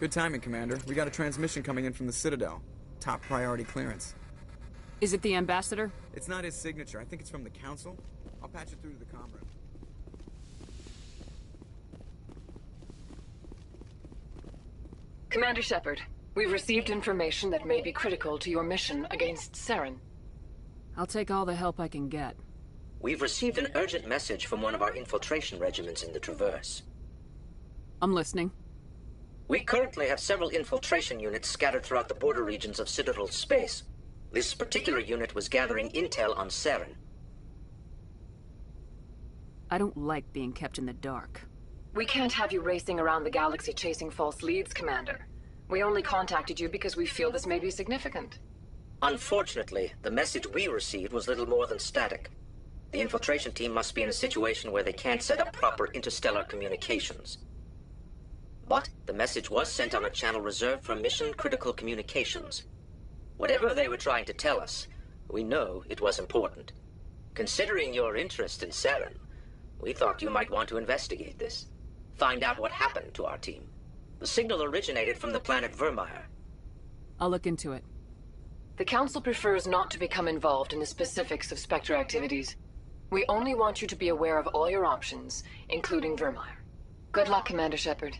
Good timing, Commander. We got a transmission coming in from the Citadel. Top priority clearance. Is it the Ambassador? It's not his signature. I think it's from the Council. I'll patch it through to the comm room. Commander Shepard, we've received information that may be critical to your mission against Saren. I'll take all the help I can get. We've received an urgent message from one of our infiltration regiments in the Traverse. I'm listening. We currently have several infiltration units scattered throughout the border regions of Citadel space. This particular unit was gathering intel on Saren. I don't like being kept in the dark. We can't have you racing around the galaxy chasing false leads, Commander. We only contacted you because we feel this may be significant. Unfortunately, the message we received was little more than static. The infiltration team must be in a situation where they can't set up proper interstellar communications. But the message was sent on a channel reserved for mission-critical communications. Whatever they were trying to tell us, we know it was important. Considering your interest in Saren, we thought you might want to investigate this. Find out what happened to our team. The signal originated from the planet Vermeer. I'll look into it. The Council prefers not to become involved in the specifics of Spectre activities. We only want you to be aware of all your options, including Vermeer. Good luck, Commander Shepard.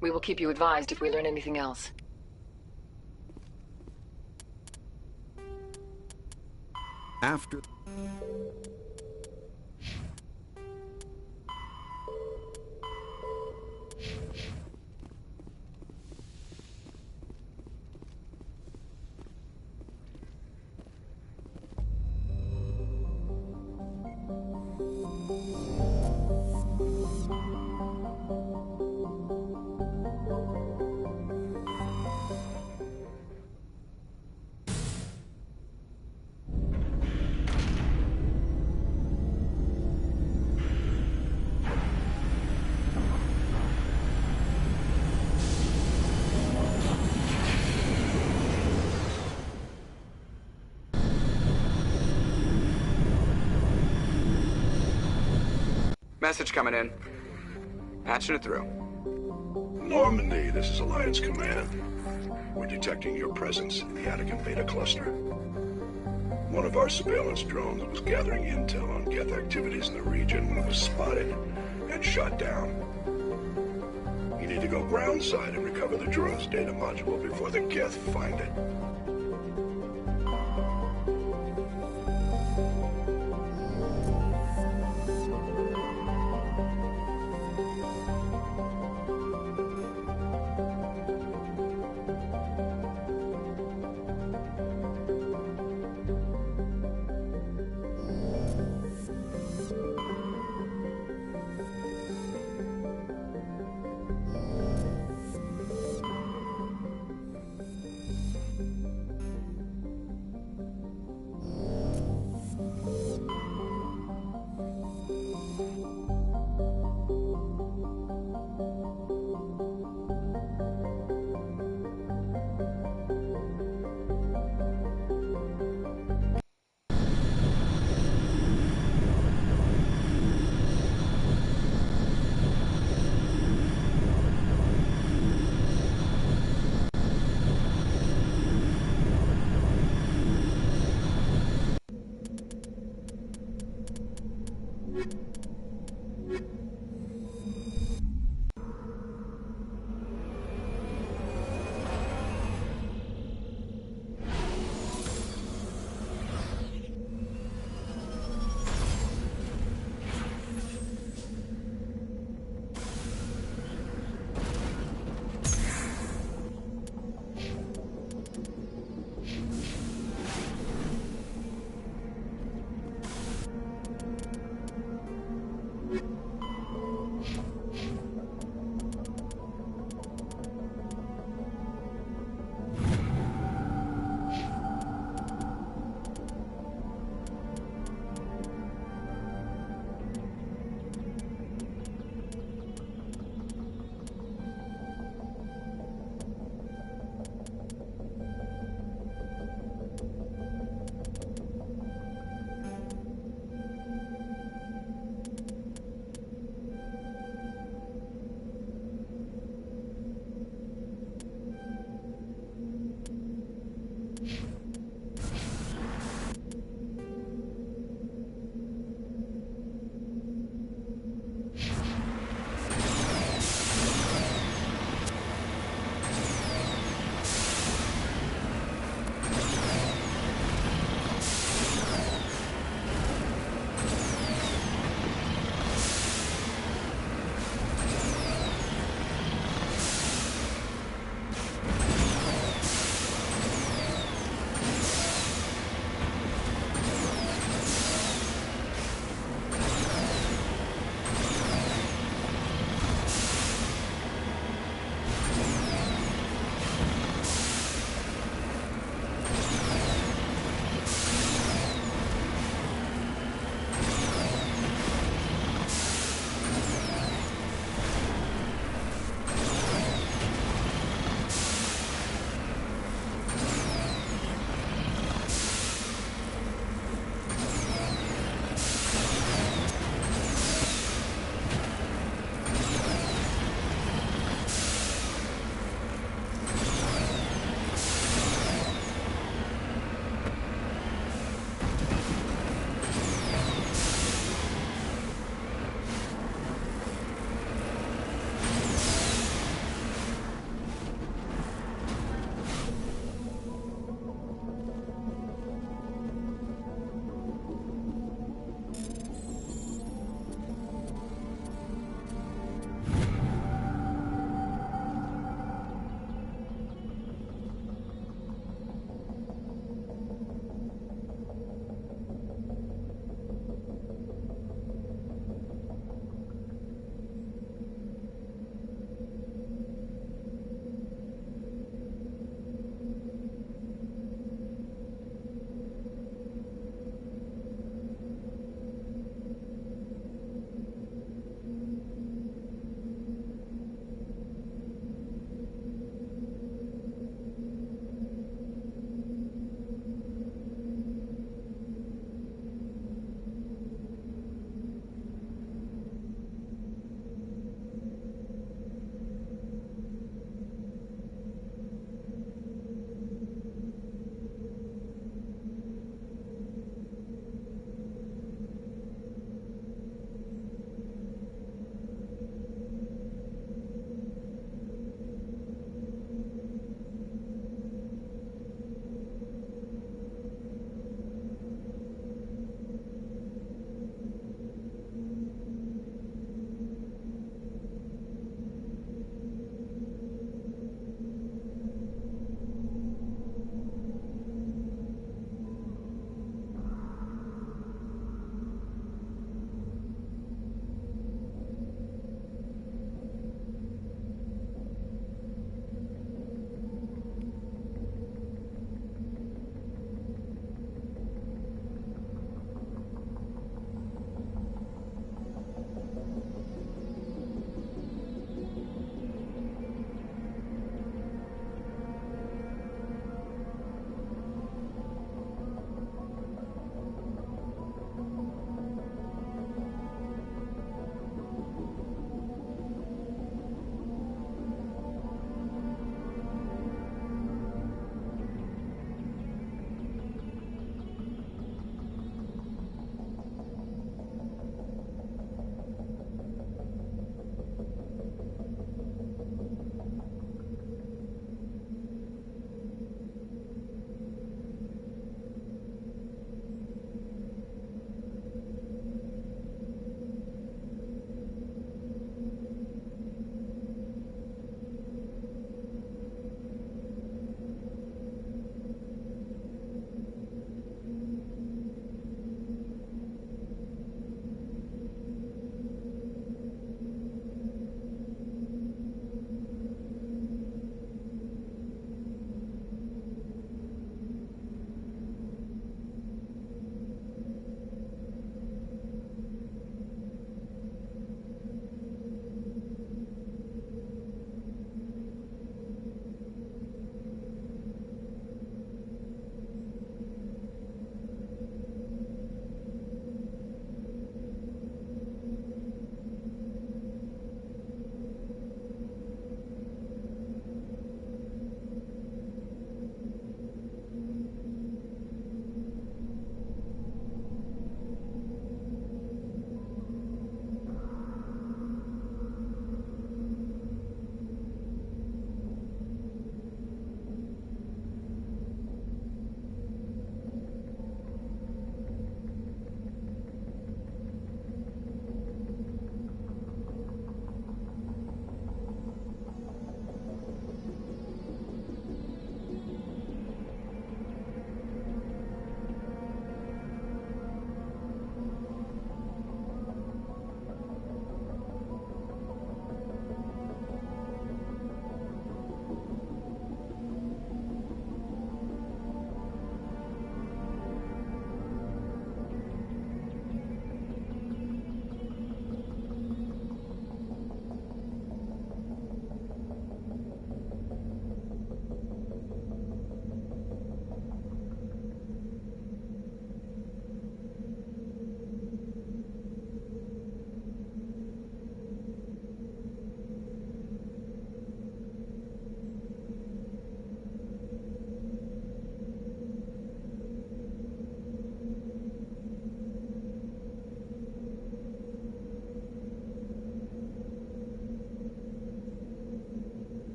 We will keep you advised if we learn anything else. After... Message coming in. Patching it through. Normandy, this is Alliance Command. We're detecting your presence in the Attican Beta Cluster. One of our surveillance drones was gathering intel on Geth activities in the region when it was spotted and shot down. You need to go groundside and recover the drone's data module before the Geth find it.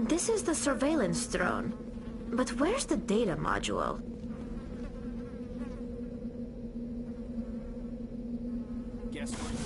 This is the surveillance drone. But where's the data module? Guess what?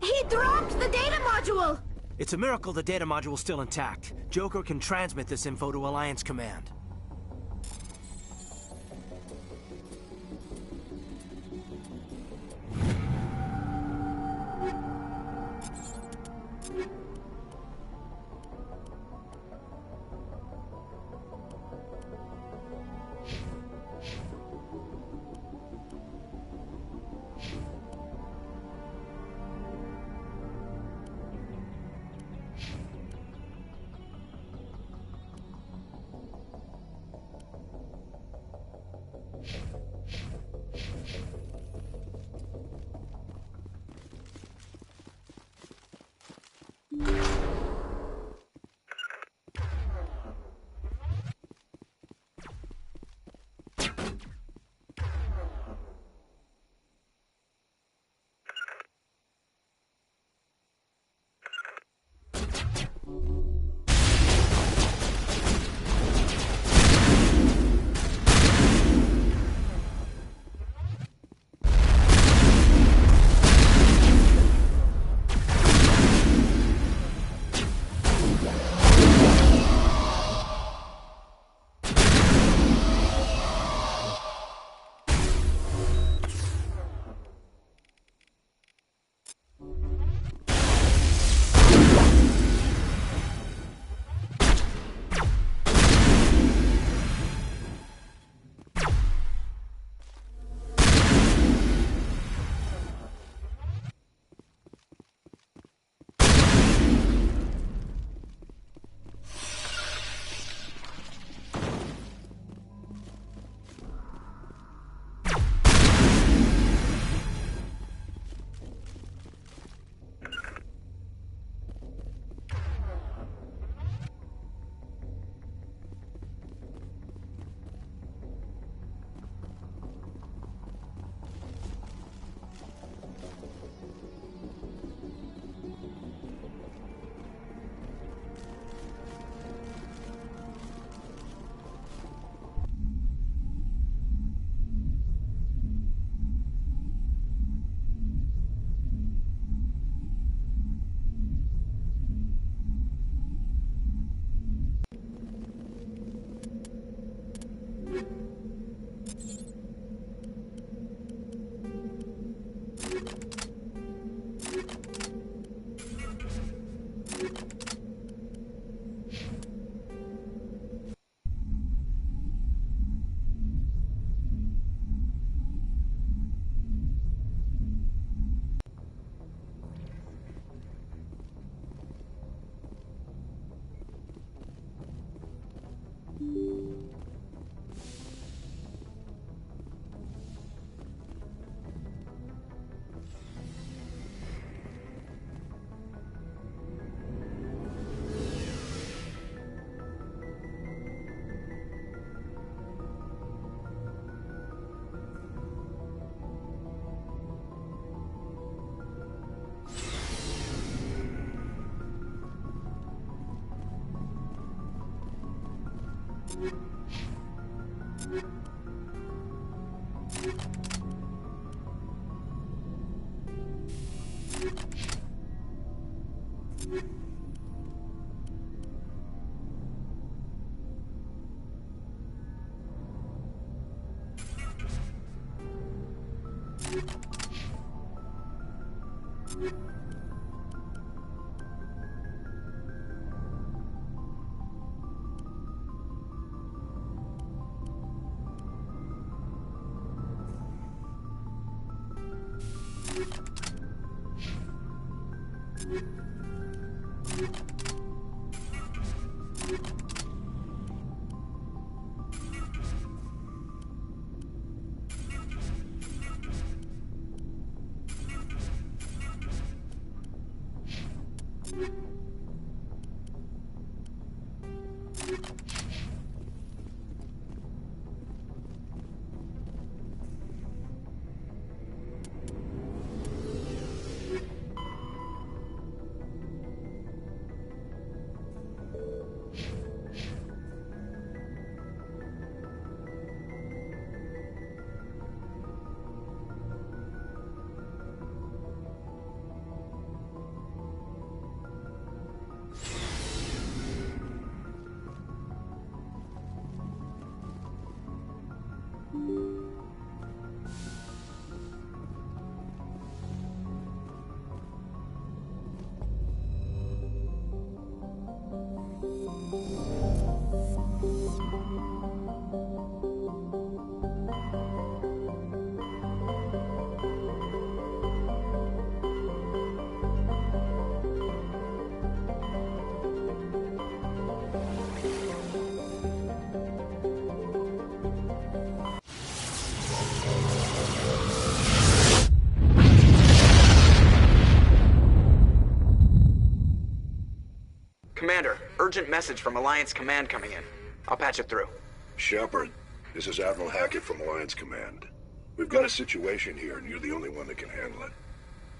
He dropped the data module! It's a miracle the data module's still intact. Joker can transmit this info to Alliance Command. Commander, urgent message from Alliance Command coming in. I'll patch it through. Shepard, this is Admiral Hackett from Alliance Command. We've got a situation here, and you're the only one that can handle it.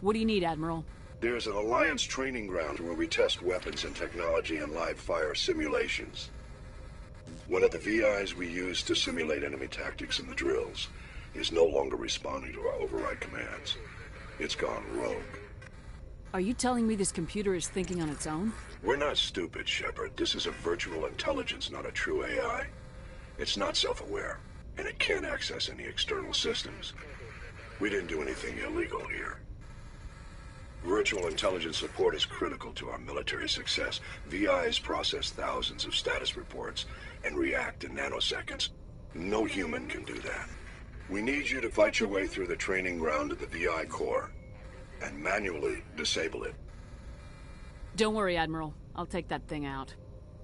What do you need, Admiral? There's an Alliance training ground where we test weapons and technology in live fire simulations. One of the VIs we use to simulate enemy tactics in the drills is no longer responding to our override commands. It's gone rogue. Are you telling me this computer is thinking on its own? We're not stupid, Shepard. This is a virtual intelligence, not a true AI. It's not self-aware, and it can't access any external systems. We didn't do anything illegal here. Virtual intelligence support is critical to our military success. VIs process thousands of status reports and react in nanoseconds. No human can do that. We need you to fight your way through the training ground of the VI core and manually disable it. Don't worry, Admiral. I'll take that thing out.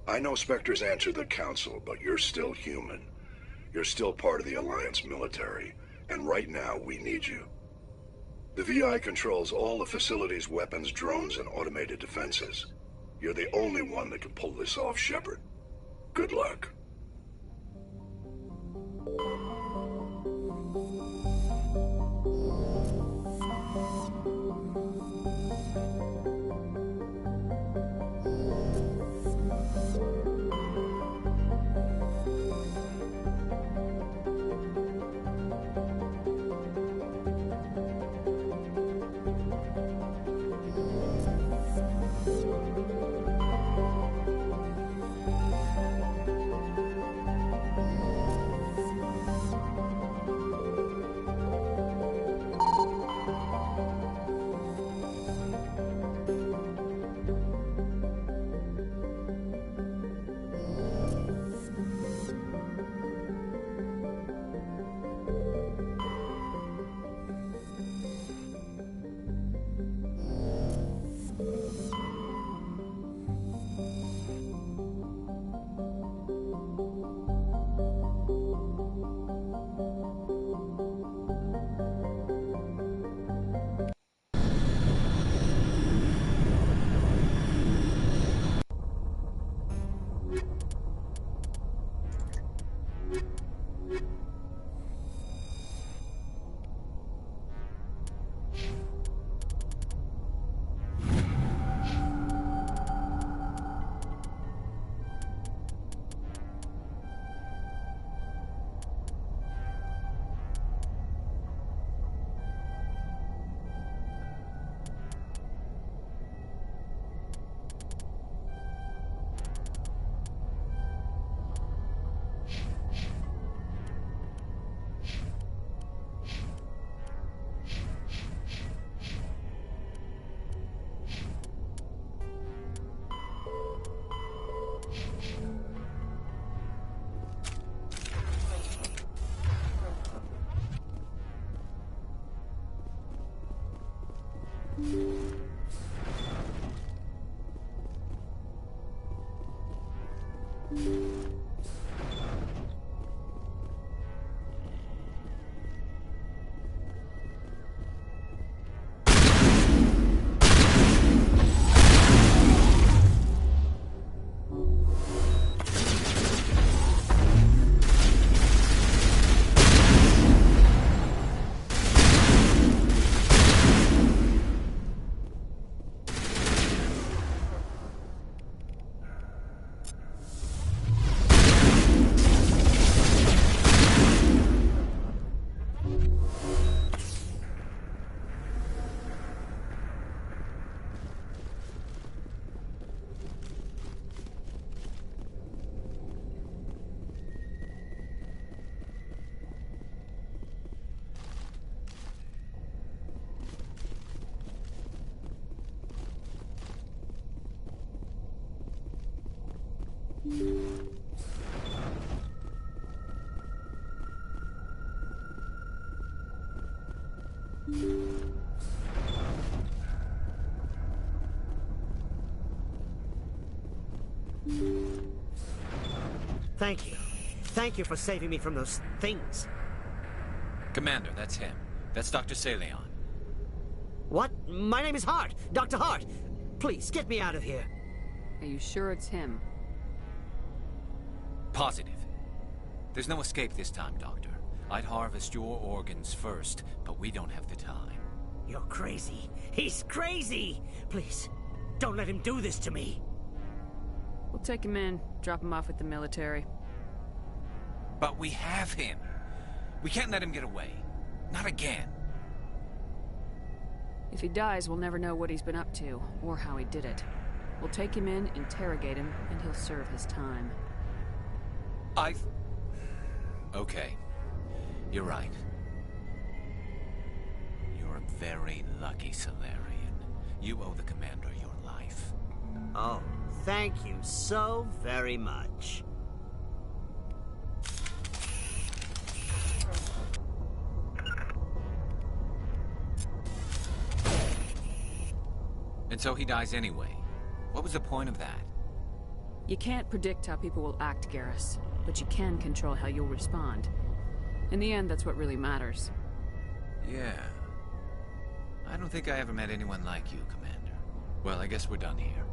I know Spectres answer the Council, but you're still human. You're still part of the Alliance military, and right now we need you. The VI controls all the facility's weapons, drones, and automated defenses. You're the only one that can pull this off, Shepard. Good luck. Thank you. Thank you for saving me from those things. Commander, that's him. That's Dr. Saleon. What? My name is Hart. Dr. Hart. Please, get me out of here. Are you sure it's him? Positive. There's no escape this time, Doctor. I'd harvest your organs first, but we don't have the time. You're crazy. He's crazy! Please, don't let him do this to me. We'll take him in, drop him off with the military. But we have him. We can't let him get away. Not again. If he dies, we'll never know what he's been up to, or how he did it. We'll take him in, interrogate him, and he'll serve his time. Okay. You're right. You're a very lucky Solarian. You owe the Commander your life. Oh, thank you so very much. And so he dies anyway. What was the point of that? You can't predict how people will act, Garrus, but you can control how you'll respond. In the end, that's what really matters. Yeah. I don't think I ever met anyone like you, Commander. Well, I guess we're done here.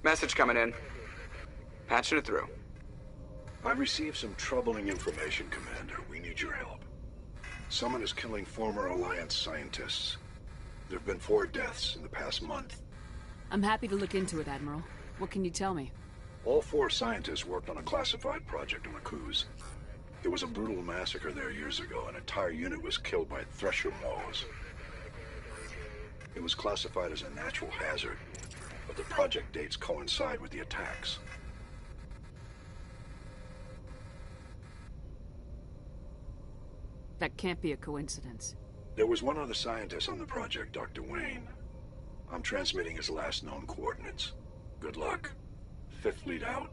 Message coming in. Patching it through. I've received some troubling information, Commander. We need your help. Someone is killing former Alliance scientists. There have been 4 deaths in the past month. I'm happy to look into it, Admiral. What can you tell me? All 4 scientists worked on a classified project on the Kuz. There was a brutal massacre there years ago. An entire unit was killed by Thresher moles. It was classified as a natural hazard, but the project dates coincide with the attacks. That can't be a coincidence. There was one other scientist on the project, Dr. Wayne. I'm transmitting his last known coordinates. Good luck. 5th Fleet out.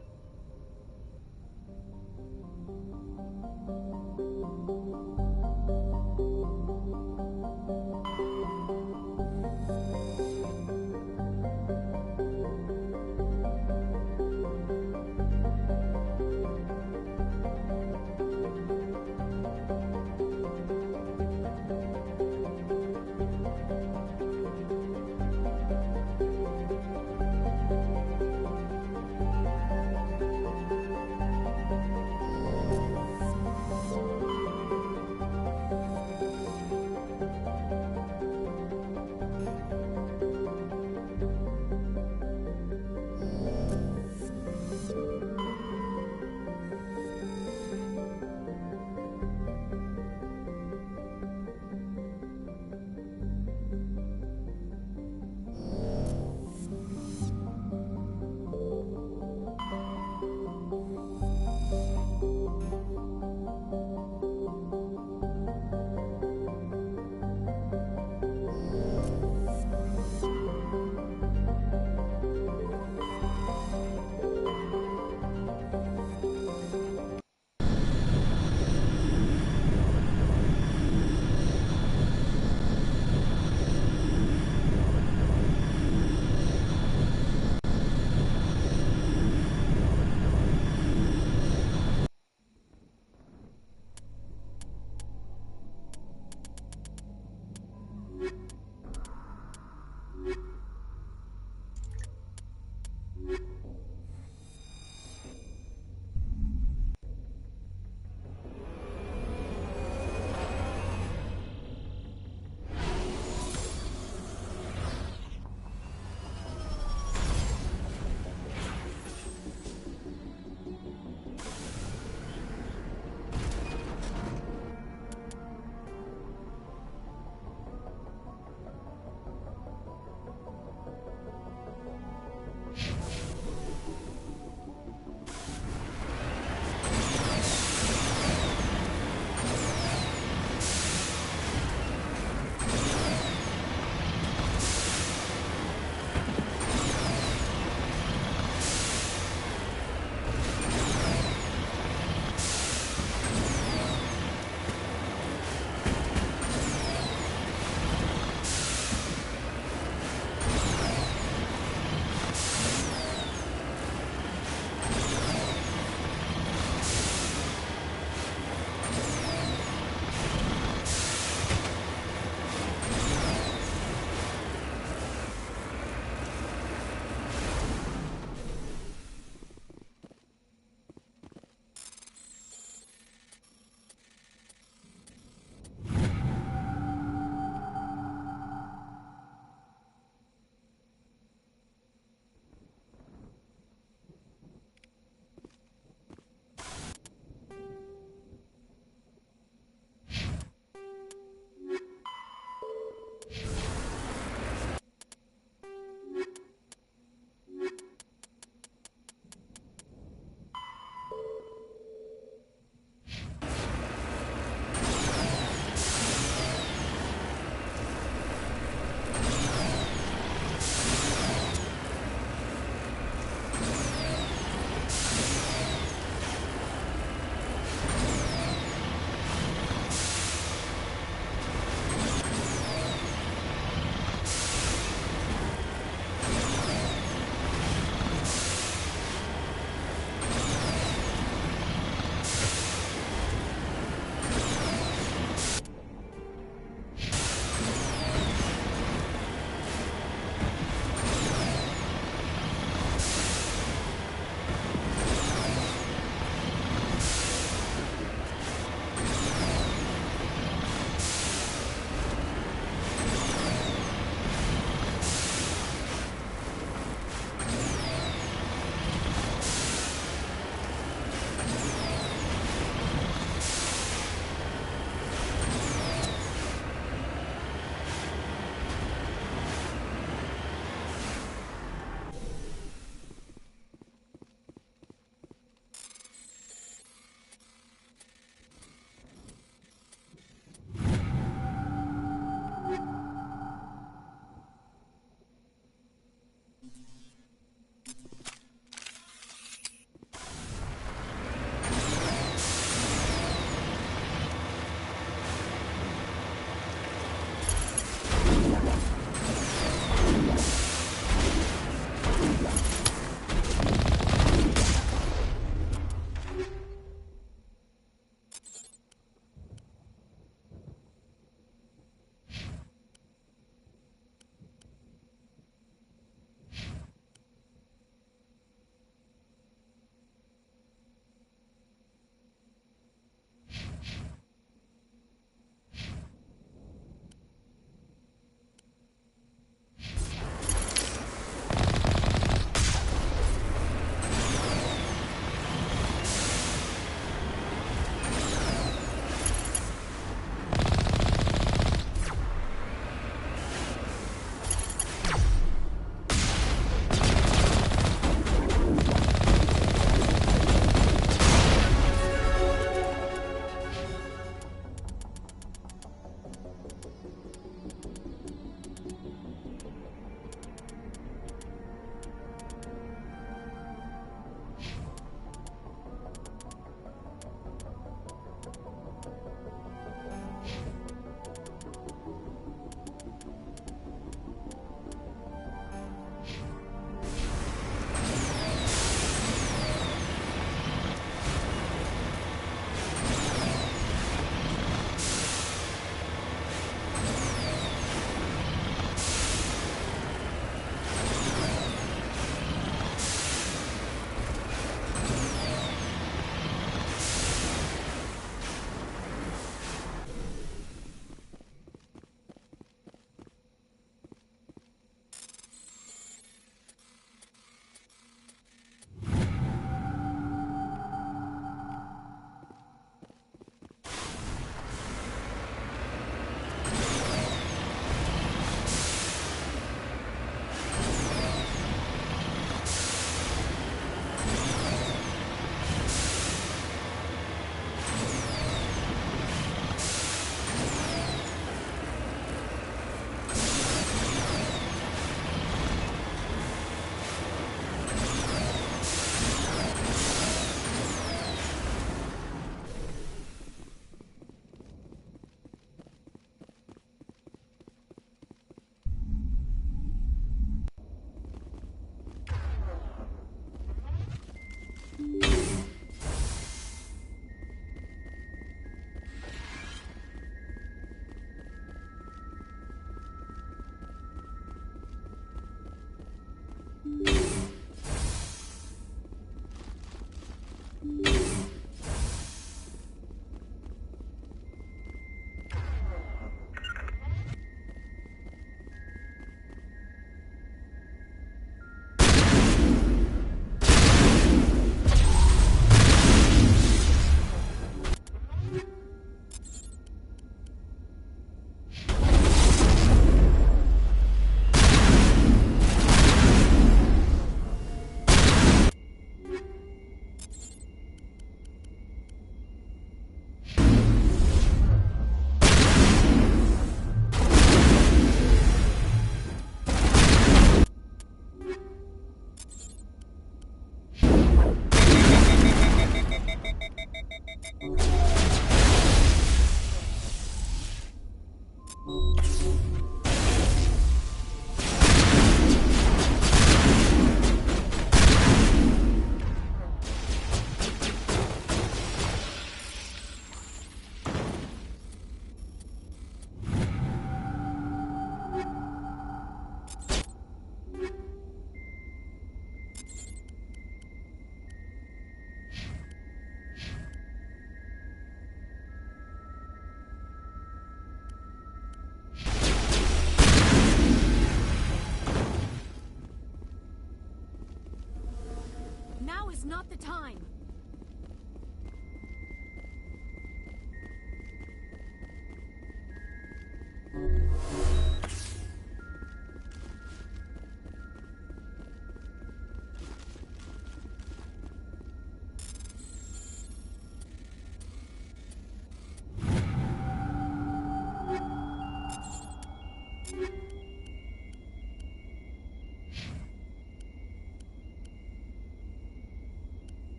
Now is not the time.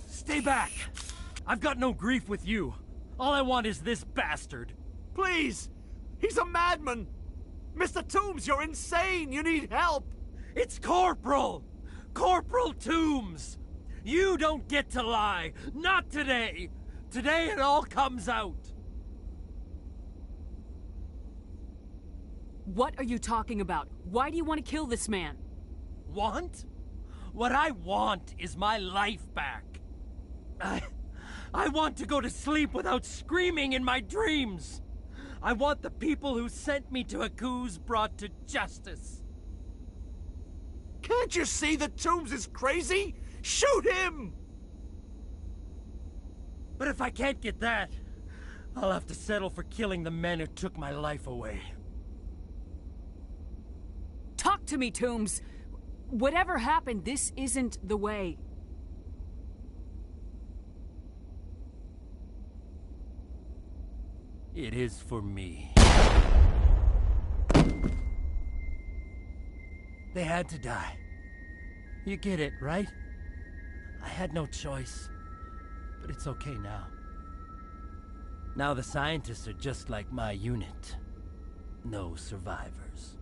Stay back! I've got no grief with you. All I want is this bastard. Please! He's a madman! Mr. Toombs, you're insane! You need help! It's Corporal! Corporal Toombs! You don't get to lie! Not today! Today it all comes out! What are you talking about? Why do you want to kill this man? Want? What I want is my life back. I want to go to sleep without screaming in my dreams. I want the people who sent me to Akuz brought to justice. Can't you see that Toombs is crazy? Shoot him! But if I can't get that, I'll have to settle for killing the men who took my life away. Talk to me, Toombs. Whatever happened, this isn't the way. It is for me. They had to die. You get it, right? I had no choice. But it's okay now. Now the scientists are just like my unit. No survivors.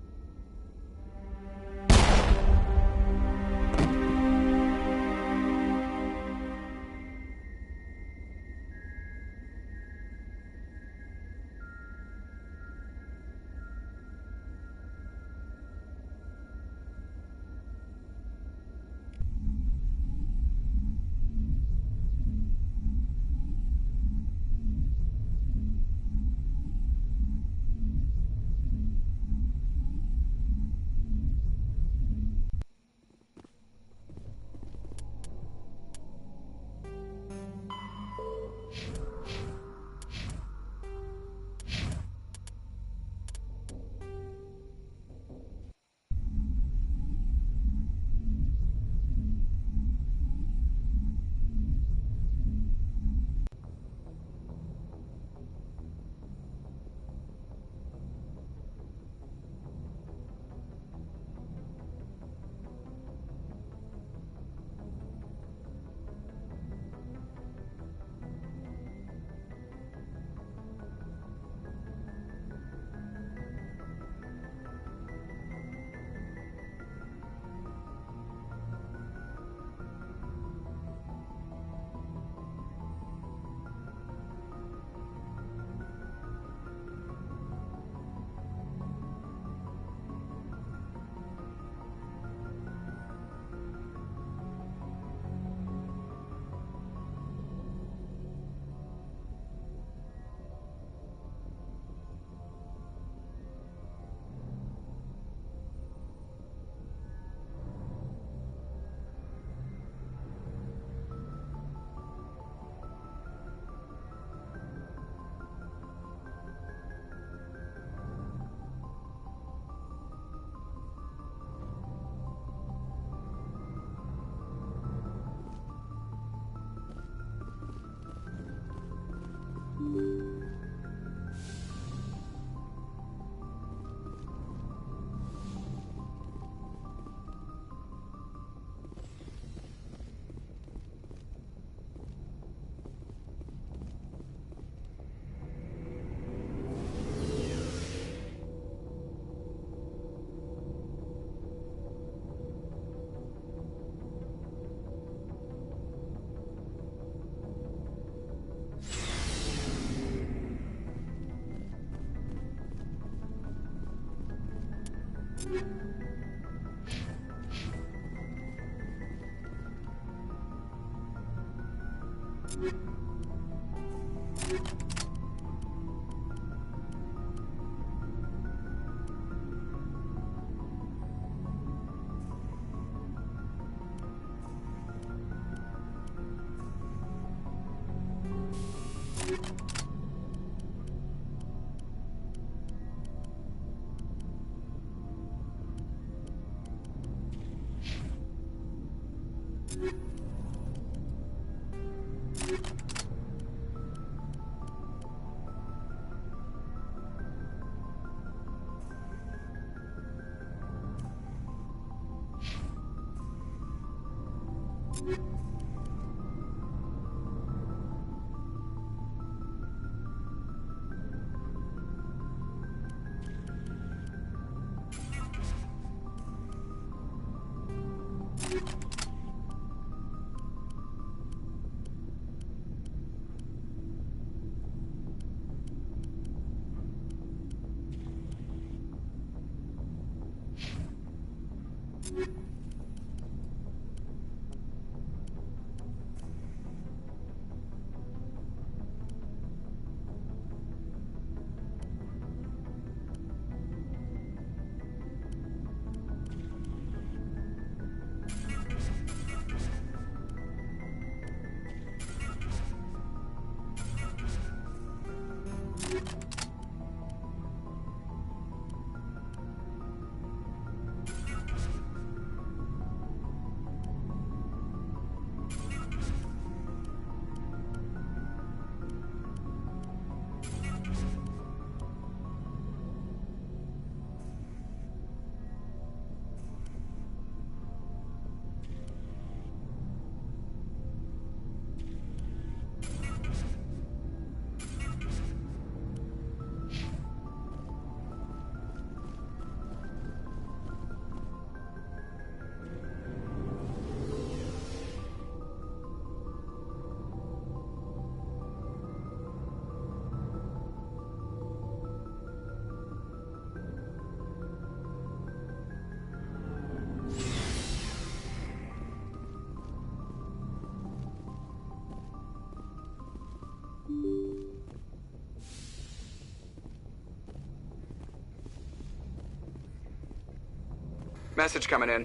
Message coming in.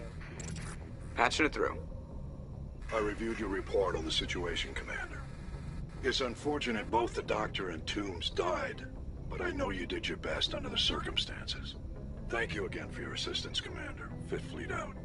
Patching it through. I reviewed your report on the situation, Commander. It's unfortunate both the Doctor and Toombs died, but I know you did your best under the circumstances. Thank you again for your assistance, Commander. Fifth Fleet out.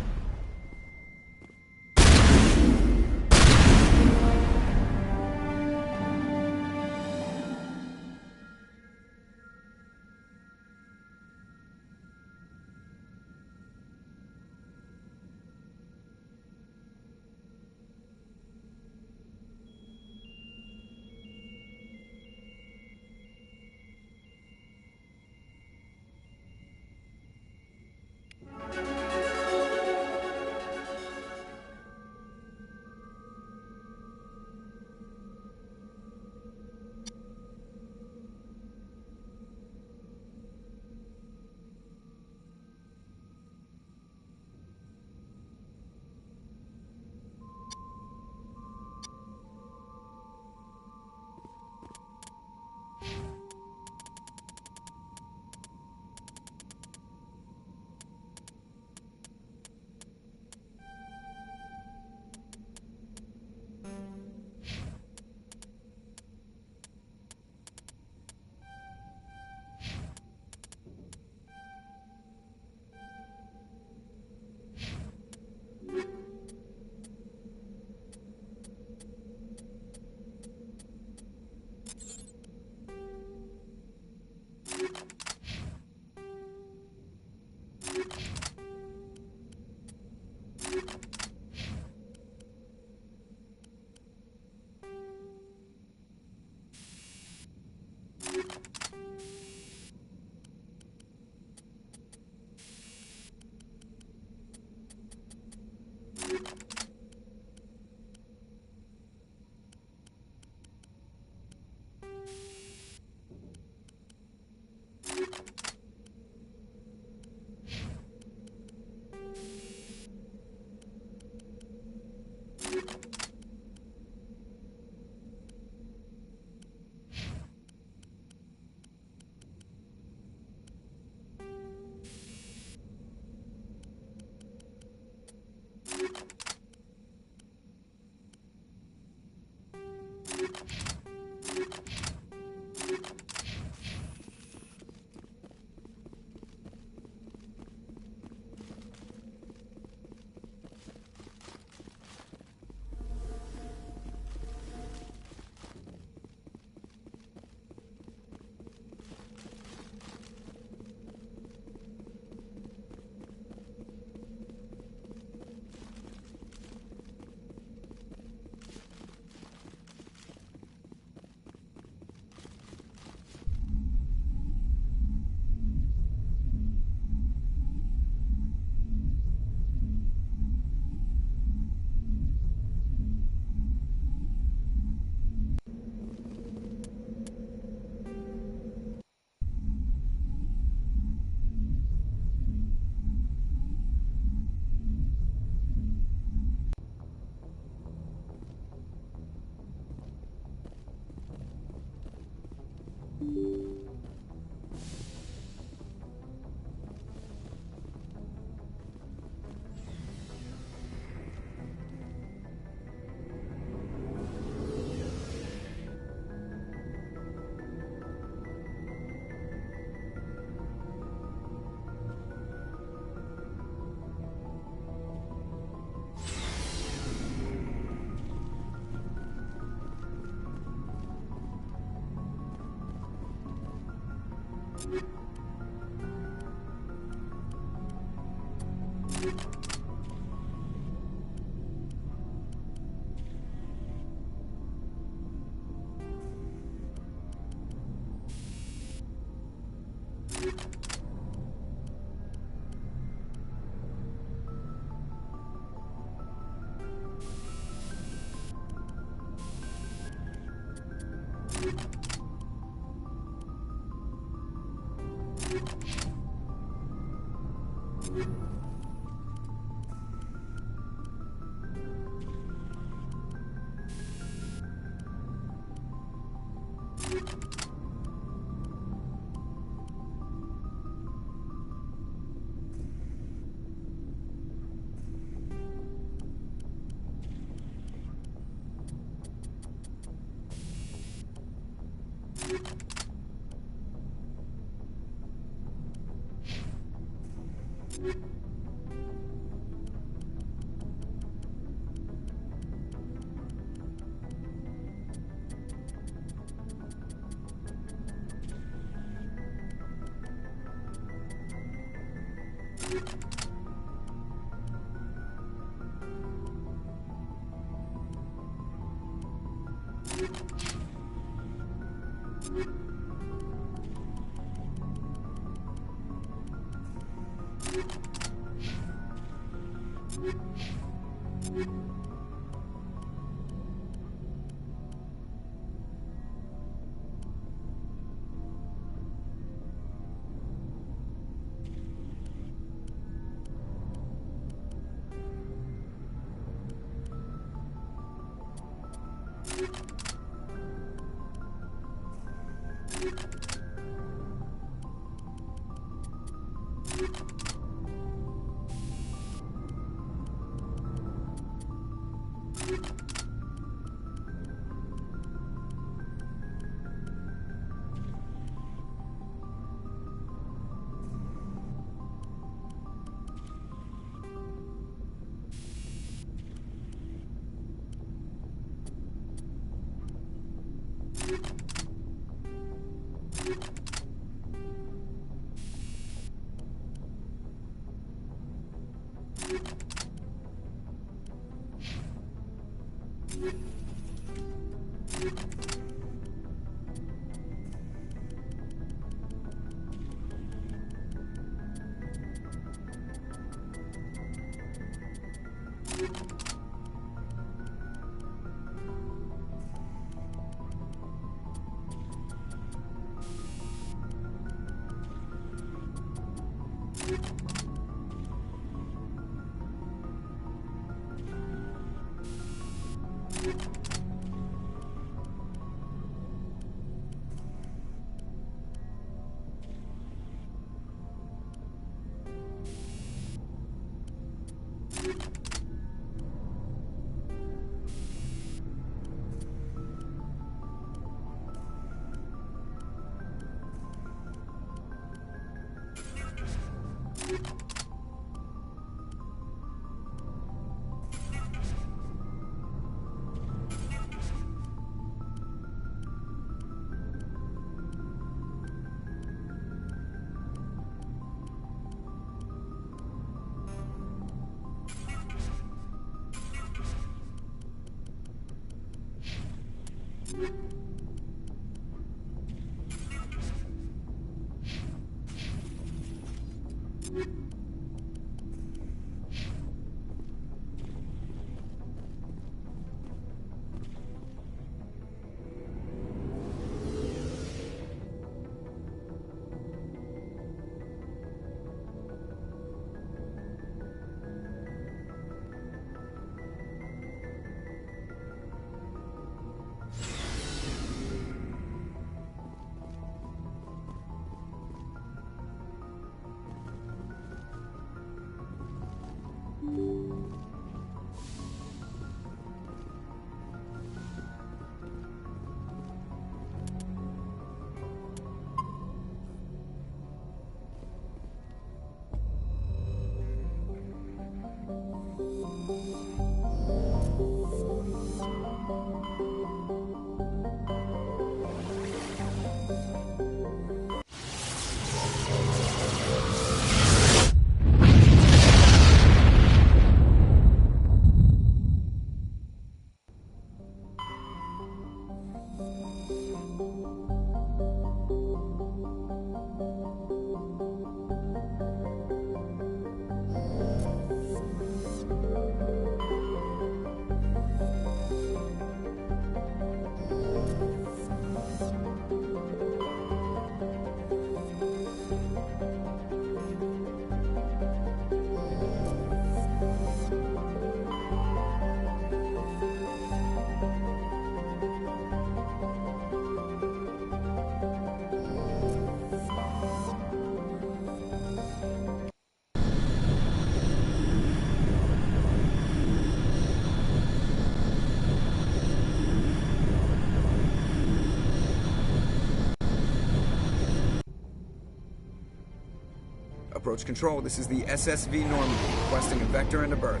Approach Control, this is the SSV Normandy, requesting a vector and a berth.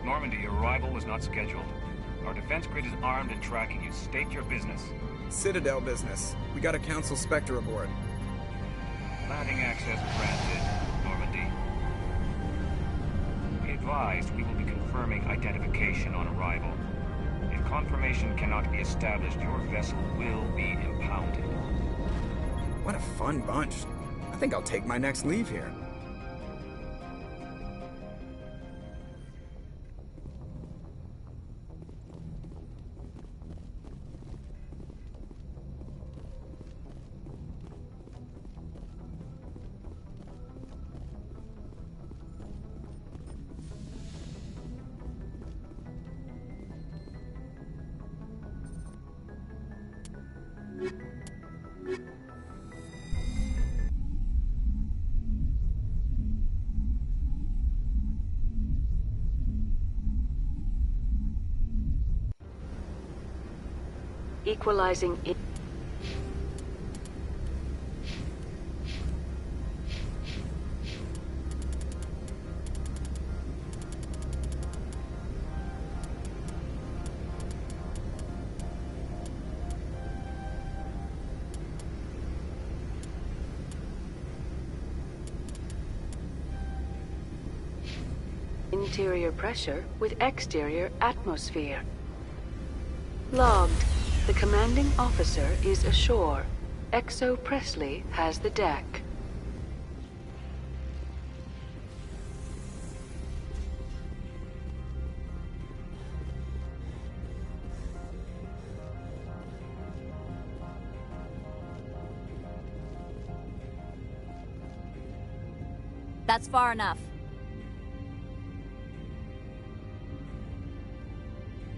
Normandy, your arrival was not scheduled. Our defense grid is armed and tracking you. State your business. Citadel business. We got a Council Spectre aboard. Landing access granted, Normandy. Be advised, we will be confirming identification on arrival. If confirmation cannot be established, your vessel will be impounded. What a fun bunch. I think I'll take my next leave here. Equalizing it. Interior pressure with exterior atmosphere. Logged. The commanding officer is ashore. Exo Presley has the deck. That's far enough.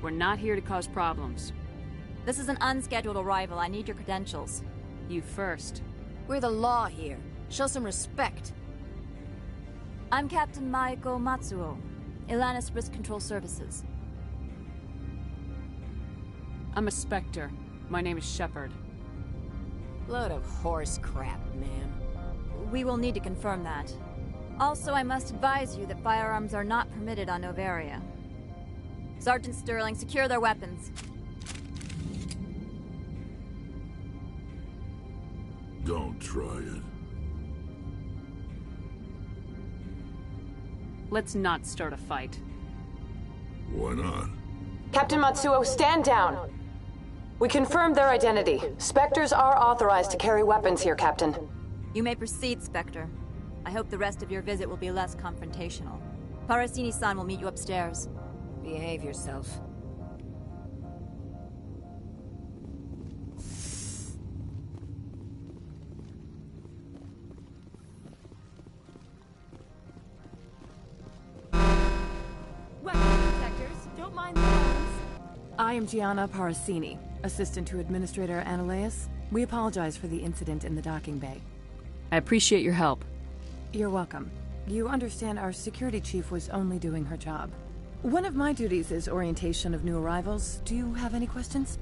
We're not here to cause problems. This is an unscheduled arrival. I need your credentials. You first. We're the law here. Show some respect. I'm Captain Maiko Matsuo, Ilanis Risk Control Services. I'm a Spectre. My name is Shepard. Load of horse crap, ma'am. We will need to confirm that. Also, I must advise you that firearms are not permitted on Novaria. Sergeant Sterling, secure their weapons. Don't try it. Let's not start a fight. Why not? Captain Matsuo, stand down! We confirmed their identity. Spectres are authorized to carry weapons here, Captain. You may proceed, Spectre. I hope the rest of your visit will be less confrontational. Parasini-san will meet you upstairs. Behave yourself. I am Gianna Parasini, assistant to Administrator Ananias. We apologize for the incident in the docking bay. I appreciate your help. You're welcome. You understand our security chief was only doing her job. One of my duties is orientation of new arrivals. Do you have any questions?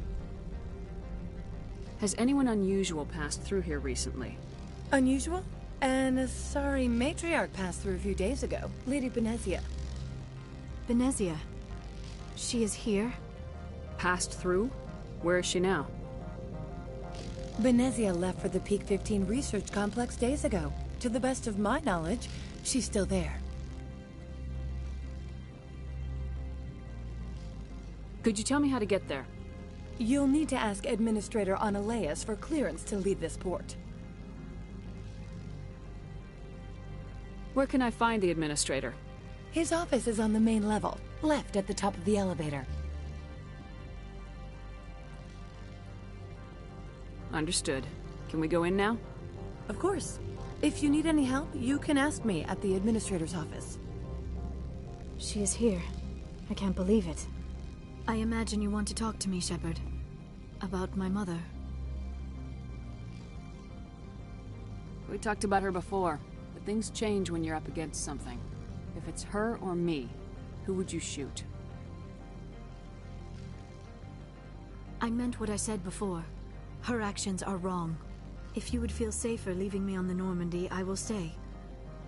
Has anyone unusual passed through here recently? Unusual? An Asari matriarch passed through a few days ago. Lady Benezia. Benezia? She is here? Passed through? Where is she now? Benezia left for the Peak 15 research complex days ago. To the best of my knowledge, she's still there. Could you tell me how to get there? You'll need to ask Administrator Ananias for clearance to leave this port. Where can I find the Administrator? His office is on the main level, left at the top of the elevator. Understood. Can we go in now? Of course. If you need any help, you can ask me at the Administrator's office. She is here. I can't believe it. I imagine you want to talk to me, Shepard. About my mother. We talked about her before, but things change when you're up against something. If it's her or me, who would you shoot? I meant what I said before. Her actions are wrong. If you would feel safer leaving me on the Normandy, I will stay.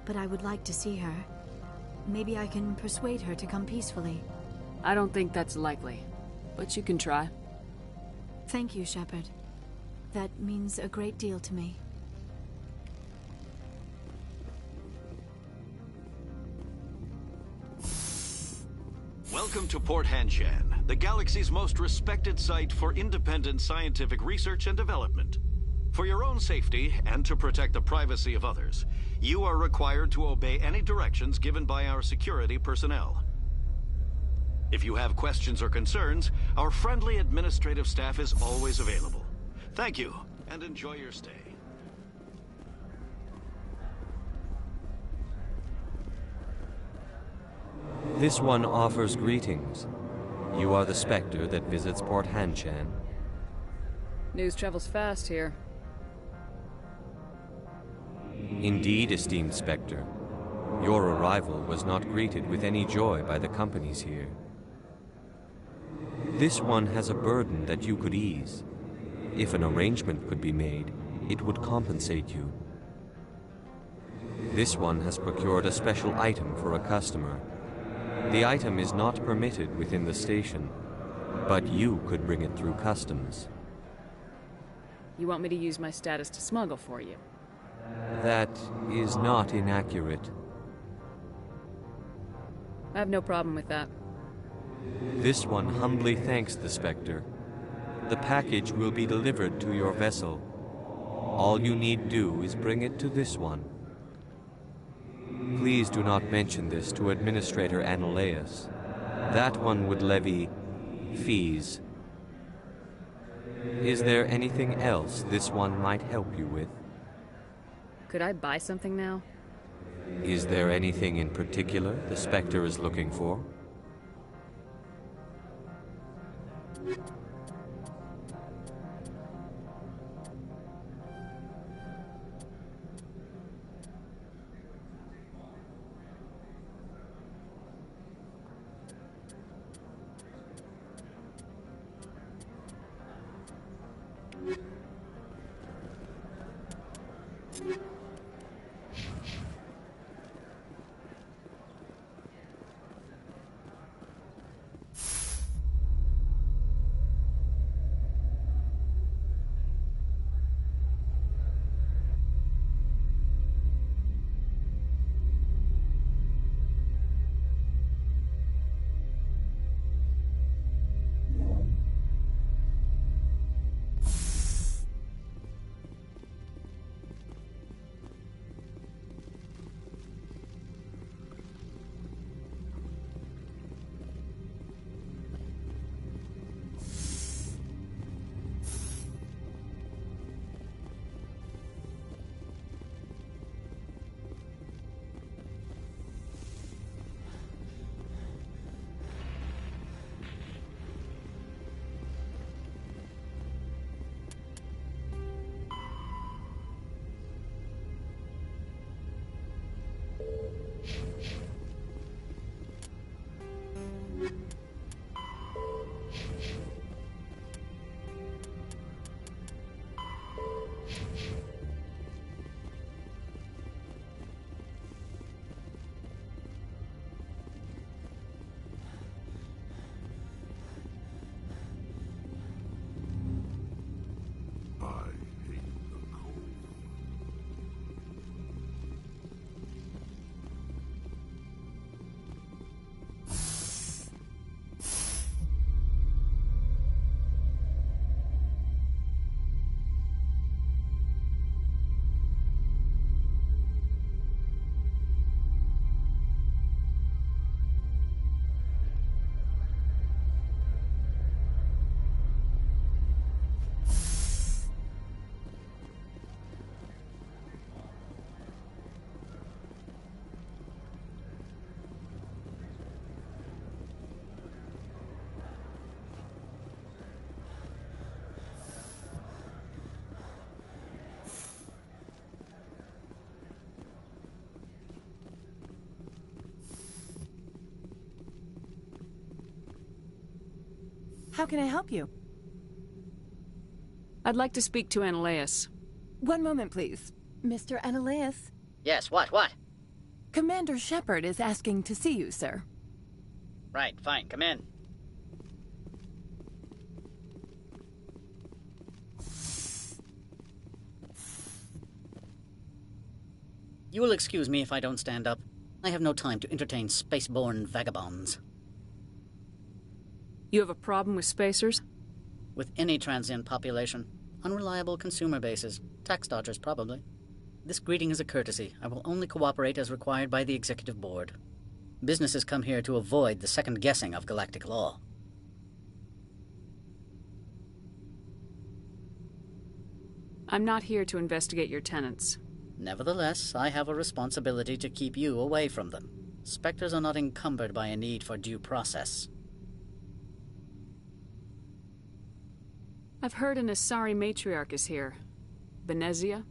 but I would like to see her. Maybe I can persuade her to come peacefully. I don't think that's likely, but you can try. Thank you, Shepard. That means a great deal to me. Welcome to Port Hanshan, the galaxy's most respected site for independent scientific research and development. For your own safety, and to protect the privacy of others, you are required to obey any directions given by our security personnel. If you have questions or concerns, our friendly administrative staff is always available. Thank you, and enjoy your stay. This one offers greetings. You are the Spectre that visits Port Hanshan. News travels fast here. Indeed, esteemed Spectre. Your arrival was not greeted with any joy by the companies here. This one has a burden that you could ease. If an arrangement could be made, it would compensate you. This one has procured a special item for a customer. The item is not permitted within the station, but you could bring it through customs. You want me to use my status to smuggle for you? That is not inaccurate. I have no problem with that. This one humbly thanks the Spectre. The package will be delivered to your vessel. All you need do is bring it to this one. Please do not mention this to Administrator Annaleus. That one would levy fees. Is there anything else this one might help you with? Could I buy something now? Is there anything in particular the Spectre is looking for? How can I help you? I'd like to speak to Annaleus. One moment, please. Mr. Annaleus? Yes, what? Commander Shepard is asking to see you, sir. Right, fine, come in. You will excuse me if I don't stand up. I have no time to entertain spaceborne vagabonds. You have a problem with spacers? With any transient population. Unreliable consumer bases. Tax dodgers, probably. This greeting is a courtesy. I will only cooperate as required by the Executive Board. Businesses come here to avoid the second guessing of galactic law. I'm not here to investigate your tenants. Nevertheless, I have a responsibility to keep you away from them. Spectres are not encumbered by a need for due process. I've heard an Asari matriarch is here. Benezia?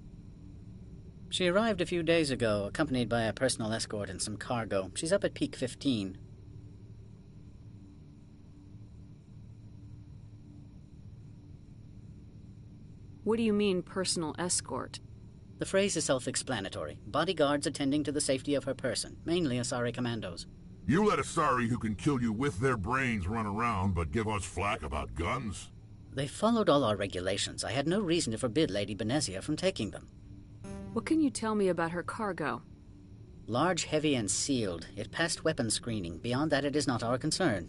She arrived a few days ago, accompanied by a personal escort and some cargo. She's up at Peak 15. What do you mean, personal escort? The phrase is self-explanatory. Bodyguards attending to the safety of her person, mainly Asari commandos. You let Asari who can kill you with their brains run around, but give us flack about guns? They followed all our regulations. I had no reason to forbid Lady Benezia from taking them. What can you tell me about her cargo? Large, heavy, and sealed. It passed weapons screening. Beyond that, it is not our concern.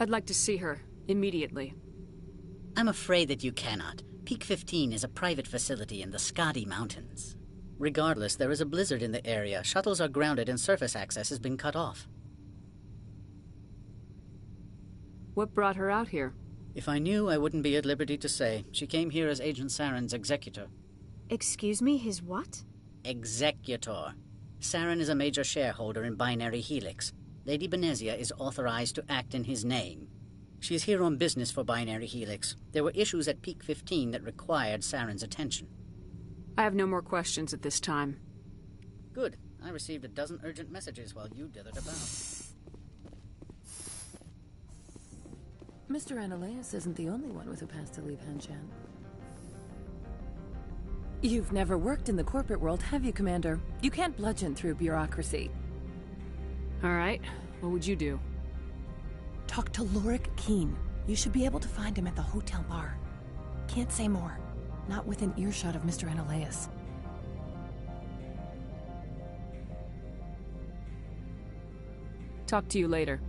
I'd like to see her, immediately. I'm afraid that you cannot. Peak 15 is a private facility in the Skadi Mountains. Regardless, there is a blizzard in the area. Shuttles are grounded and surface access has been cut off. What brought her out here? If I knew, I wouldn't be at liberty to say. She came here as Agent Saren's executor. Excuse me, his what? Executor. Saren is a major shareholder in Binary Helix. Lady Benezia is authorized to act in his name. She is here on business for Binary Helix. There were issues at Peak 15 that required Saren's attention. I have no more questions at this time. Good. I received a dozen urgent messages while you dithered about. Mr. Ananias isn't the only one with a pass to leave Hanshan. You've never worked in the corporate world, have you, Commander? You can't bludgeon through bureaucracy. All right. What would you do? Talk to Lorik Keen. You should be able to find him at the hotel bar. Can't say more. Not within earshot of Mr. Ananias. Talk to you later.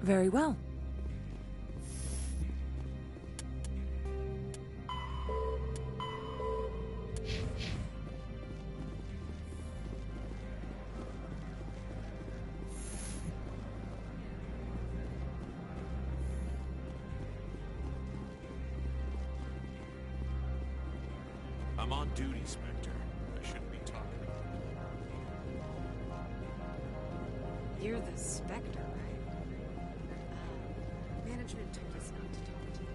Very well. I'm on duty, Spectre. I shouldn't be talking. You're the Spectre, right? Management told us not to talk to you.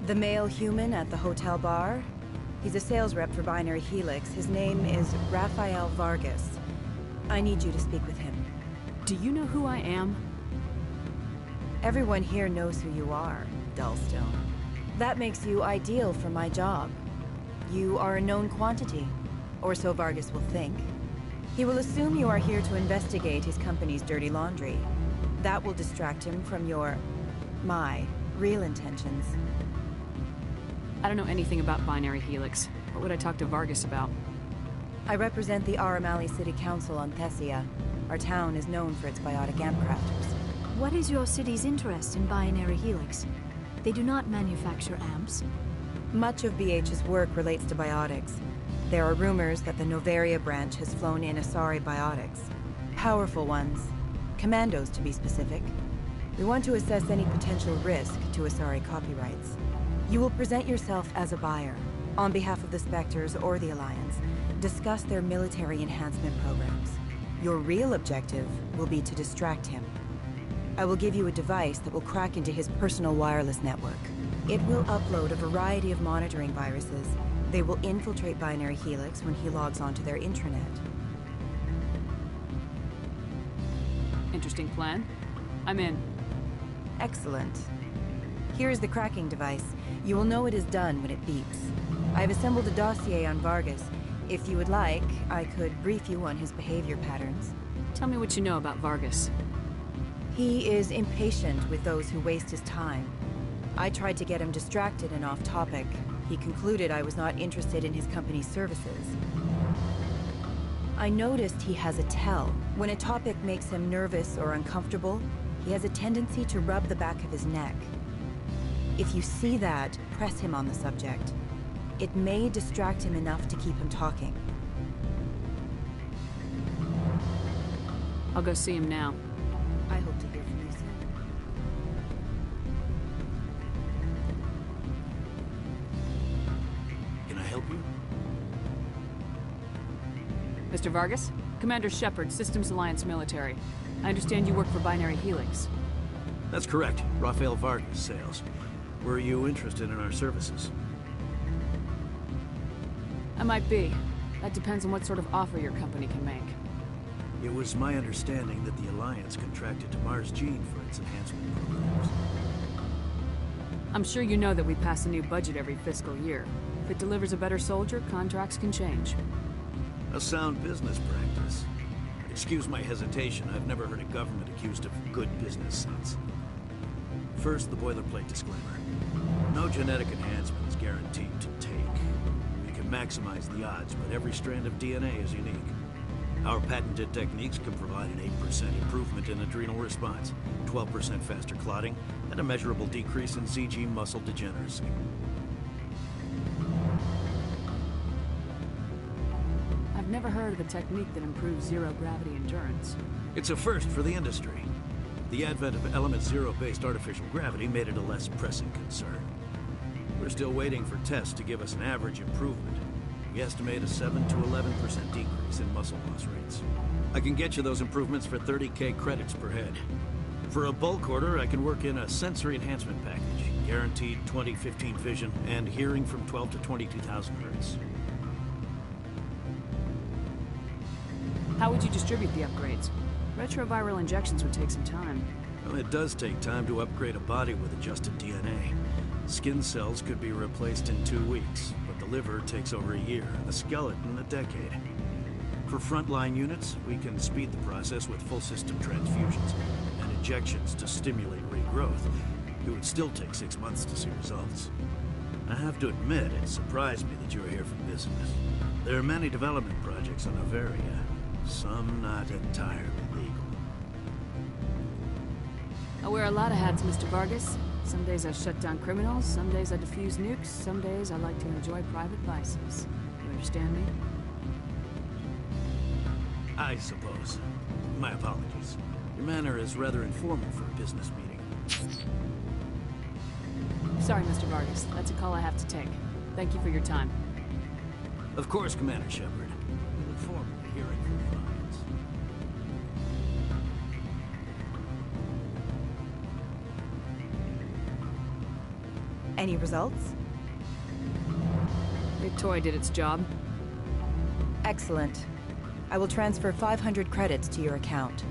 The male human at the hotel bar? He's a sales rep for Binary Helix. His name is Rafael Vargas. I need you to speak with him. Do you know who I am? Everyone here knows who you are, Dullstone. That makes you ideal for my job. You are a known quantity, or so Vargas will think. He will assume you are here to investigate his company's dirty laundry. That will distract him from my real intentions. I don't know anything about Binary Helix. What would I talk to Vargas about? I represent the Aramali City Council on Thessia. Our town is known for its biotic amp crafters. What is your city's interest in Binary Helix? They do not manufacture amps. Much of BH's work relates to biotics. There are rumors that the Novaria branch has flown in Asari biotics. Powerful ones. Commandos, to be specific. We want to assess any potential risk to Asari copyrights. You will present yourself as a buyer, on behalf of the Spectres or the Alliance. discuss their military enhancement programs. Your real objective will be to distract him. I will give you a device that will crack into his personal wireless network. It will upload a variety of monitoring viruses. They will infiltrate Binary Helix when he logs onto their intranet. Interesting plan. I'm in. Excellent. Here is the cracking device. You will know it is done when it beeps. I've assembled a dossier on Vargas. If you would like, I could brief you on his behavior patterns. Tell me what you know about Vargas. He is impatient with those who waste his time. I tried to get him distracted and off topic. He concluded I was not interested in his company's services. I noticed he has a tell. When a topic makes him nervous or uncomfortable, he has a tendency to rub the back of his neck. If you see that, press him on the subject. It may distract him enough to keep him talking. I'll go see him now. I hope to hear from you soon. Can I help you? Mr. Vargas? Commander Shepard, Systems Alliance Military. I understand you work for Binary Helix. That's correct. Rafael Vargas, sales. Were you interested in our services? I might be. That depends on what sort of offer your company can make. It was my understanding that the Alliance contracted to Mars Gene for its enhancement programs. I'm sure you know that we pass a new budget every fiscal year. If it delivers a better soldier, contracts can change. A sound business practice. Excuse my hesitation, I've never heard a government accused of good business sense. First, the boilerplate disclaimer. No genetic enhancement is guaranteed to take. We can maximize the odds, but every strand of DNA is unique. Our patented techniques can provide an 8% improvement in adrenal response, 12% faster clotting, and a measurable decrease in CG muscle degeneracy. I've never heard of a technique that improves zero-gravity endurance. It's a first for the industry. The advent of element zero-based artificial gravity made it a less pressing concern. We're still waiting for tests to give us an average improvement. We estimate a 7 to 11% decrease in muscle loss rates. I can get you those improvements for 30K credits per head. For a bulk order, I can work in a sensory enhancement package, guaranteed 20/15 vision, and hearing from 12 to 22,000 hertz. How would you distribute the upgrades? Retroviral injections would take some time. Well, it does take time to upgrade a body with adjusted DNA. Skin cells could be replaced in 2 weeks, but the liver takes over a year, and the skeleton a decade. For frontline units, we can speed the process with full system transfusions and injections to stimulate regrowth. It would still take 6 months to see results. I have to admit, it surprised me that you were here for business. There are many development projects on Noveria, some not entirely legal. I wear a lot of hats, Mr. Vargas. Some days I shut down criminals, some days I defuse nukes, some days I like to enjoy private vices. You understand me? I suppose. My apologies. Your manner is rather informal for a business meeting. Sorry, Mr. Vargas. That's a call I have to take. Thank you for your time. Of course, Commander Shepard. We look forward to hearing from the Alliance. Any results? Your toy did its job. Excellent. I will transfer 500 credits to your account.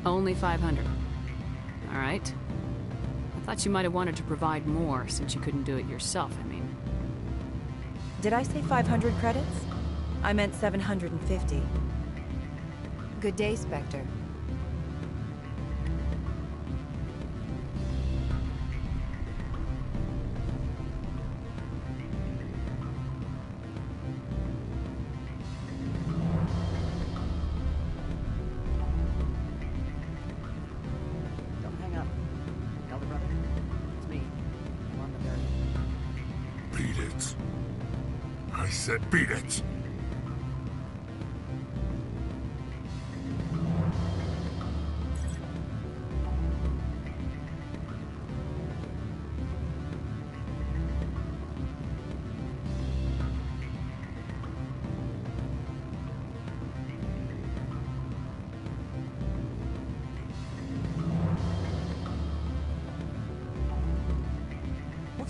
Only 500. All right. I thought you might have wanted to provide more, since you couldn't do it yourself, I mean. Did I say 500 credits? I meant 750. Good day, Spectre. Don't hang up. Elder brother, it's me. I'm on the very... Beat it. I said beat it.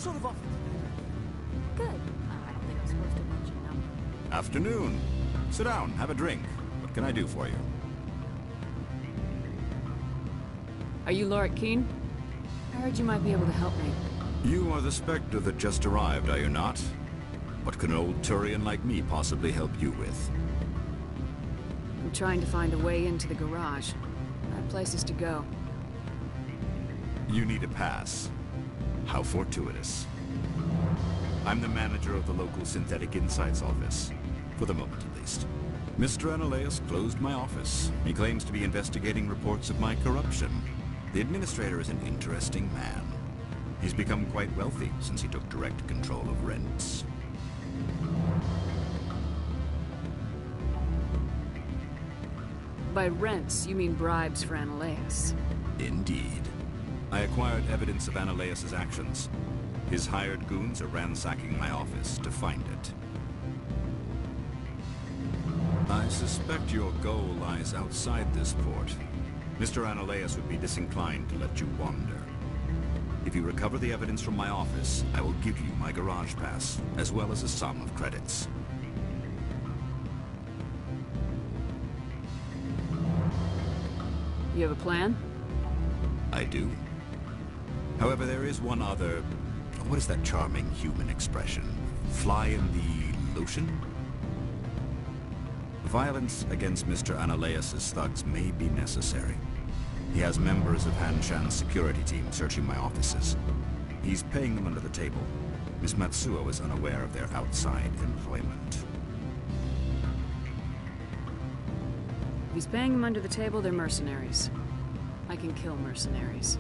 sort of off? Good. I don't think I'm supposed to mention numbers. Afternoon. Sit down, have a drink. What can I do for you? Are you Laura Keene? I heard you might be able to help me. You are the Spectre that just arrived, are you not? What can an old Turian like me possibly help you with? I'm trying to find a way into the garage. I have places to go. You need a pass. How fortuitous. I'm the manager of the local Synthetic Insights office. For the moment, at least. Mr. Analaeus closed my office. He claims to be investigating reports of my corruption. The administrator is an interesting man. He's become quite wealthy since he took direct control of rents. By rents, you mean bribes for Analaeus. Indeed. I acquired evidence of Analaeus' actions. His hired goons are ransacking my office to find it. I suspect your goal lies outside this port. Mr. Analaeus would be disinclined to let you wander. If you recover the evidence from my office, I will give you my garage pass, as well as a sum of credits. You have a plan? I do. However, there is one other... What is that charming human expression? Fly in the lotion? Violence against Mr. Analaeus' thugs may be necessary. He has members of Hanshan's security team searching my offices. He's paying them under the table. Miss Matsuo is unaware of their outside employment. If he's paying them under the table, they're mercenaries. I can kill mercenaries.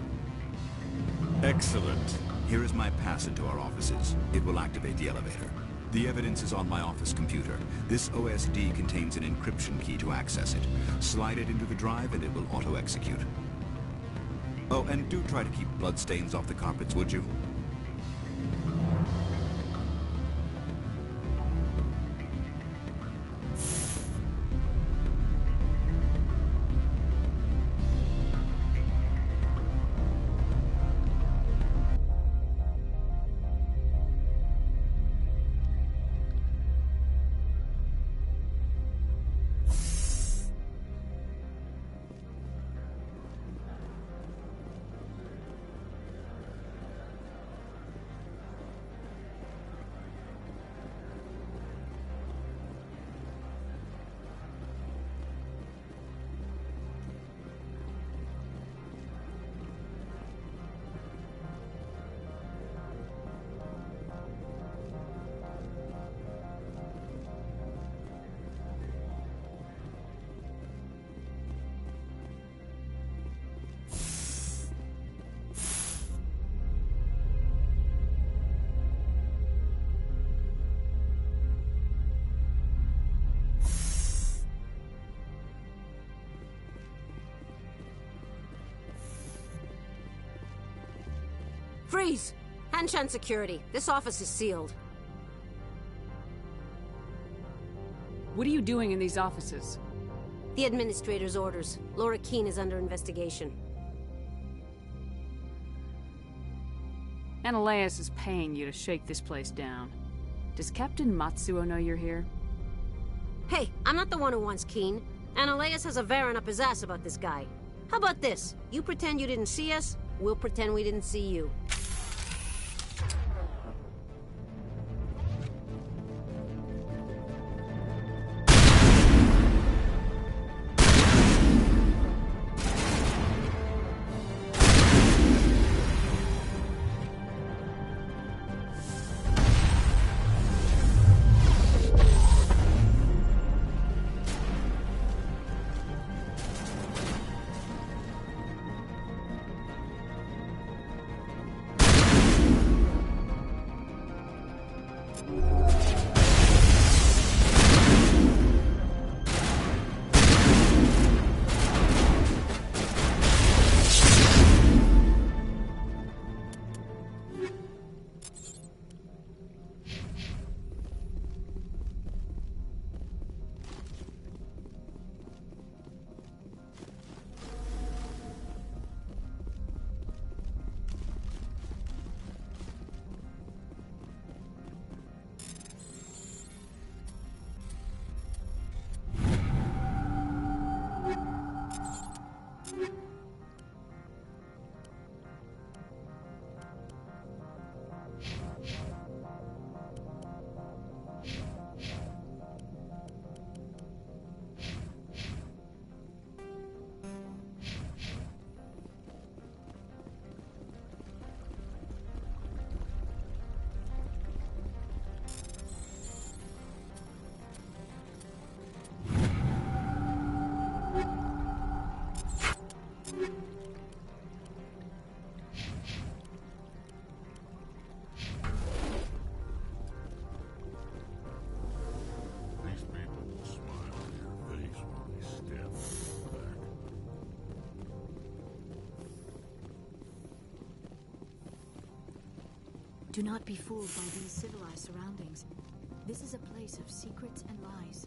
Excellent. Here is my pass into our offices. It will activate the elevator. The evidence is on my office computer. This OSD contains an encryption key to access it. Slide it into the drive and it will auto-execute. Oh, and do try to keep bloodstains off the carpets, would you? Freeze! Hanshan security. This office is sealed. What are you doing in these offices? The administrator's orders. Laura Keene is under investigation. Analaeus is paying you to shake this place down. Does Captain Matsuo know you're here? Hey, I'm not the one who wants Keene. Analaeus has a Varen up his ass about this guy. How about this? You pretend you didn't see us, we'll pretend we didn't see you. Do not be fooled by these civilized surroundings. This is a place of secrets and lies.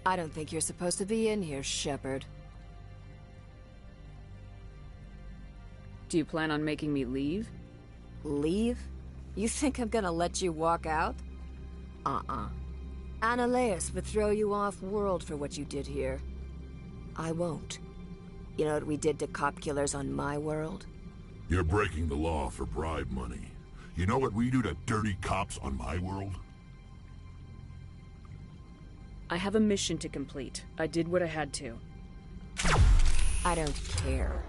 I don't think you're supposed to be in here, Shepard. Do you plan on making me leave? Leave? You think I'm gonna let you walk out? Annaleus would throw you off-world for what you did here. I won't. You know what we did to cop killers on my world? You're breaking the law for bribe money. You know what we do to dirty cops on my world? I have a mission to complete. I did what I had to. I don't care.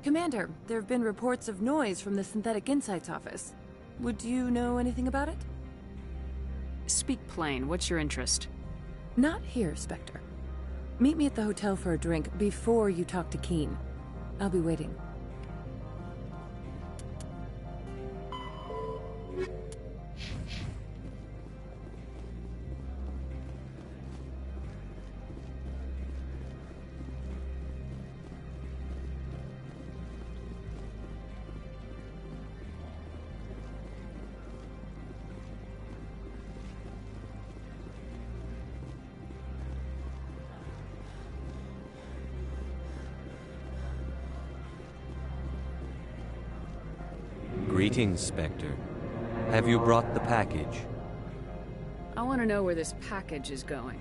Commander, there have been reports of noise from the Synthetic Insights office. Would you know anything about it? Speak plain. What's your interest? Not here, Spectre. Meet me at the hotel for a drink before you talk to Keen. I'll be waiting. Greetings, Spectre. Have you brought the package? I want to know where this package is going.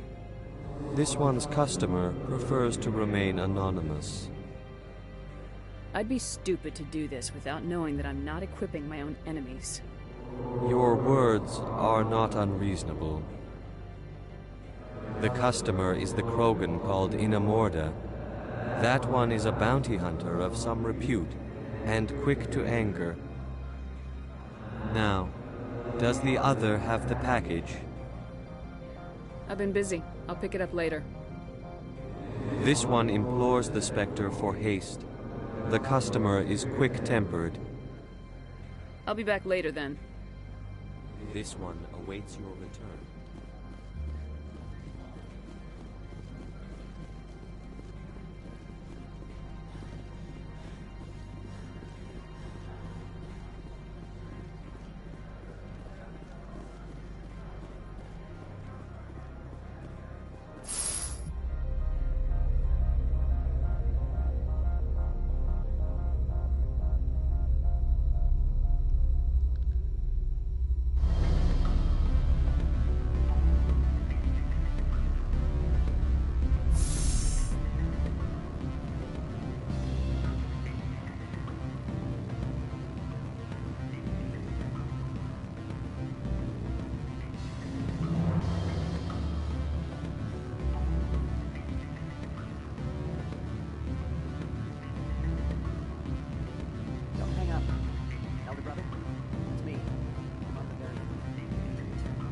This one's customer prefers to remain anonymous. I'd be stupid to do this without knowing that I'm not equipping my own enemies. Your words are not unreasonable. The customer is the Krogan called Inamorda. That one is a bounty hunter of some repute, and quick to anger. Now, does the other have the package? I've been busy. I'll pick it up later. This one implores the Spectre for haste. The customer is quick-tempered. I'll be back later then. This one awaits your return.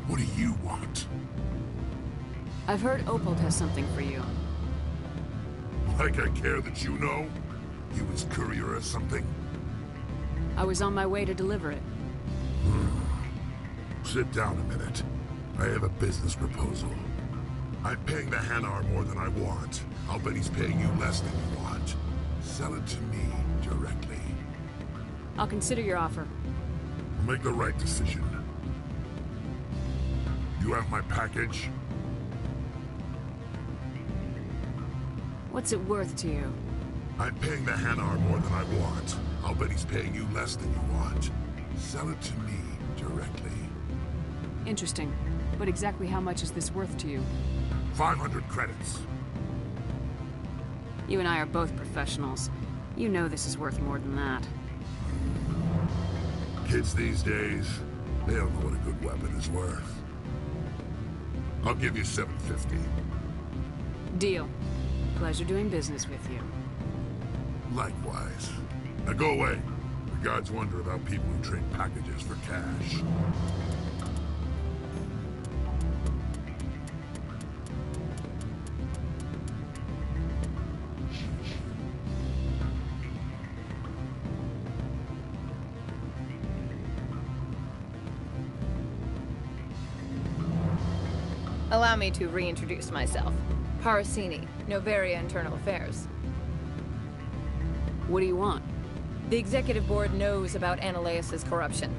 What do you want? I've heard Opal has something for you. Like I care that you know? You his courier or something? I was on my way to deliver it. Sit down a minute. I have a business proposal. I'm paying the Hanar more than I want. I'll bet he's paying you less than you want. Sell it to me directly. I'll consider your offer. Make the right decision. You have my package? What's it worth to you? I'm paying the Hanar more than I want. I'll bet he's paying you less than you want. Sell it to me directly. Interesting. But exactly how much is this worth to you? 500 credits. You and I are both professionals. You know this is worth more than that. Kids these days, they don't know what a good weapon is worth. I'll give you 750. Deal. Pleasure doing business with you. Likewise. Now go away. The gods wonder about people who trade packages for cash. Allow me to reintroduce myself. Parasini, Noveria Internal Affairs. What do you want? The Executive Board knows about Ananias' corruption.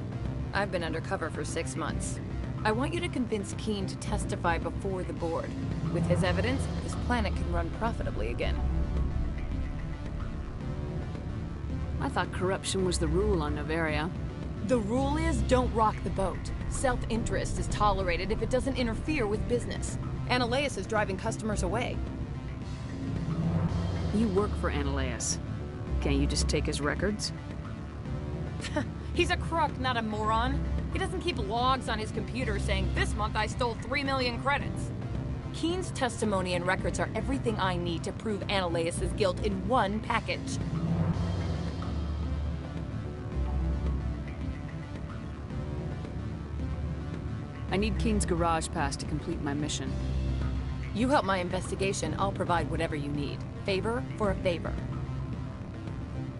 I've been undercover for 6 months. I want you to convince Keen to testify before the Board. With his evidence, this planet can run profitably again. I thought corruption was the rule on Noveria. The rule is don't rock the boat. Self-interest is tolerated if it doesn't interfere with business. Ananias is driving customers away. You work for Ananias. Can't you just take his records? He's a crook, not a moron. He doesn't keep logs on his computer saying, this month I stole 3 million credits. Keen's testimony and records are everything I need to prove Ananias' guilt in one package. I need Keen's garage pass to complete my mission. You help my investigation, I'll provide whatever you need. Favor for a favor.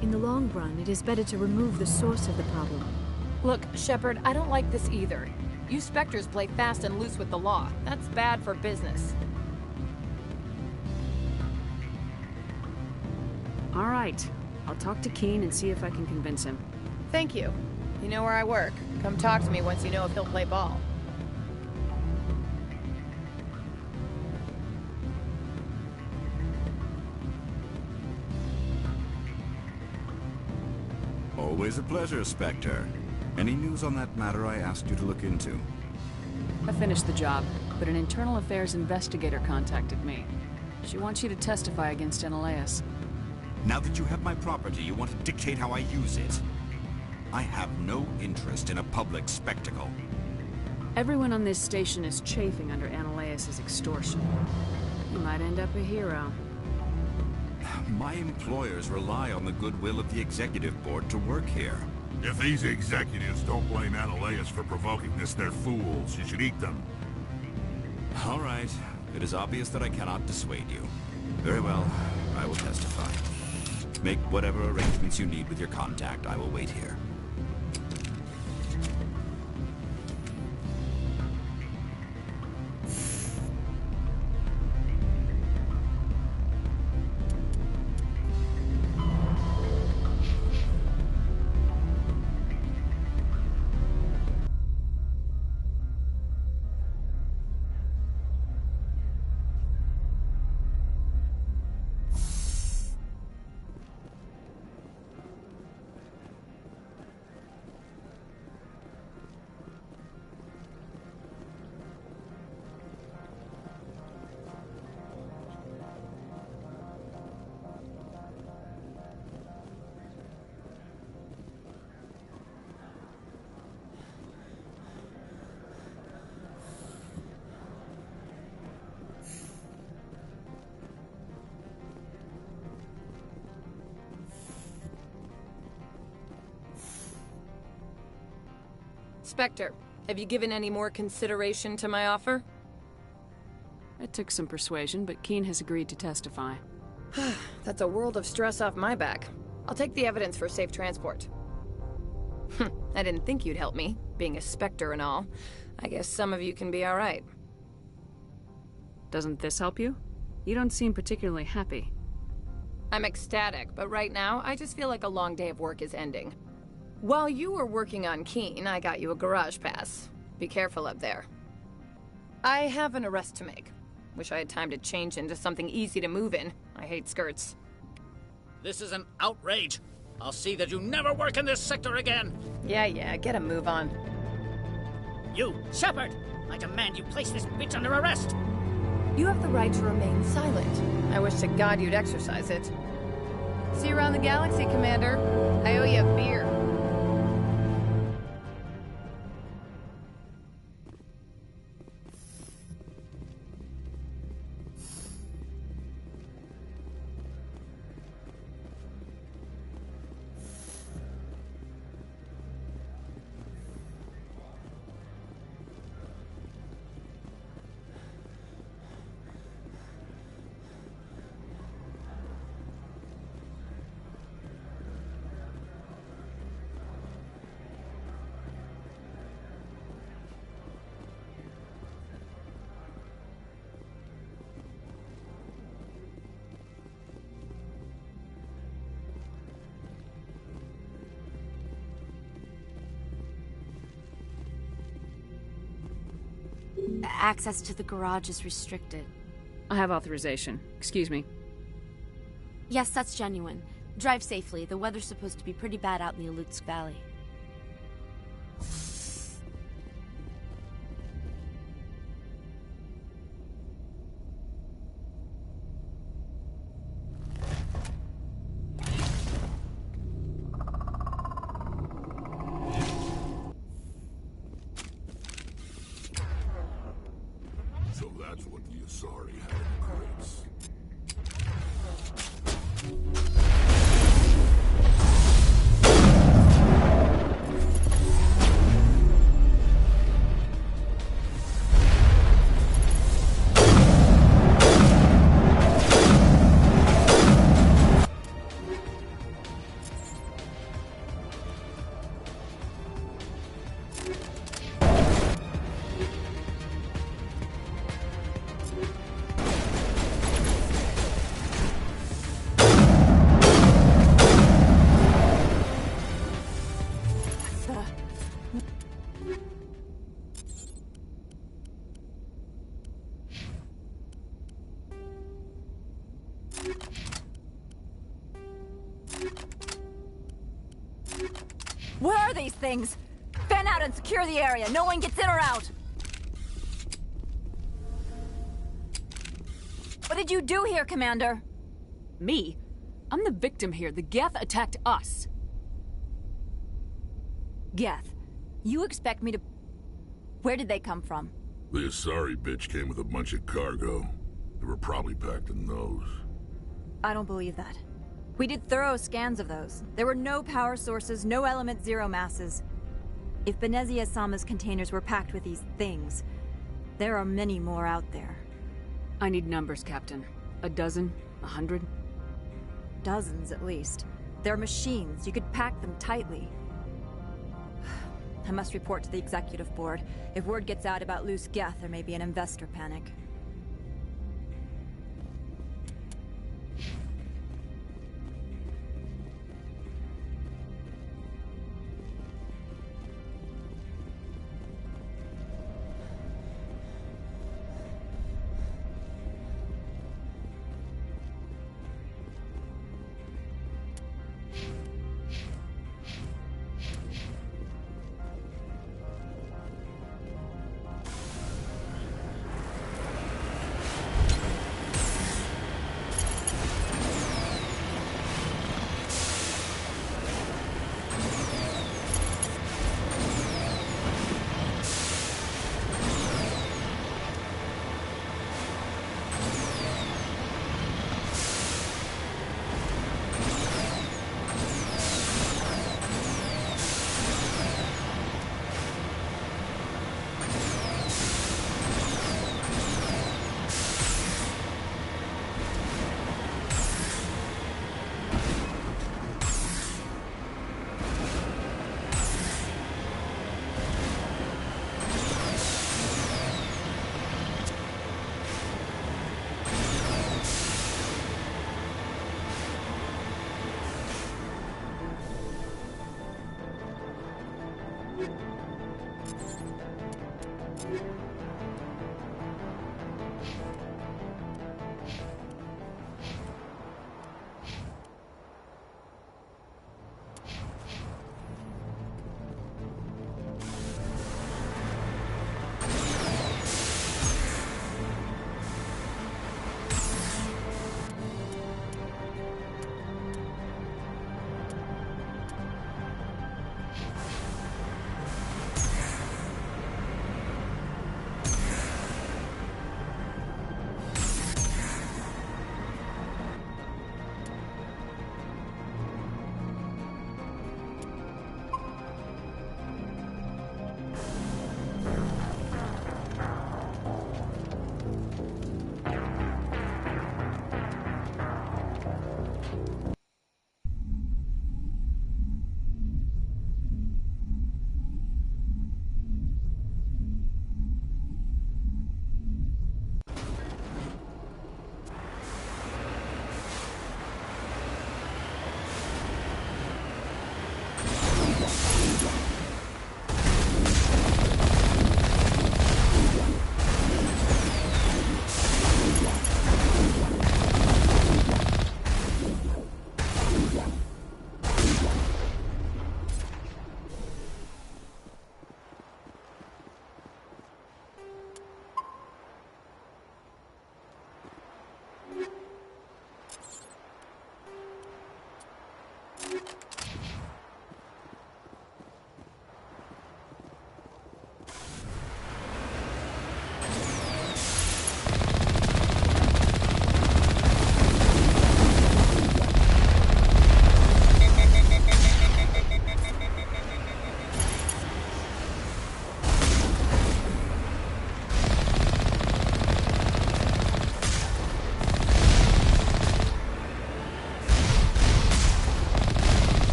In the long run, it is better to remove the source of the problem. Look, Shepard, I don't like this either. You Spectres play fast and loose with the law. That's bad for business. All right. I'll talk to Keen and see if I can convince him. Thank you. You know where I work. Come talk to me once you know if he'll play ball. Always a pleasure, Spectre. Any news on that matter I asked you to look into? I finished the job, but an internal affairs investigator contacted me. She wants you to testify against Ananias. Now that you have my property, you want to dictate how I use it. I have no interest in a public spectacle. Everyone on this station is chafing under Ananias' extortion. You might end up a hero. My employers rely on the goodwill of the executive board to work here. If these executives don't blame Ananias for provoking this, they're fools. You should eat them. All right. It is obvious that I cannot dissuade you. Very well. I will testify. Make whatever arrangements you need with your contact. I will wait here. Spectre, have you given any more consideration to my offer? It took some persuasion, but Keen has agreed to testify. That's a world of stress off my back. I'll take the evidence for safe transport. I didn't think you'd help me, being a Spectre and all. I guess some of you can be alright. Doesn't this help you? You don't seem particularly happy. I'm ecstatic, but right now, I just feel like a long day of work is ending. While you were working on Keen, I got you a garage pass. Be careful up there. I have an arrest to make. Wish I had time to change into something easy to move in. I hate skirts. This is an outrage. I'll see that you never work in this sector again. Yeah, get a move on. You, Shepard! I demand you place this bitch under arrest! You have the right to remain silent. I wish to God you'd exercise it. See you around the galaxy, Commander. I owe you a beer. Access to the garage is restricted. I have authorization. Excuse me. Yes, that's genuine. Drive safely. The weather's supposed to be pretty bad out in the Alutsk Valley. So that's what the Asari had in crates. Where are these things? Fan out and secure the area. No one gets in or out. What did you do here, Commander? Me? I'm the victim here. The Geth attacked us. Geth, you expect me to... Where did they come from? The Asari bitch came with a bunch of cargo. They were probably packed in those. I don't believe that. We did thorough scans of those. There were no power sources, no element zero masses. If Benezia Sama's containers were packed with these things, there are many more out there. I need numbers, Captain. A dozen? 100? Dozens, at least. They're machines. You could pack them tightly. I must report to the executive board. If word gets out about loose Geth, there may be an investor panic.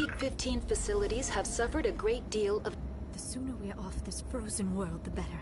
Peak 15 facilities have suffered a great deal of... The sooner we're off this frozen world, the better.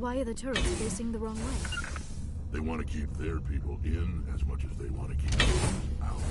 Why are the turrets facing the wrong way? They want to keep their people in as much as they want to keep theirs out.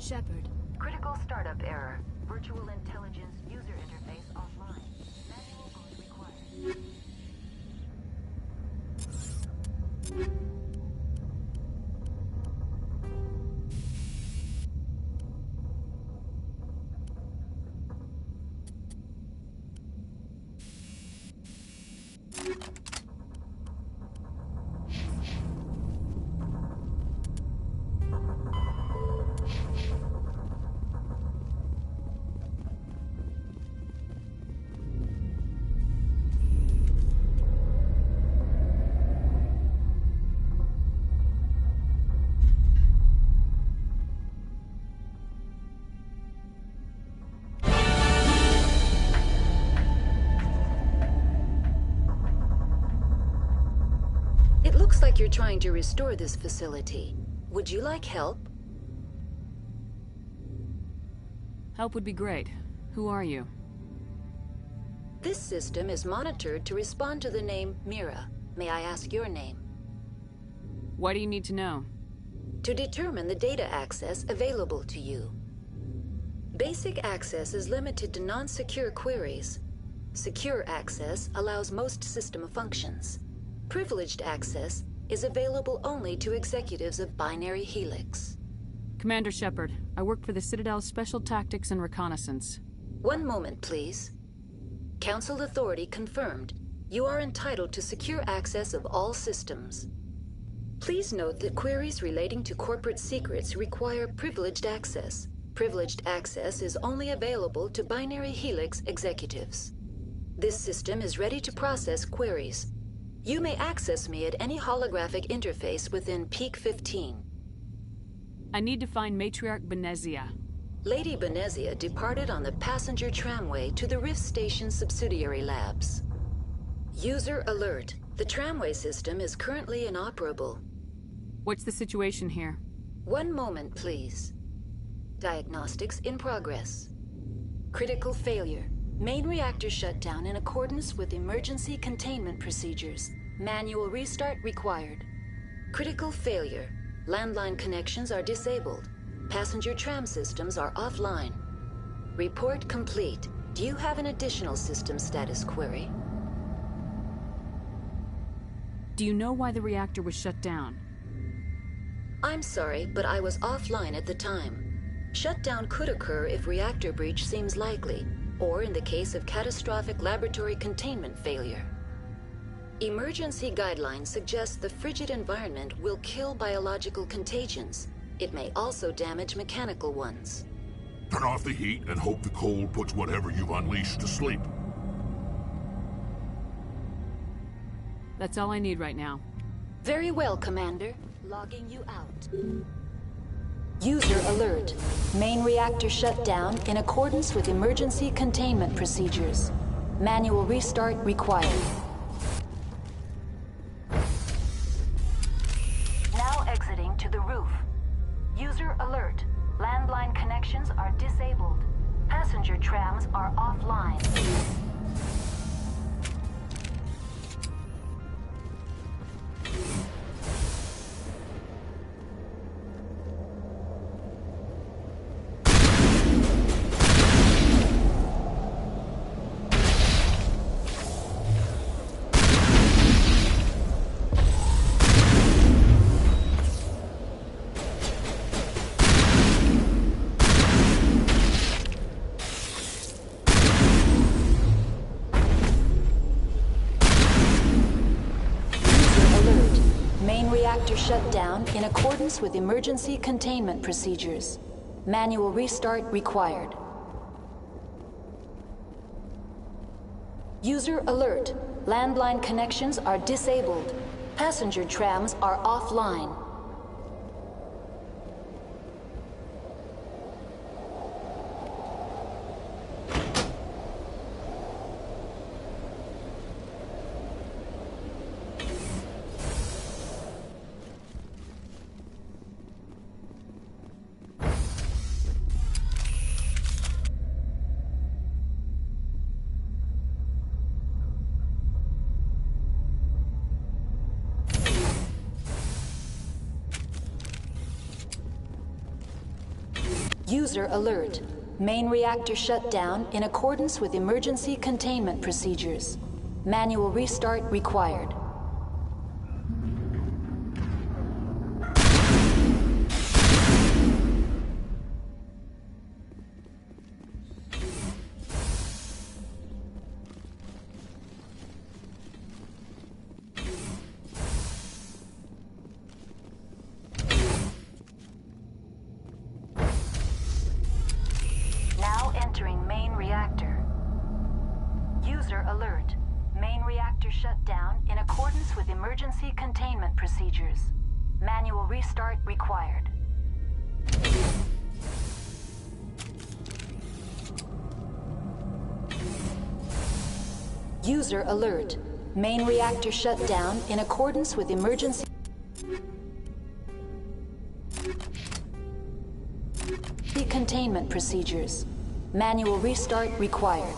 Shepard. Critical startup error. Virtual intelligence user interface offline. Manual boot required. It looks like you're trying to restore this facility. Would you like help? Help would be great. Who are you? This system is monitored to respond to the name Mira. May I ask your name? Why do you need to know? To determine the data access available to you. Basic access is limited to non-secure queries. Secure access allows most system functions. Privileged access is available only to executives of Binary Helix. Commander Shepard, I work for the Citadel's Special Tactics and Reconnaissance. One moment, please. Council authority confirmed. You are entitled to secure access of all systems. Please note that queries relating to corporate secrets require privileged access. Privileged access is only available to Binary Helix executives. This system is ready to process queries. You may access me at any holographic interface within Peak 15. I need to find Matriarch Benezia. Lady Benezia departed on the passenger tramway to the Rift Station subsidiary labs. User alert. The tramway system is currently inoperable. What's the situation here? One moment, please. Diagnostics in progress. Critical failure. Main reactor shut down in accordance with emergency containment procedures. Manual restart required. Critical failure. Landline connections are disabled. Passenger tram systems are offline. Report complete. Do you have an additional system status query? Do you know why the reactor was shut down? I'm sorry, but I was offline at the time. Shutdown could occur if reactor breach seems likely, or in the case of catastrophic laboratory containment failure. Emergency guidelines suggest the frigid environment will kill biological contagions. It may also damage mechanical ones. Turn off the heat and hope the cold puts whatever you've unleashed to sleep. That's all I need right now. Very well, Commander. Logging you out. User alert. Main reactor shut down in accordance with emergency containment procedures. Manual restart required. Now exiting to the roof. User alert. Landline connections are disabled. Passenger trams are offline. Shut down in accordance with emergency containment procedures. Manual restart required. User alert. Landline connections are disabled. Passenger trams are offline. User alert. Main reactor shut down in accordance with emergency containment procedures. Manual restart required. Now entering main reactor. User alert. Main reactor shut down in accordance with emergency containment procedures. Manual restart required. User alert. Main reactor shut down in accordance with emergency containment procedures. Manual restart required.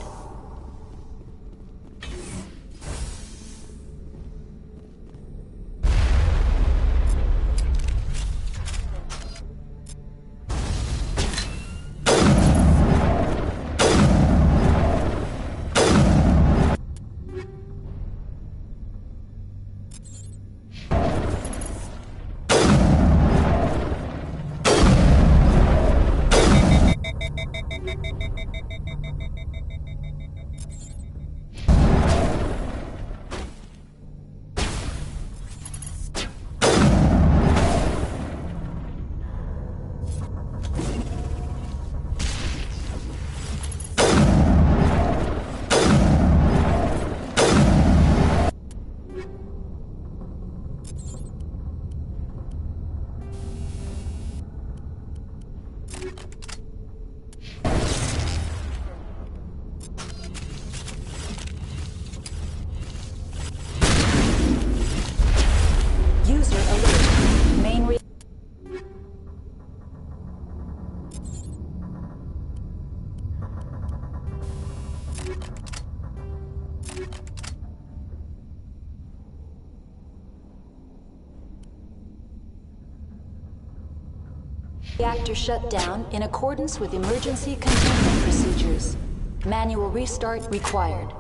Reactor shut down in accordance with emergency containment procedures. Manual restart required.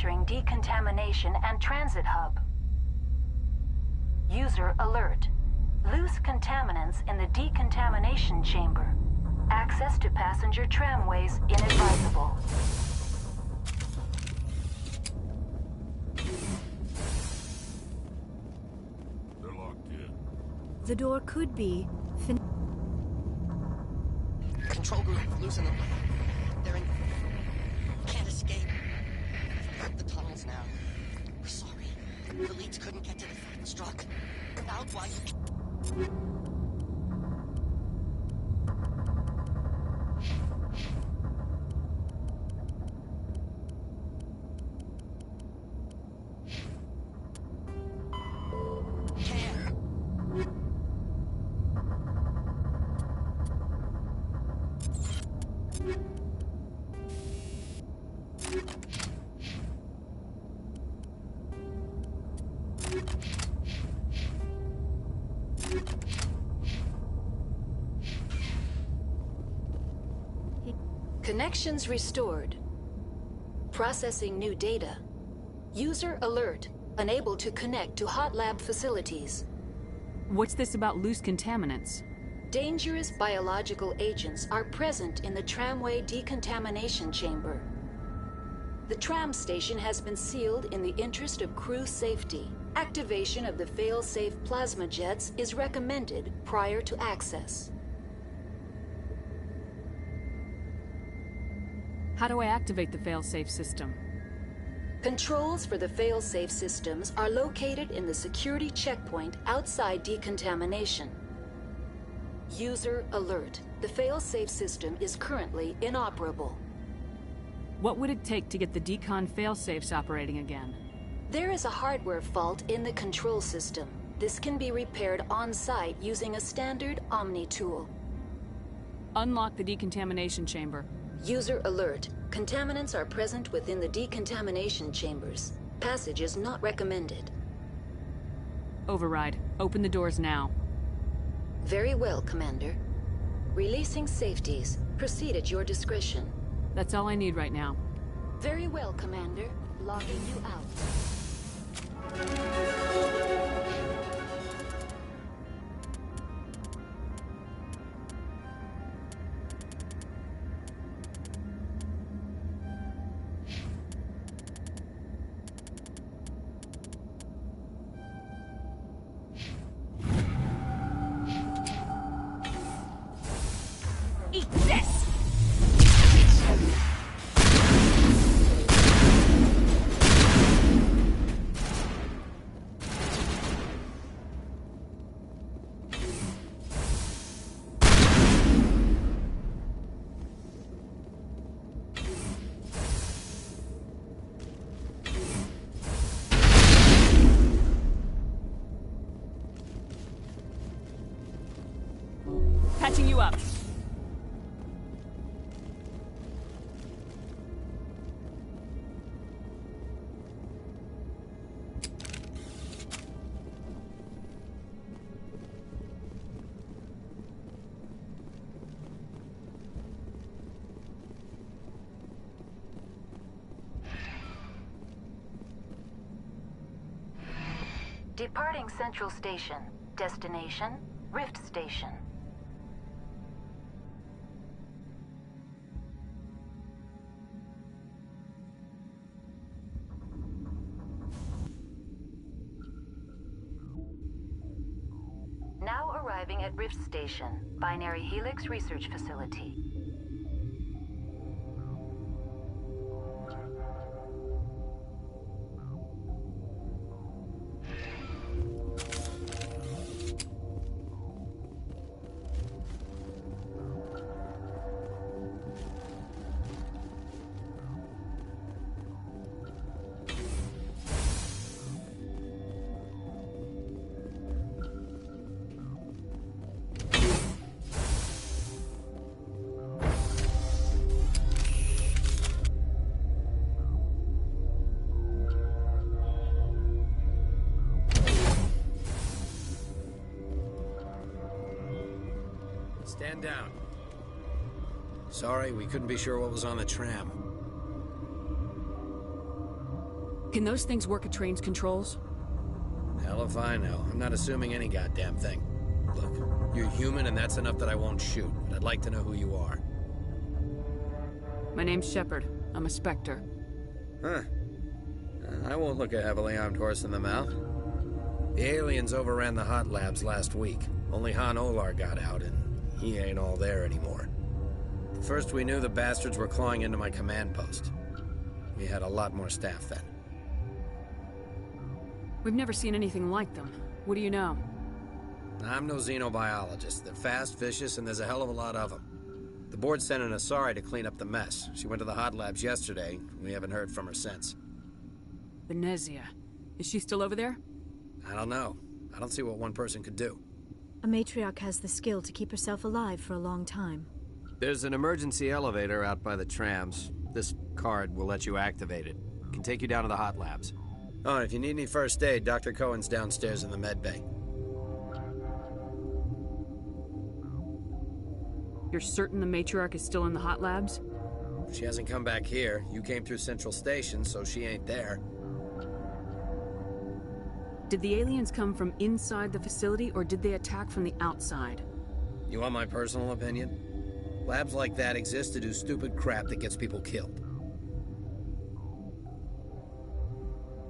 entering decontamination and transit hub. User alert. Loose contaminants in the decontamination chamber. Access to passenger tramways inadvisable. They're locked in. The door could be... Control group, losing them. They're in... Can't escape. Out the tunnels now. We're sorry. The leads couldn't get to the struck. Out while you... Connections restored. Processing new data. User alert. Unable to connect to hot lab facilities. What's this about loose contaminants? Dangerous biological agents are present in the tramway decontamination chamber. The tram station has been sealed in the interest of crew safety. Activation of the fail-safe plasma jets is recommended prior to access. How do I activate the fail-safe system? Controls for the fail-safe systems are located in the security checkpoint outside decontamination. User alert. The fail-safe system is currently inoperable. What would it take to get the decon fail-safes operating again? There is a hardware fault in the control system. This can be repaired on-site using a standard Omni tool. Unlock the decontamination chamber. User alert. Contaminants are present within the decontamination chambers. Passage is not recommended. Override. Open the doors now. Very well, Commander. Releasing safeties. Proceed at your discretion. That's all I need right now. Very well, Commander. Logging you out. Eat this! Patching you up. Departing Central Station. Destination, Rift Station. Now arriving at Rift Station, Binary Helix Research Facility. Stand down. Sorry, we couldn't be sure what was on the tram. Can those things work at train's controls? Hell if I know. I'm not assuming any goddamn thing. Look, you're human and that's enough that I won't shoot, but I'd like to know who you are. My name's Shepard. I'm a Spectre. Huh. I won't look a heavily armed horse in the mouth. The aliens overran the hot labs last week. Only Han Olar got out, and he ain't all there anymore. First we knew the bastards were clawing into my command post. We had a lot more staff then. We've never seen anything like them. What do you know? I'm no xenobiologist. They're fast, vicious, and there's a hell of a lot of them. The board sent an Asari to clean up the mess. She went to the hot labs yesterday. We haven't heard from her since. Venezia. Is she still over there? I don't know. I don't see what one person could do. A matriarch has the skill to keep herself alive for a long time. There's an emergency elevator out by the trams. This card will let you activate it. It can take you down to the hot labs. Oh, and if you need any first aid, Dr. Cohen's downstairs in the med bay. You're certain the matriarch is still in the hot labs? She hasn't come back here. You came through Central Station, so she ain't there. Did the aliens come from inside the facility, or did they attack from the outside? You want my personal opinion? Labs like that exist to do stupid crap that gets people killed.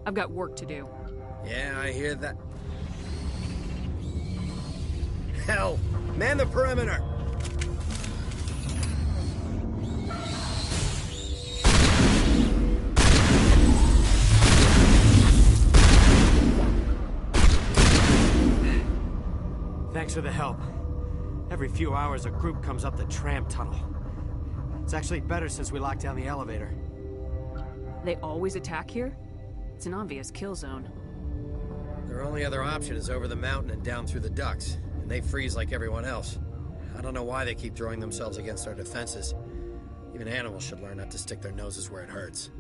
I've got work to do. Yeah, I hear that. Hell! Man the perimeter! Thanks for the help. Every few hours, a group comes up the tram tunnel. It's actually better since we locked down the elevator. They always attack here? It's an obvious kill zone. Their only other option is over the mountain and down through the ducts, and they freeze like everyone else. I don't know why they keep throwing themselves against our defenses. Even animals should learn not to stick their noses where it hurts.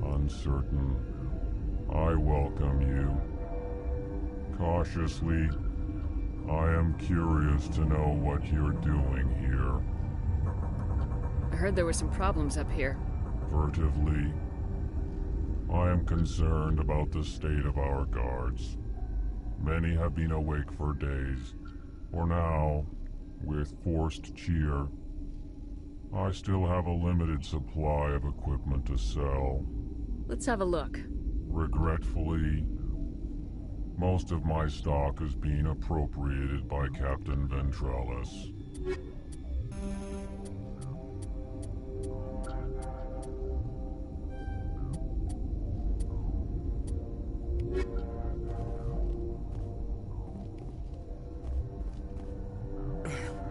Uncertain, I welcome you. Cautiously, I am curious to know what you're doing here. I heard there were some problems up here. Furtively, I am concerned about the state of our guards. Many have been awake for days, for now, with forced cheer, I still have a limited supply of equipment to sell. Let's have a look. Regretfully, most of my stock is being appropriated by Captain Ventralis.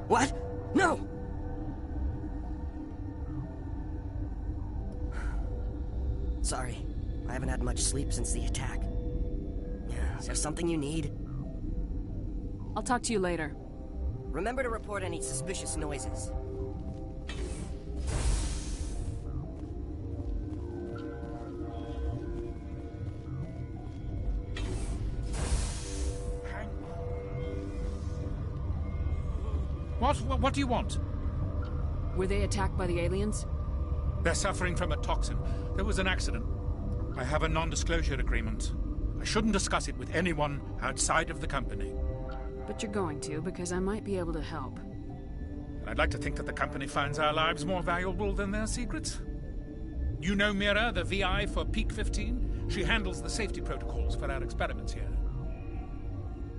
What? No! Sorry, I haven't had much sleep since the attack. Is there something you need? I'll talk to you later. Remember to report any suspicious noises. What do you want? Were they attacked by the aliens? They're suffering from a toxin. There was an accident. I have a non-disclosure agreement. I shouldn't discuss it with anyone outside of the company. But you're going to, because I might be able to help. And I'd like to think that the company finds our lives more valuable than their secrets. You know Mira, the VI for Peak 15? She handles the safety protocols for our experiments here.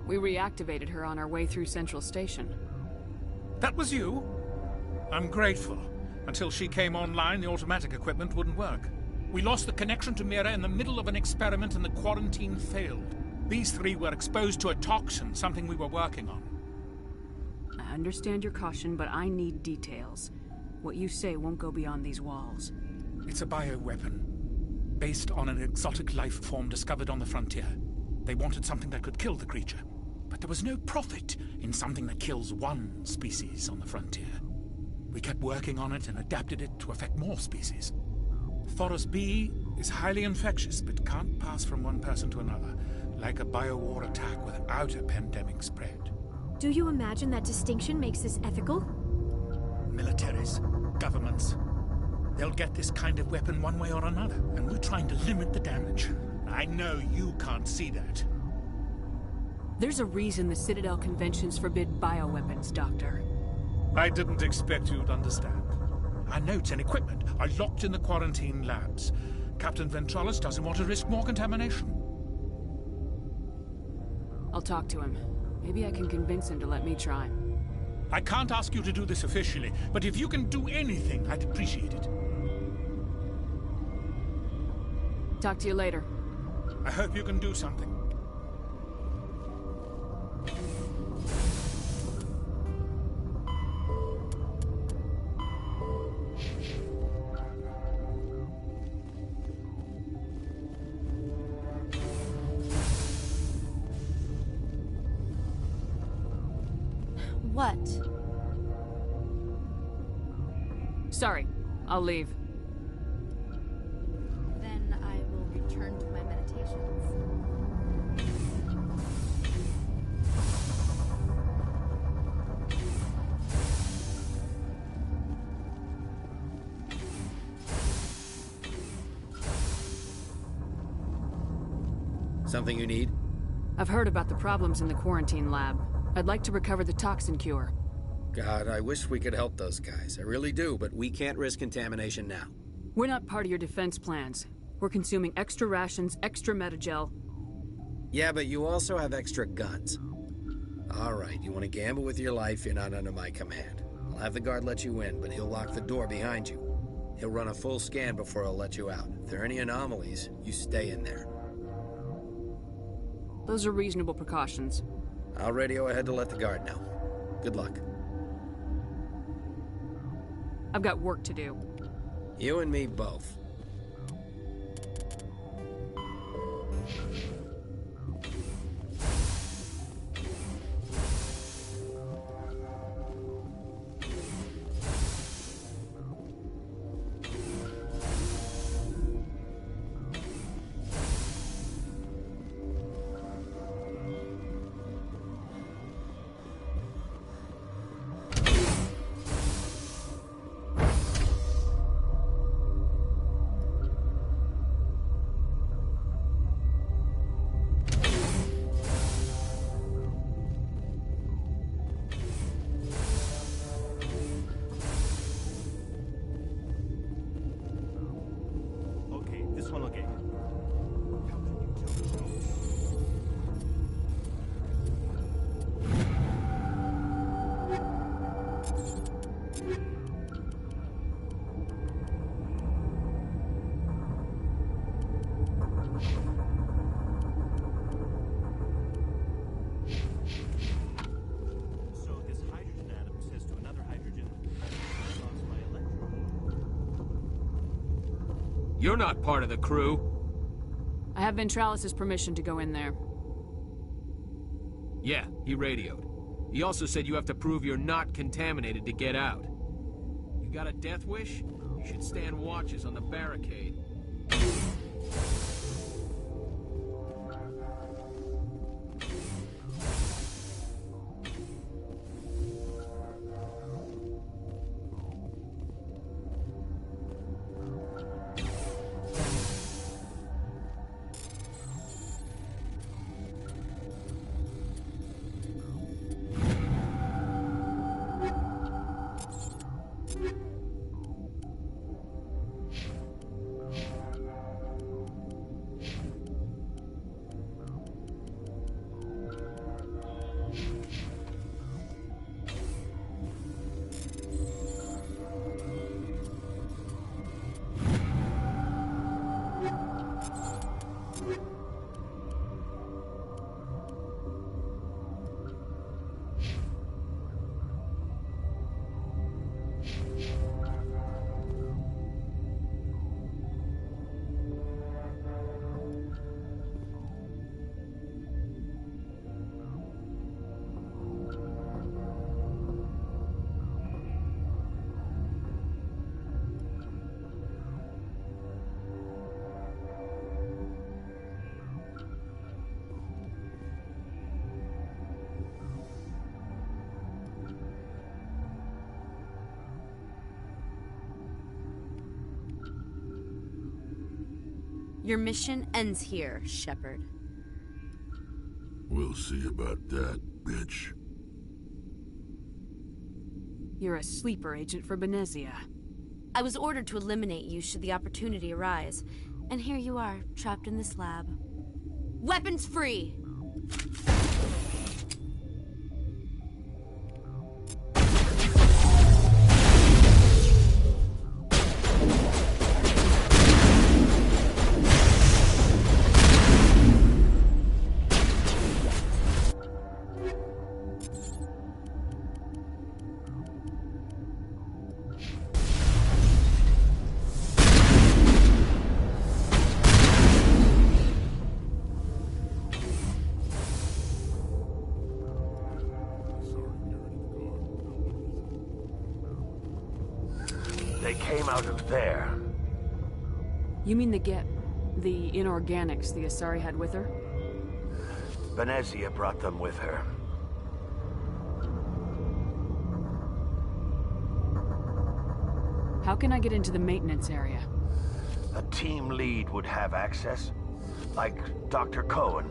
We reactivated her on our way through Central Station. That was you? I'm grateful. Until she came online, the automatic equipment wouldn't work. We lost the connection to Mira in the middle of an experiment and the quarantine failed. These three were exposed to a toxin, something we were working on. I understand your caution, but I need details. What you say won't go beyond these walls. It's a bioweapon, based on an exotic life form discovered on the frontier. They wanted something that could kill the creature, but there was no profit in something that kills one species on the frontier. We kept working on it and adapted it to affect more species. Thoros B is highly infectious, but can't pass from one person to another, like a biowar attack without a pandemic spread. Do you imagine that distinction makes this ethical? Militaries, governments, they'll get this kind of weapon one way or another, and we're trying to limit the damage. I know you can't see that. There's a reason the Citadel conventions forbid bioweapons, Doctor. I didn't expect you'd understand. Our notes and equipment are locked in the quarantine labs. Captain Ventralis doesn't want to risk more contamination. I'll talk to him. Maybe I can convince him to let me try. I can't ask you to do this officially, but if you can do anything, I'd appreciate it. Talk to you later. I hope you can do something. What? Sorry, I'll leave. Then I will return to my meditations. Something you need? I've heard about the problems in the quarantine lab. I'd like to recover the toxin cure. God, I wish we could help those guys. I really do, but we can't risk contamination now. We're not part of your defense plans. We're consuming extra rations, extra metagel. Yeah, but you also have extra guns. All right, you want to gamble with your life, you're not under my command. I'll have the guard let you in, but he'll lock the door behind you. He'll run a full scan before he'll let you out. If there are any anomalies, you stay in there. Those are reasonable precautions. I'll radio ahead to let the guard know. Good luck. I've got work to do. You and me both. You're not part of the crew. I have Ventralis' permission to go in there. Yeah, he radioed. He also said you have to prove you're not contaminated to get out. You got a death wish? You should stand watches on the barricade. Your mission ends here, Shepard. We'll see about that, bitch. You're a sleeper agent for Benezia. I was ordered to eliminate you should the opportunity arise. And here you are, trapped in this lab. Weapons free! They came out of there. You mean the inorganics the Asari had with her? Benezia brought them with her. How can I get into the maintenance area? A team lead would have access. Like Dr. Cohen.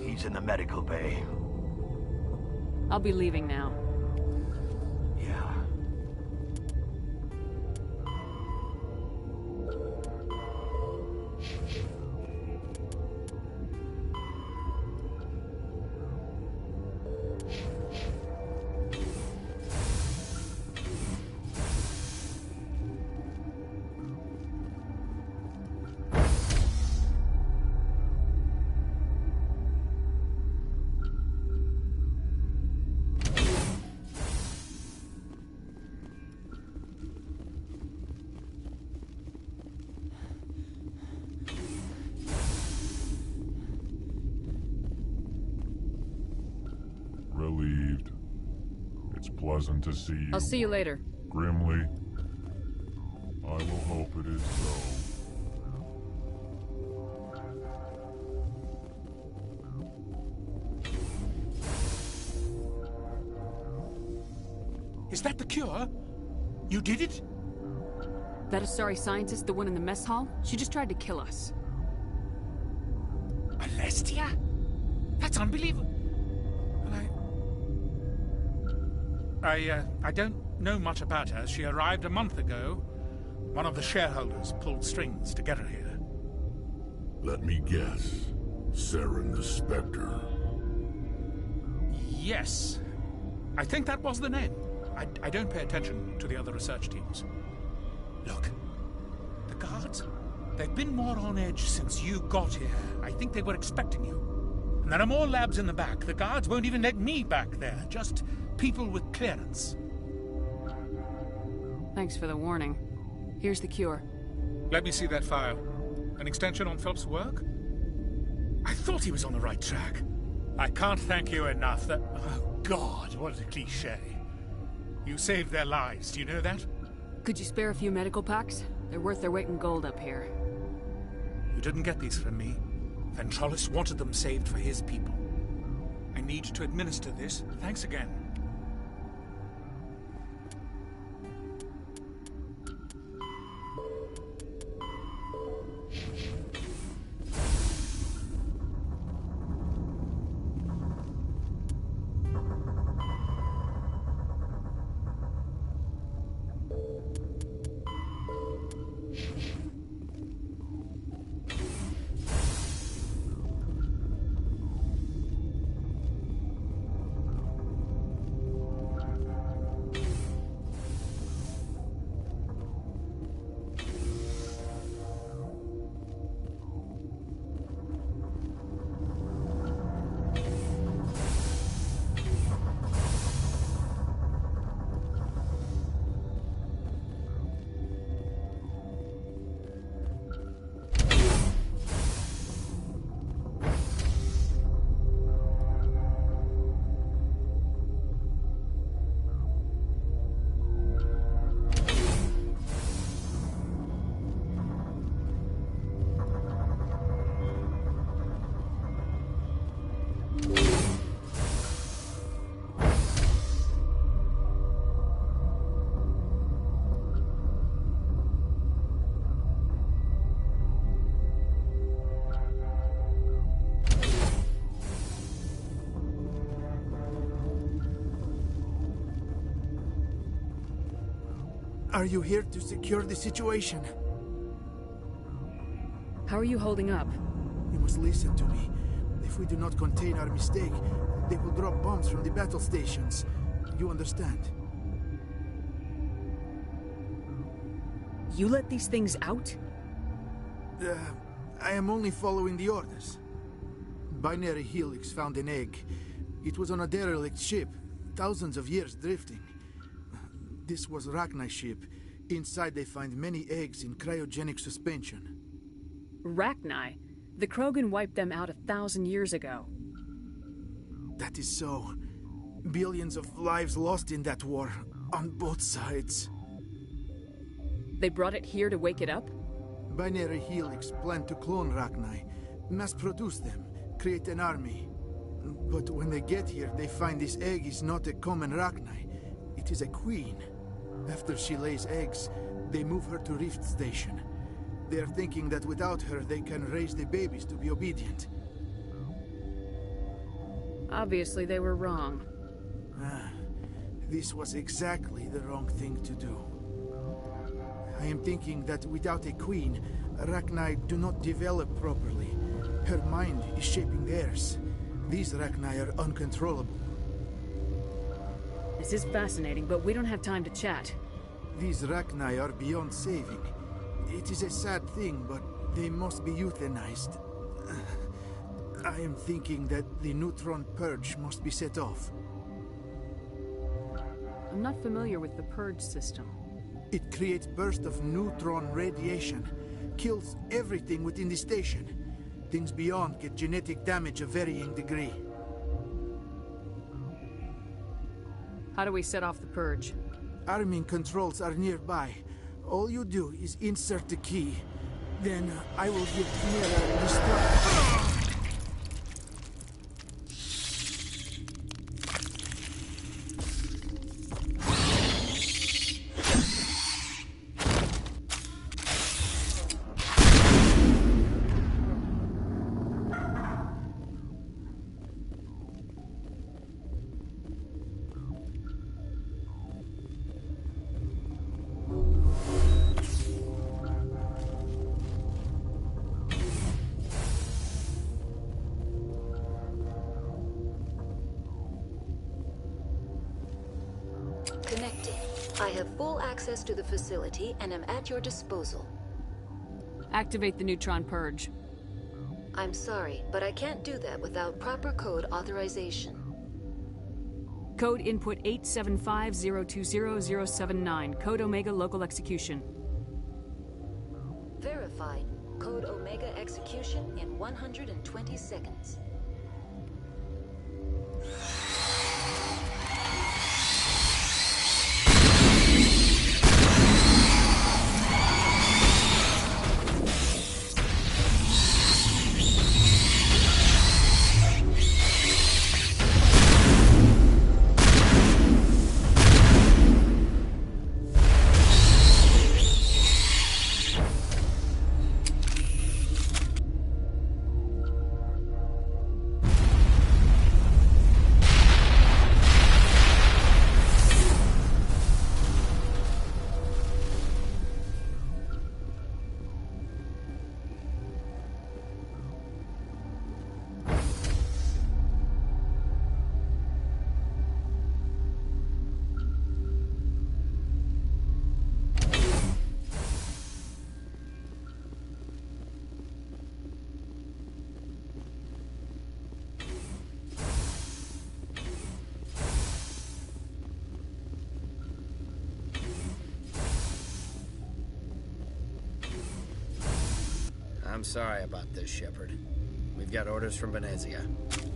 He's in the medical bay. I'll be leaving now. Yeah. Relieved. It's pleasant to see you. I'll see you later. Grimly. I will hope it is so. Is that the cure? You did it? That Asari scientist, the one in the mess hall? She just tried to kill us. Alestia? That's unbelievable. I don't know much about her. She arrived a month ago. One of the shareholders pulled strings to get her here. Let me guess. Saren the Spectre. Yes. I think that was the name. I don't pay attention to the other research teams. Look. The guards? They've been more on edge since you got here. I think they were expecting you. And there are more labs in the back. The guards won't even let me back there. Just people with clearance. Thanks for the warning. Here's the cure. Let me see that file. An extension on Phelps' work? I thought he was on the right track. I can't thank you enough that... Oh, God, what a cliché. You saved their lives, do you know that? Could you spare a few medical packs? They're worth their weight in gold up here. You didn't get these from me. Ventrollis wanted them saved for his people. I need to administer this. Thanks again. Are you here to secure the situation? How are you holding up? You must listen to me. If we do not contain our mistake, they will drop bombs from the battle stations. You understand? You let these things out? I am only following the orders. Binary Helix found an egg. It was on a derelict ship, thousands of years drifting. This was Rachni's ship. Inside they find many eggs in cryogenic suspension. Rachni? The Krogan wiped them out 1,000 years ago. That is so. Billions of lives lost in that war, on both sides. They brought it here to wake it up? Binary Helix planned to clone Rachni, mass-produce them, create an army. But when they get here, they find this egg is not a common Rachni. It is a queen. After she lays eggs, they move her to Rift Station. They are thinking that without her, they can raise the babies to be obedient. Obviously, they were wrong. This was exactly the wrong thing to do. I am thinking that without a queen, Rachni do not develop properly. Her mind is shaping theirs. These Rachni are uncontrollable. This is fascinating, but we don't have time to chat. These Rachni are beyond saving. It is a sad thing, but they must be euthanized. I am thinking that the neutron purge must be set off. I'm not familiar with the purge system. It creates bursts of neutron radiation, kills everything within the station. Things beyond get genetic damage of varying degree. How do we set off the purge? Arming controls are nearby. All you do is insert the key. Then I will give Mira the start. Connecting. I have full access to the facility and am at your disposal. Activate the neutron purge. I'm sorry, but I can't do that without proper code authorization. Code input 875020079. Code Omega local execution. verified. Code Omega execution in 120 seconds. I'm sorry about this, Shepard. We've got orders from Venezia.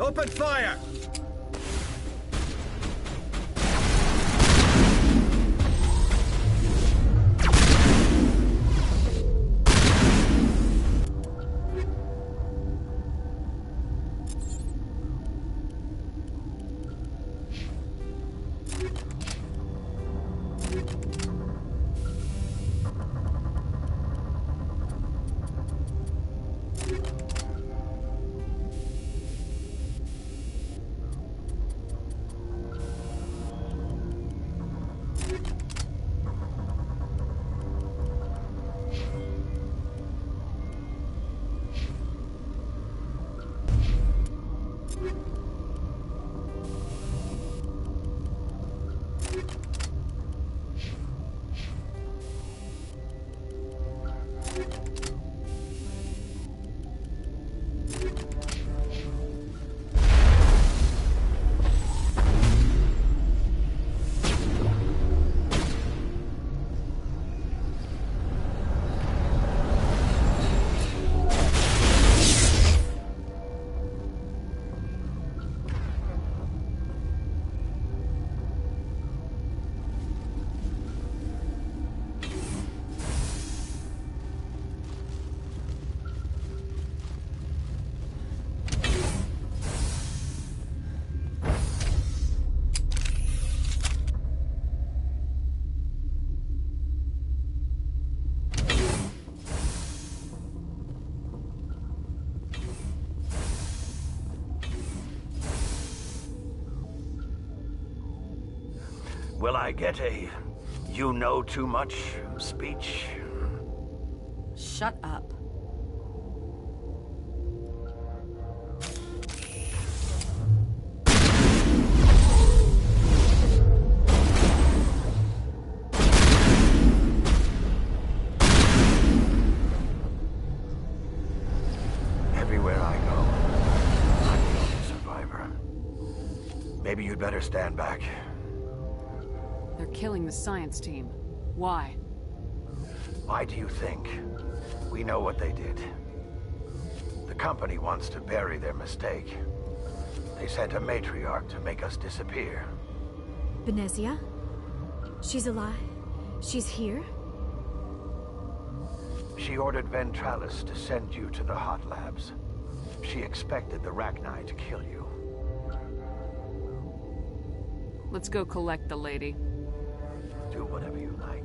Open fire! Will I get a "you know too much" speech? Shut up. Everywhere I go, I'm the only survivor. Maybe you'd better stand back. They're killing the science team. Why? Why do you think? We know what they did. The company wants to bury their mistake. They sent a matriarch to make us disappear. Venezia? She's alive? She's here? She ordered Ventralis to send you to the hot labs. She expected the Rachni to kill you. Let's go collect the lady. Do whatever you like.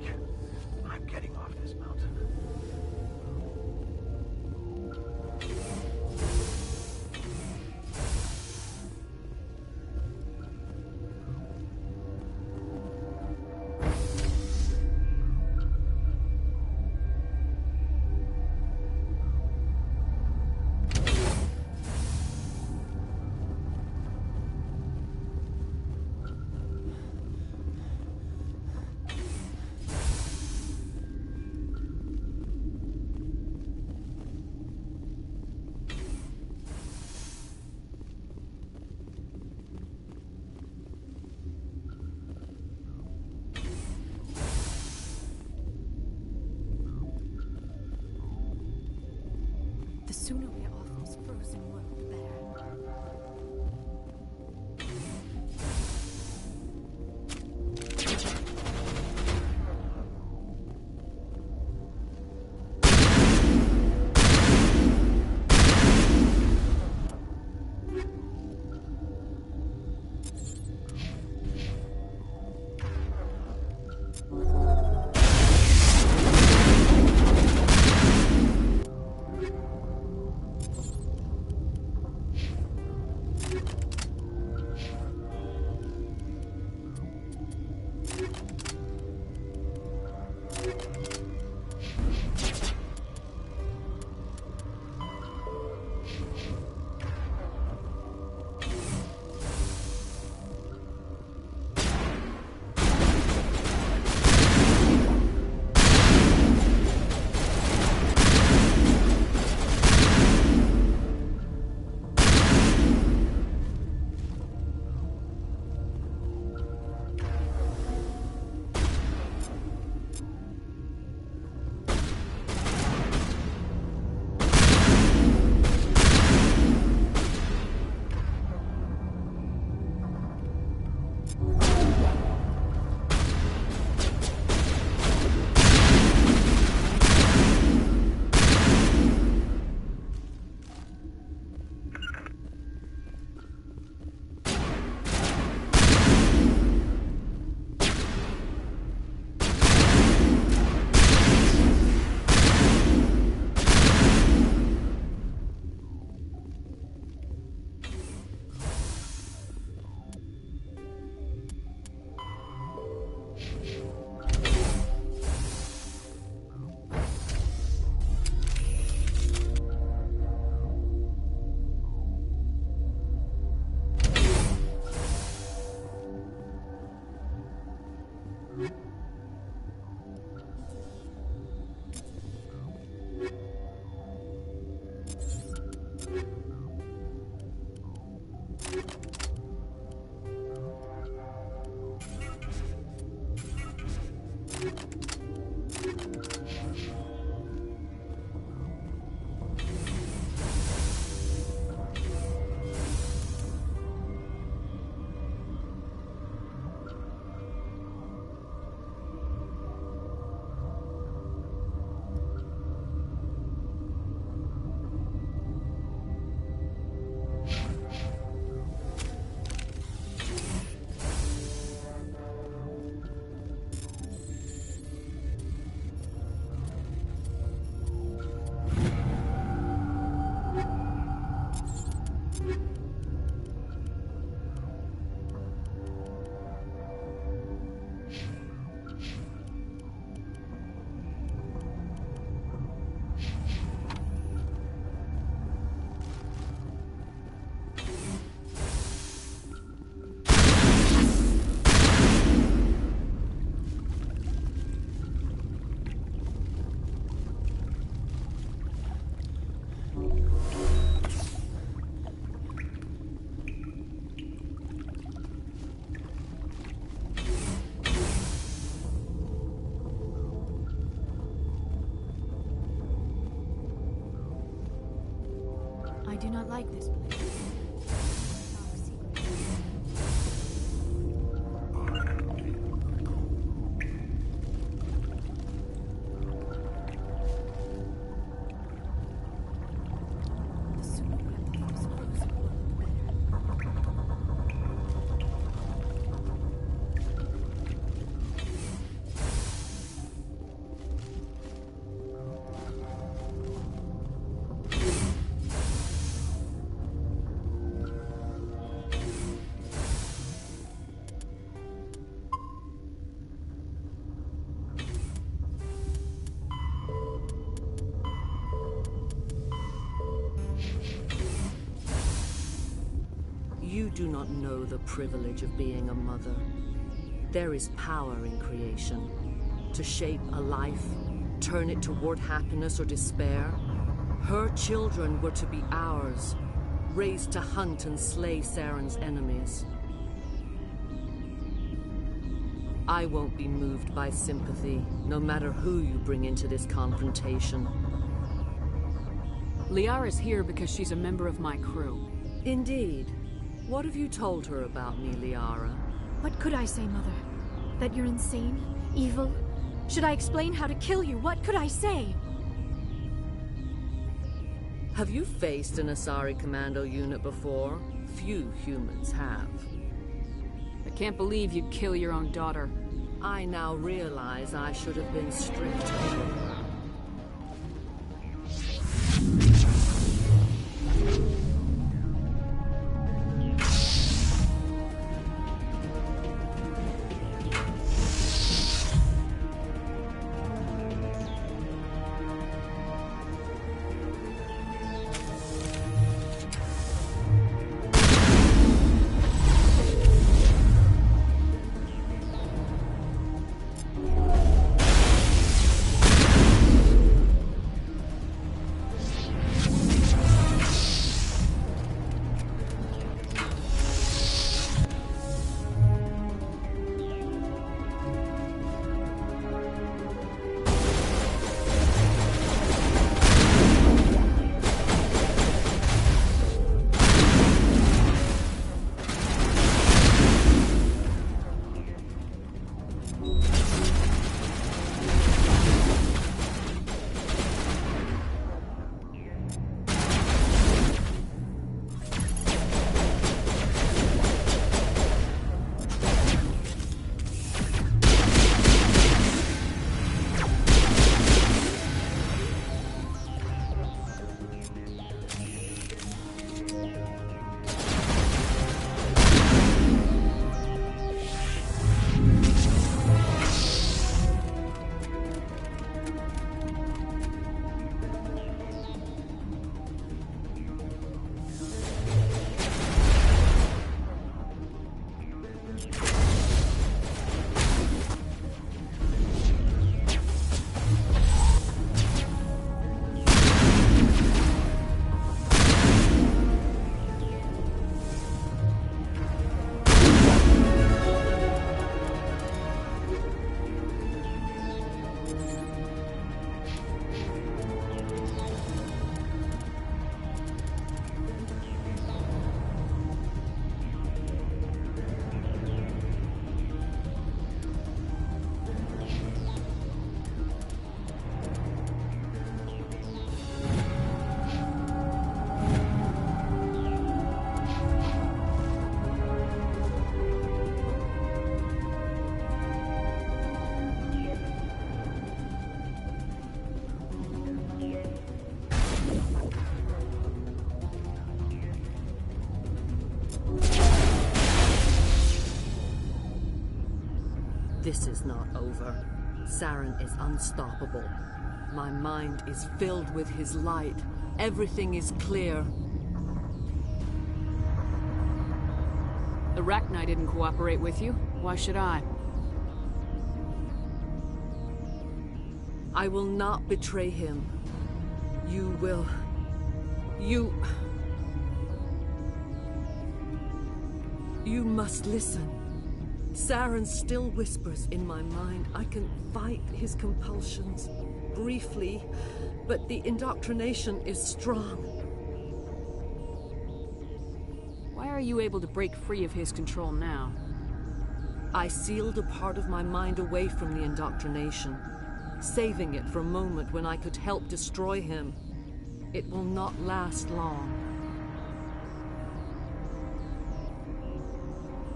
I'm getting off this mountain. The sooner we are off this frozen world, the better. I do not like this place. You do not know the privilege of being a mother. There is power in creation. To shape a life, turn it toward happiness or despair. Her children were to be ours, raised to hunt and slay Saren's enemies. I won't be moved by sympathy, no matter who you bring into this confrontation. Liara's here because she's a member of my crew. Indeed. What have you told her about me, Liara? What could I say, Mother? That you're insane? Evil? Should I explain how to kill you? What could I say? Have you faced an Asari commando unit before? Few humans have. I can't believe you'd kill your own daughter. I now realize I should have been stricter. This is not over. Saren is unstoppable. My mind is filled with his light. Everything is clear. The Rachni didn't cooperate with you. Why should I? I will not betray him. You will... You must listen. Saren still whispers in my mind. I can fight his compulsions, briefly, but the indoctrination is strong. Why are you able to break free of his control now? I sealed a part of my mind away from the indoctrination, saving it for a moment when I could help destroy him. It will not last long.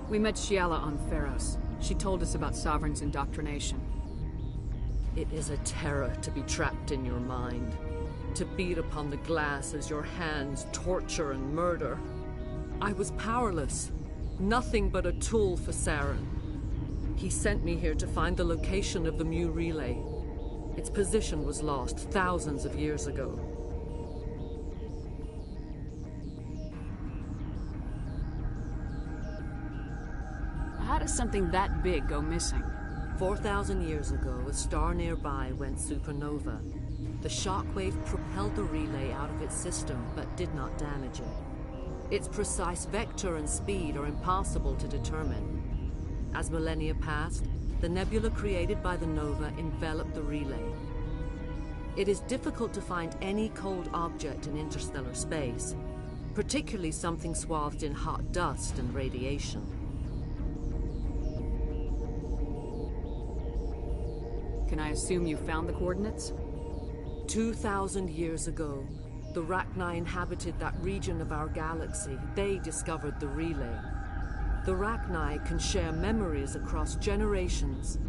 We met Shiala on Pharos. She told us about Sovereign's indoctrination. It is a terror to be trapped in your mind, to beat upon the glass as your hands torture and murder. I was powerless, nothing but a tool for Saren. He sent me here to find the location of the Mu relay. Its position was lost thousands of years ago. How does something that big go missing? 4,000 years ago, a star nearby went supernova. The shockwave propelled the relay out of its system, but did not damage it. Its precise vector and speed are impossible to determine. As millennia passed, the nebula created by the nova enveloped the relay. It is difficult to find any cold object in interstellar space, particularly something swathed in hot dust and radiation. Can I assume you found the coordinates? 2,000 years ago, the Rachni inhabited that region of our galaxy. They discovered the relay. The Rachni can share memories across generations.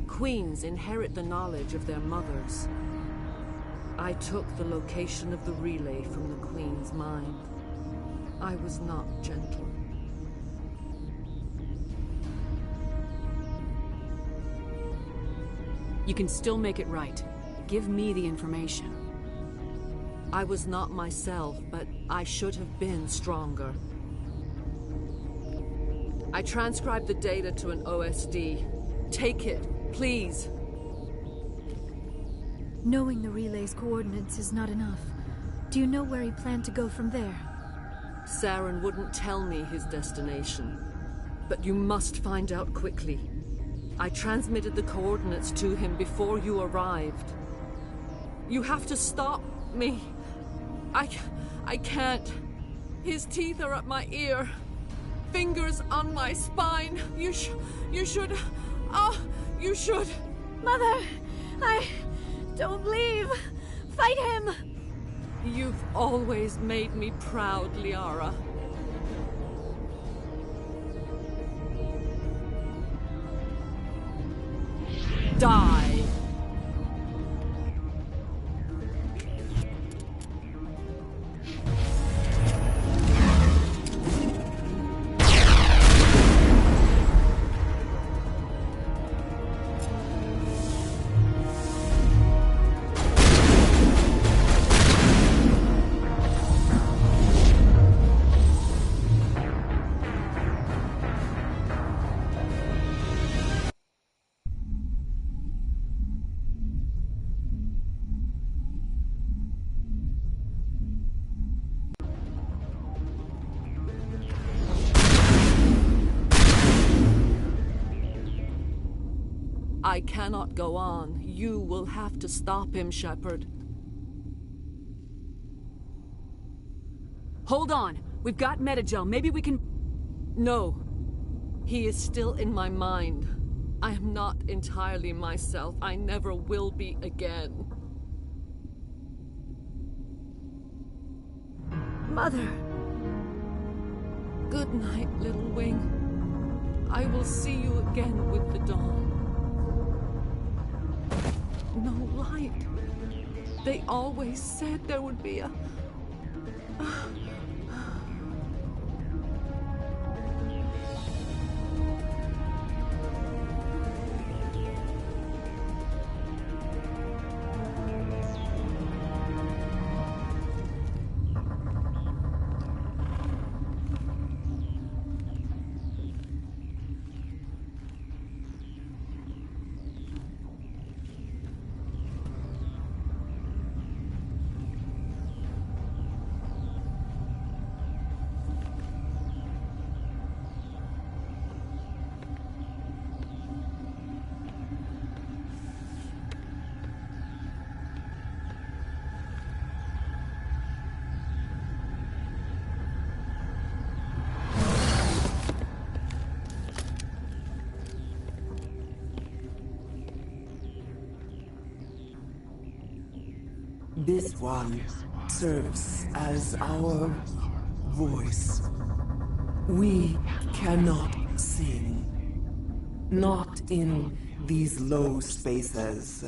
Queens inherit the knowledge of their mothers. I took the location of the relay from the Queen's mind. I was not gentle. You can still make it right. Give me the information. I was not myself, but I should have been stronger. I transcribed the data to an OSD. Take it, please. Knowing the relay's coordinates is not enough. Do you know where he planned to go from there? Saren wouldn't tell me his destination. But you must find out quickly. I transmitted the coordinates to him before you arrived. You have to stop me. I can't. His teeth are at my ear. Fingers on my spine. You should... Oh, you should... Mother! Don't leave! Fight him! You've always made me proud, Liara. Die! I cannot go on. You will have to stop him, Shepard. Hold on. We've got Metagel. Maybe we can... No. He is still in my mind. I am not entirely myself. I never will be again. Mother! Good night, little wing. I will see you again with the dawn. No light. They always said there would be a... This one serves as our voice. We cannot sing. Not in these low spaces.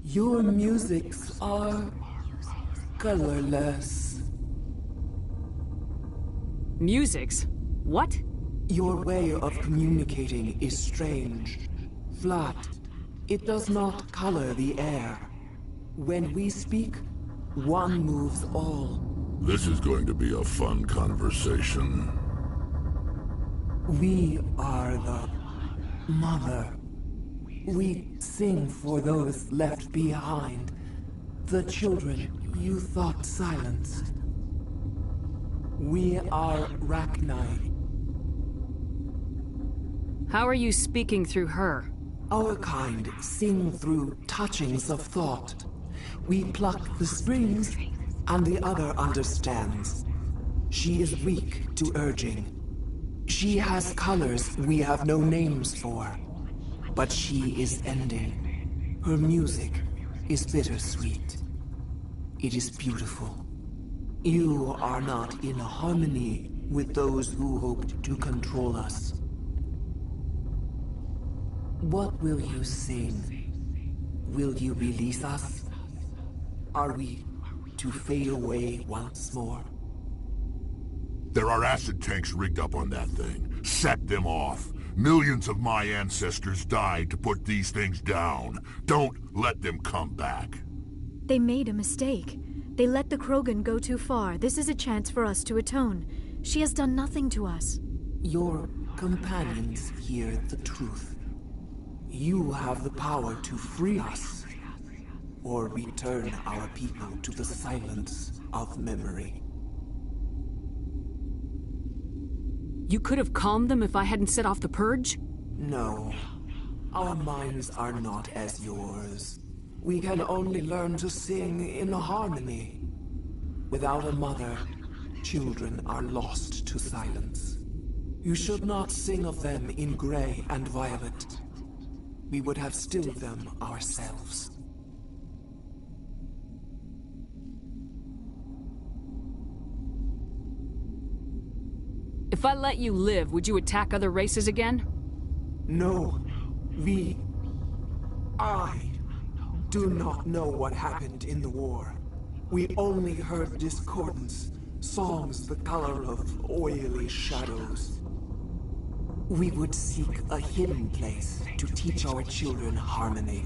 Your musics are colorless. Musics? What? Your way of communicating is strange. Flat. It does not color the air. When we speak, one moves all. This is going to be a fun conversation. We are the mother. We sing for those left behind. The children you thought silenced. We are Rachni. How are you speaking through her? Our kind sing through touchings of thought. We pluck the springs, and the other understands. She is weak to urging. She has colors we have no names for. But she is ending. Her music is bittersweet. It is beautiful. You are not in harmony with those who hoped to control us. What will you sing? Will you release us? Are we to fade away once more? There are acid tanks rigged up on that thing. Set them off. Millions of my ancestors died to put these things down. Don't let them come back. They made a mistake. They let the Krogan go too far. This is a chance for us to atone. She has done nothing to us. Your companions hear the truth. You have the power to free us, or return our people to the silence of memory. You could have calmed them if I hadn't set off the purge? No. Our minds are not as yours. We can only learn to sing in harmony. Without a mother, children are lost to silence. You should not sing of them in gray and violet. We would have stilled them ourselves. If I let you live, would you attack other races again? No. I do not know what happened in the war. We only heard discordance, songs the color of oily shadows. We would seek a hidden place to teach our children harmony.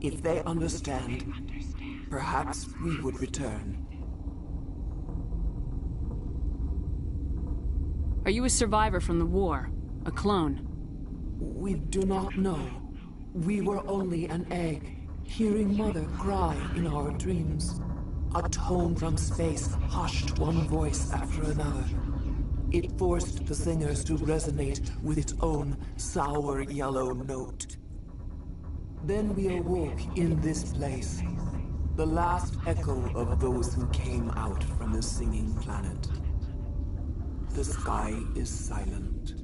If they understand, perhaps we would return. Are you a survivor from the war? A clone? We do not know. We were only an egg, hearing Mother cry in our dreams. A tone from space hushed one voice after another. It forced the singers to resonate with its own sour yellow note. Then we awoke in this place, the last echo of those who came out from the singing planet. The sky is silent.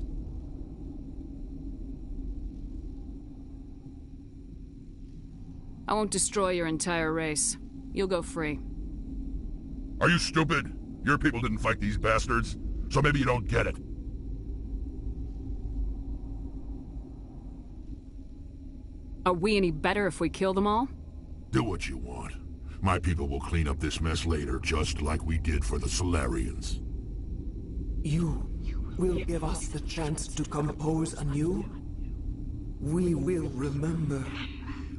I won't destroy your entire race. You'll go free. Are you stupid? Your people didn't fight these bastards, so maybe you don't get it. Are we any better if we kill them all? Do what you want. My people will clean up this mess later, just like we did for the Solarians. You will give us the chance to compose anew? We will remember.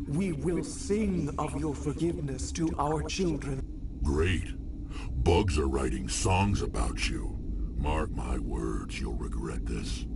We will sing of your forgiveness to our children. Great. Bugs are writing songs about you. Mark my words, you'll regret this.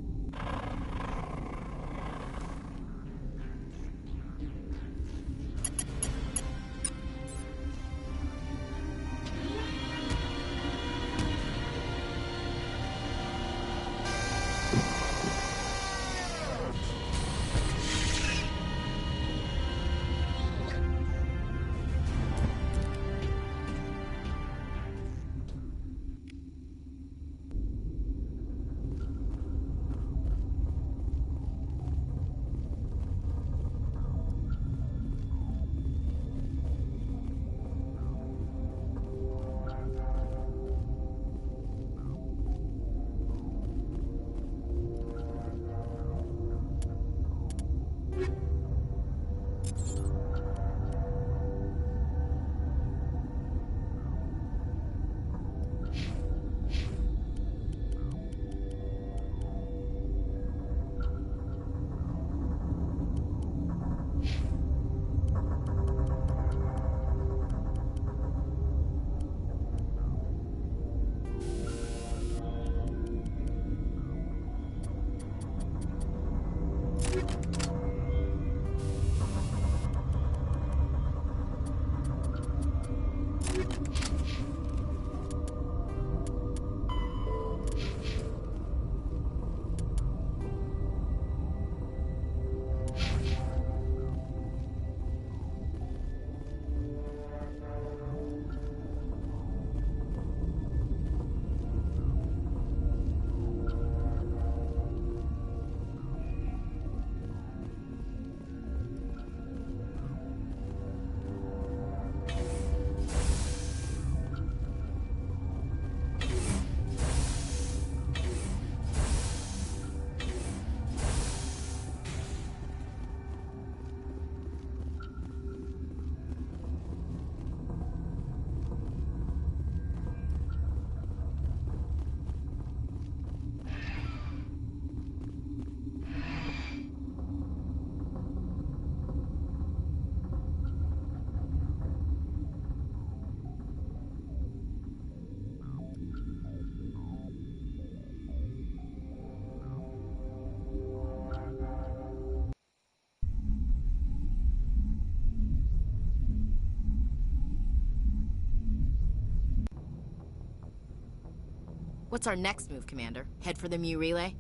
What's our next move, Commander? Head for the Mu Relay?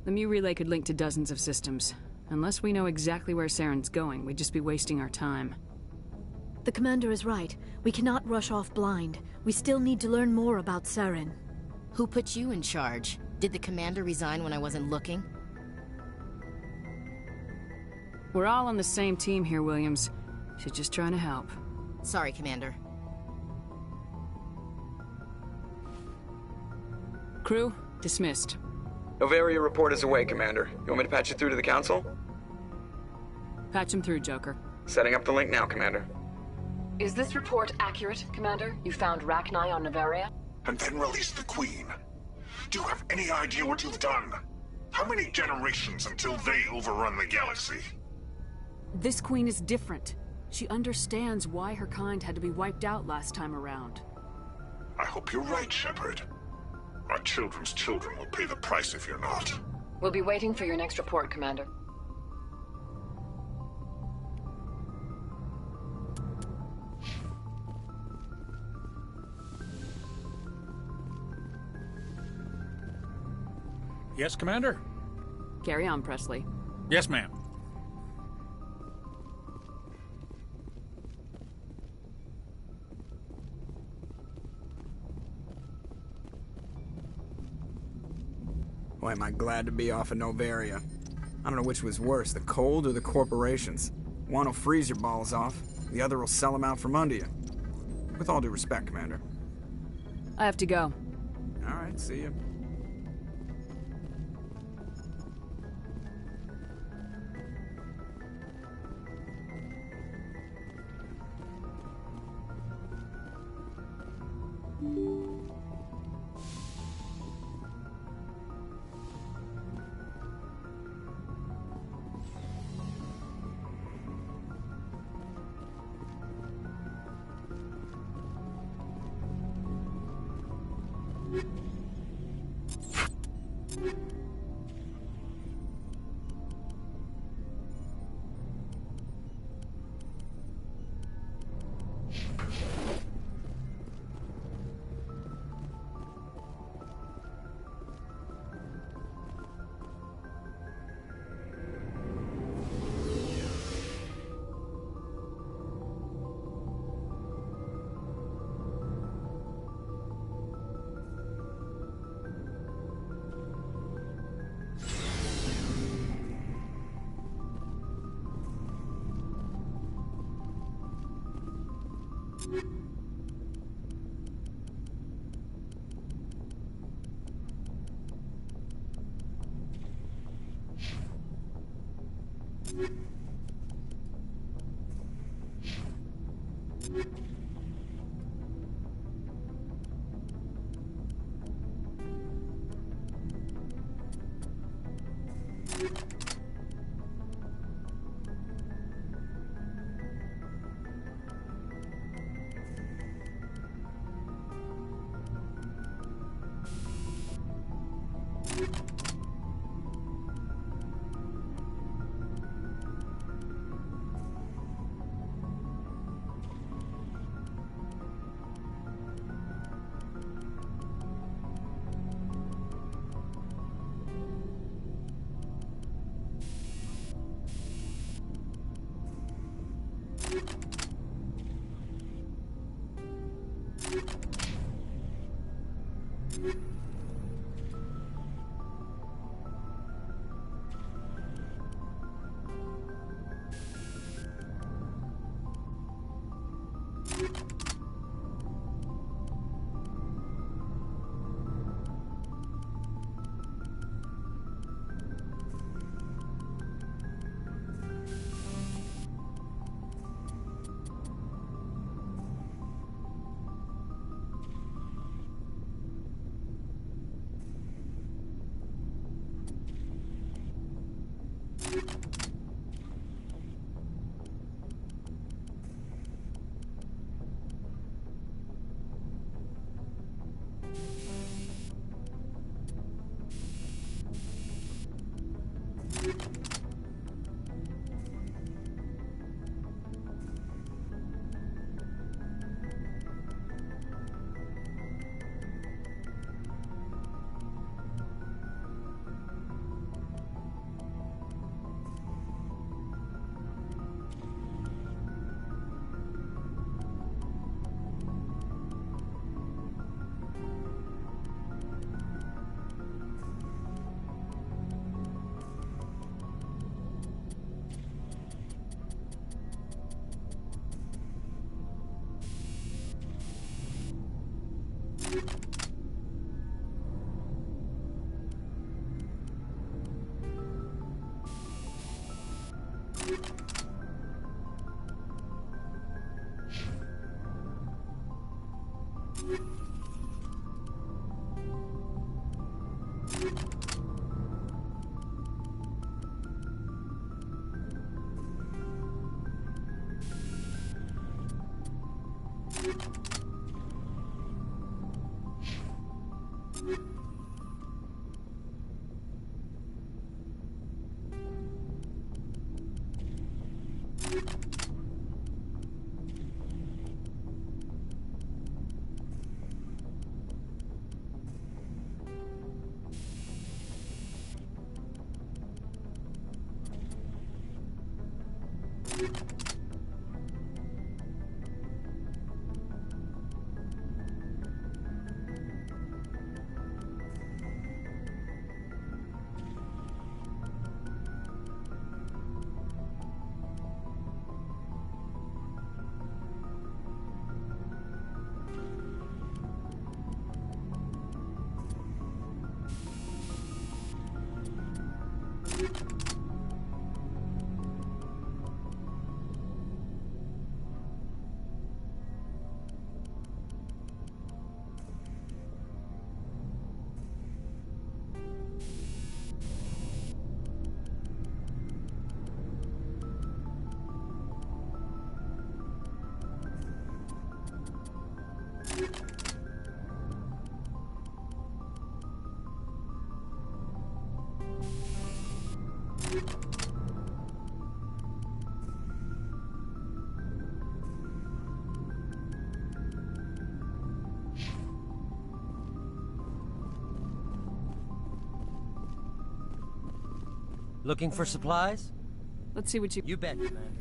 The Mu Relay could link to dozens of systems. Unless we know exactly where Saren's going, we'd just be wasting our time. The Commander is right. We cannot rush off blind. We still need to learn more about Saren. Who put you in charge? Did the Commander resign when I wasn't looking? We're all on the same team here, Williams. She's just trying to help. Sorry, Commander. Crew, dismissed. Novaria report is away, Commander. You want me to patch you through to the Council? Patch him through, Joker. Setting up the link now, Commander. Is this report accurate, Commander? You found Rachni on Novaria? And then released the Queen. Do you have any idea what you've done? How many generations until they overrun the galaxy? This Queen is different. She understands why her kind had to be wiped out last time around. I hope you're right, Shepard. Our children's children will pay the price if you're not. We'll be waiting for your next report, Commander. Yes, Commander? Carry on, Presley. Yes, ma'am. Boy, am I glad to be off of Novaria. I don't know which was worse, the cold or the corporations. One will freeze your balls off, the other will sell them out from under you. With all due respect, Commander. I have to go. All right, see you. Looking for supplies? Let's see what you... You bet, Commander.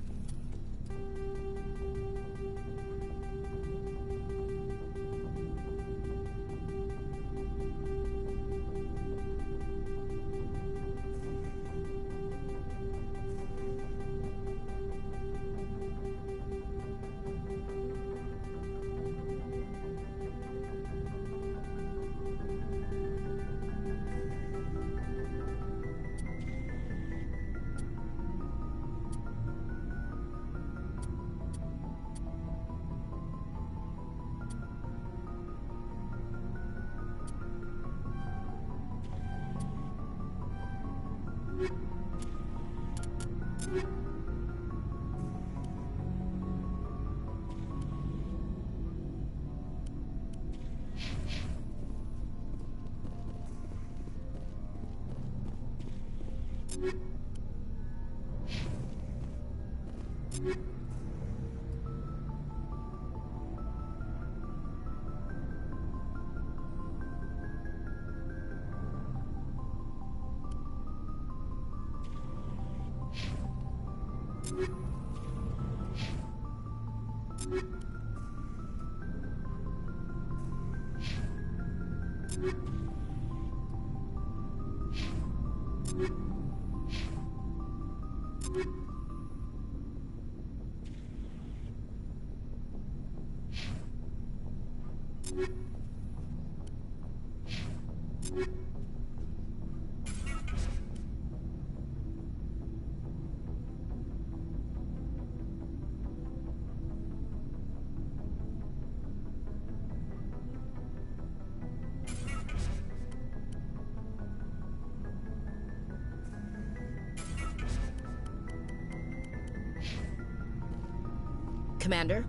Commander?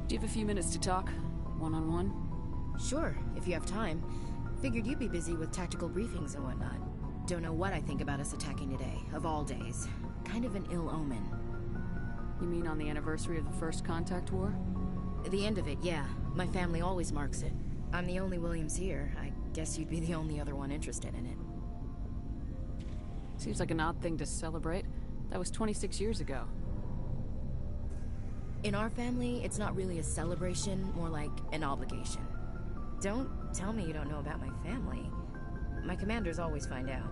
Do you have a few minutes to talk? One-on-one? Sure, if you have time. Figured you'd be busy with tactical briefings and whatnot. Don't know what I think about us attacking today, of all days. Kind of an ill omen. You mean on the anniversary of the first contact war? The end of it, yeah. My family always marks it. I'm the only Williams here. I guess you'd be the only other one interested in it. Seems like an odd thing to celebrate. That was 26 years ago. In our family, it's not really a celebration, more like an obligation. Don't tell me you don't know about my family. My commanders always find out.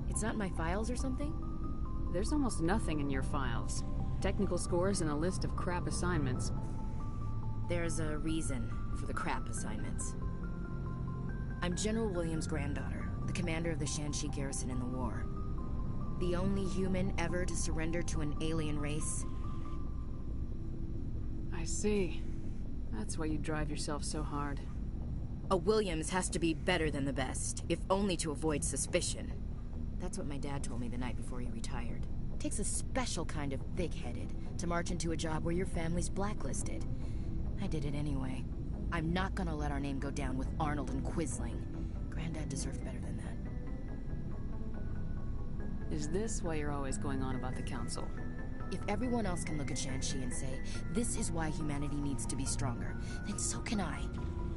It's not in my files or something? There's almost nothing in your files. Technical scores and a list of crap assignments. There's a reason for the crap assignments. I'm General Williams' granddaughter, the commander of the Shanxi garrison in the war. The only human ever to surrender to an alien race. I see. That's why you drive yourself so hard. A Williams has to be better than the best, if only to avoid suspicion. That's what my dad told me the night before he retired. Takes a special kind of thick-headed to march into a job where your family's blacklisted. I did it anyway. I'm not gonna let our name go down with Arnold and Quisling. Granddad deserved better than that. Is this why you're always going on about the Council? If everyone else can look at Shanxi and say, this is why humanity needs to be stronger, then so can I.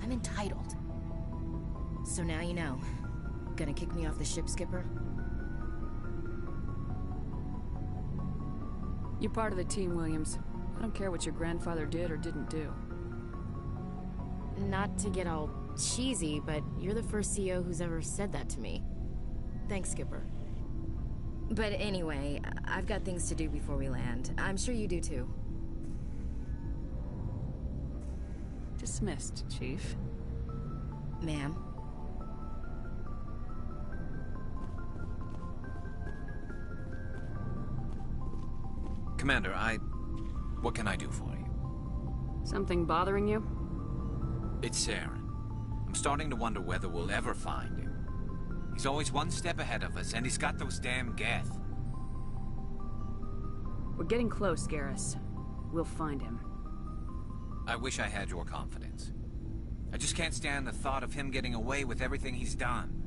I'm entitled. So now you know. Gonna kick me off the ship, Skipper? You're part of the team, Williams. I don't care what your grandfather did or didn't do. Not to get all cheesy, but you're the first CEO who's ever said that to me. Thanks, Skipper. But anyway, I've got things to do before we land. I'm sure you do too. Dismissed, Chief. Ma'am. Commander, what can I do for you? Something bothering you? It's Saren. I'm starting to wonder whether we'll ever find him. He's always one step ahead of us, and he's got those damn Geth. We're getting close, Garrus. We'll find him. I wish I had your confidence. I just can't stand the thought of him getting away with everything he's done.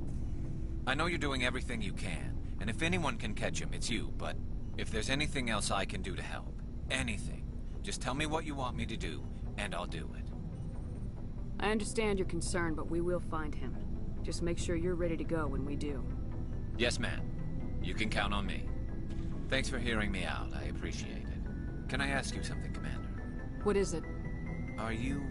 I know you're doing everything you can, and if anyone can catch him, it's you, but if there's anything else I can do to help, anything, just tell me what you want me to do, and I'll do it. I understand your concern, but we will find him. Just make sure you're ready to go when we do. Yes, ma'am. You can count on me. Thanks for hearing me out. I appreciate it. Can I ask you something, Commander? What is it? Are you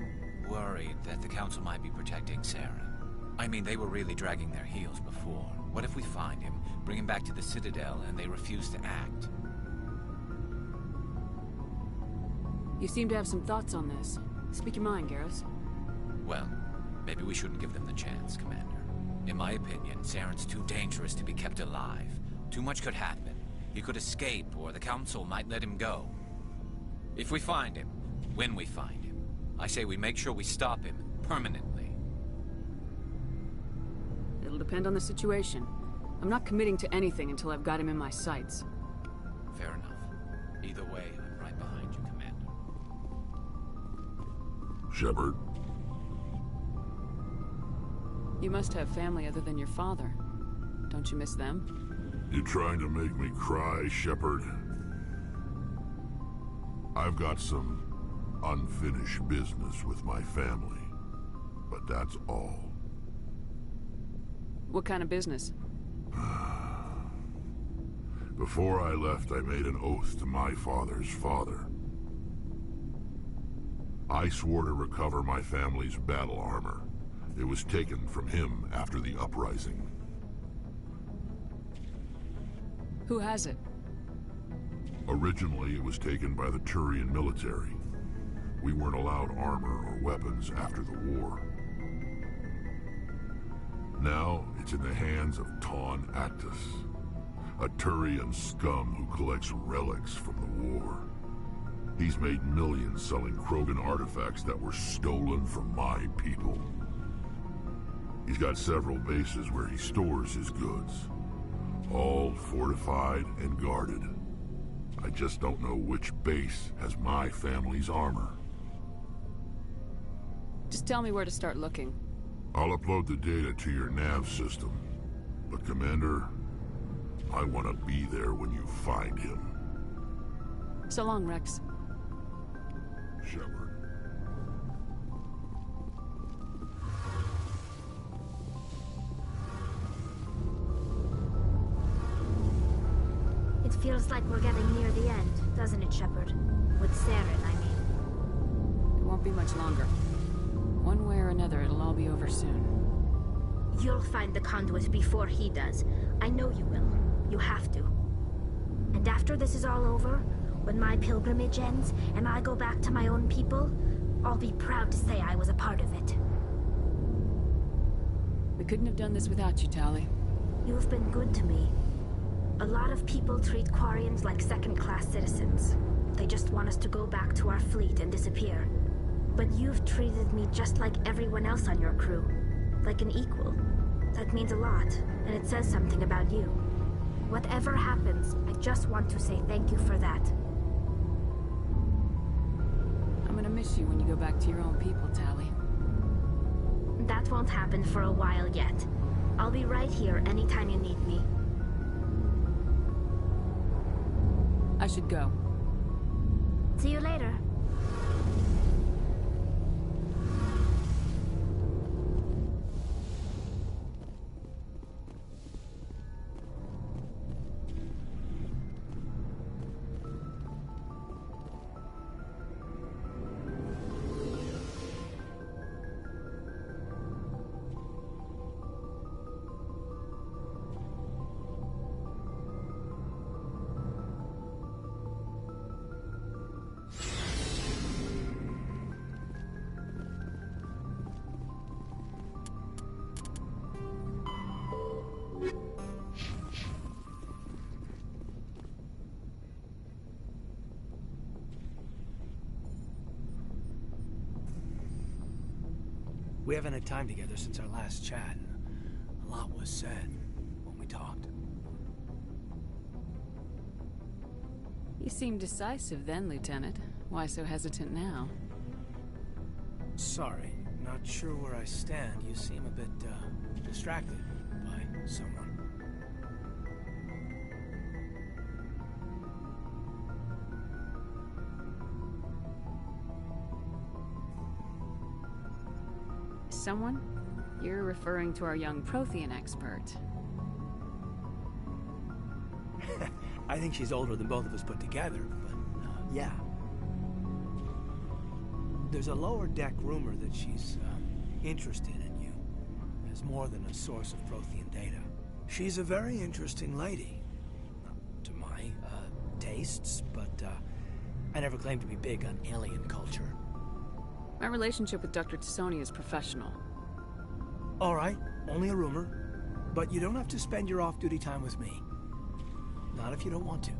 worried that the Council might be protecting Saren? I mean, they were really dragging their heels before. What if we find him, bring him back to the Citadel, and they refuse to act? You seem to have some thoughts on this. Speak your mind, Garrus. Well, maybe we shouldn't give them the chance, Commander. In my opinion, Saren's too dangerous to be kept alive. Too much could happen. He could escape, or the Council might let him go. If we find him, when we find him, I say we make sure we stop him permanently. It'll depend on the situation. I'm not committing to anything until I've got him in my sights. Fair enough. Either way, I'm right behind you, Commander. Shepard. You must have family other than your father. Don't you miss them? You trying to make me cry, Shepard? I've got some unfinished business with my family, but that's all. What kind of business? Before I left, I made an oath to my father's father. I swore to recover my family's battle armor. It was taken from him after the uprising. Who has it? Originally, it was taken by the Turian military. We weren't allowed armor or weapons after the war. Now, it's in the hands of Ton Actus, a Turian scum who collects relics from the war. He's made millions selling Krogan artifacts that were stolen from my people. He's got several bases where he stores his goods, all fortified and guarded. I just don't know which base has my family's armor. Just tell me where to start looking. I'll upload the data to your nav system. But Commander, I want to be there when you find him. So long, Rex. Shepard. It feels like we're getting near the end, doesn't it, Shepard? With Saren, I mean. It won't be much longer. One way or another, it'll all be over soon. You'll find the conduit before he does. I know you will. You have to. And after this is all over, when my pilgrimage ends and I go back to my own people, I'll be proud to say I was a part of it. We couldn't have done this without you, Tali. You've been good to me. A lot of people treat Quarians like second-class citizens. They just want us to go back to our fleet and disappear. But you've treated me just like everyone else on your crew. Like an equal. That means a lot, and it says something about you. Whatever happens, I just want to say thank you for that. I'm gonna miss you when you go back to your own people, Tali. That won't happen for a while yet. I'll be right here anytime you need me. I should go. See you later. We haven't had time together since our last chat. A lot was said when we talked. You seemed decisive then, Lieutenant. Why so hesitant now? Sorry, not sure where I stand. You seem a bit, distracted by someone. Someone? You're referring to our young Prothean expert. I think she's older than both of us put together, but, yeah. There's a lower deck rumor that she's, interested in you as more than a source of Prothean data. She's a very interesting lady. Not to my, tastes, but, I never claimed to be big on alien culture. My relationship with Dr. Tassoni is professional. All right, only a rumor. But you don't have to spend your off-duty time with me. Not if you don't want to.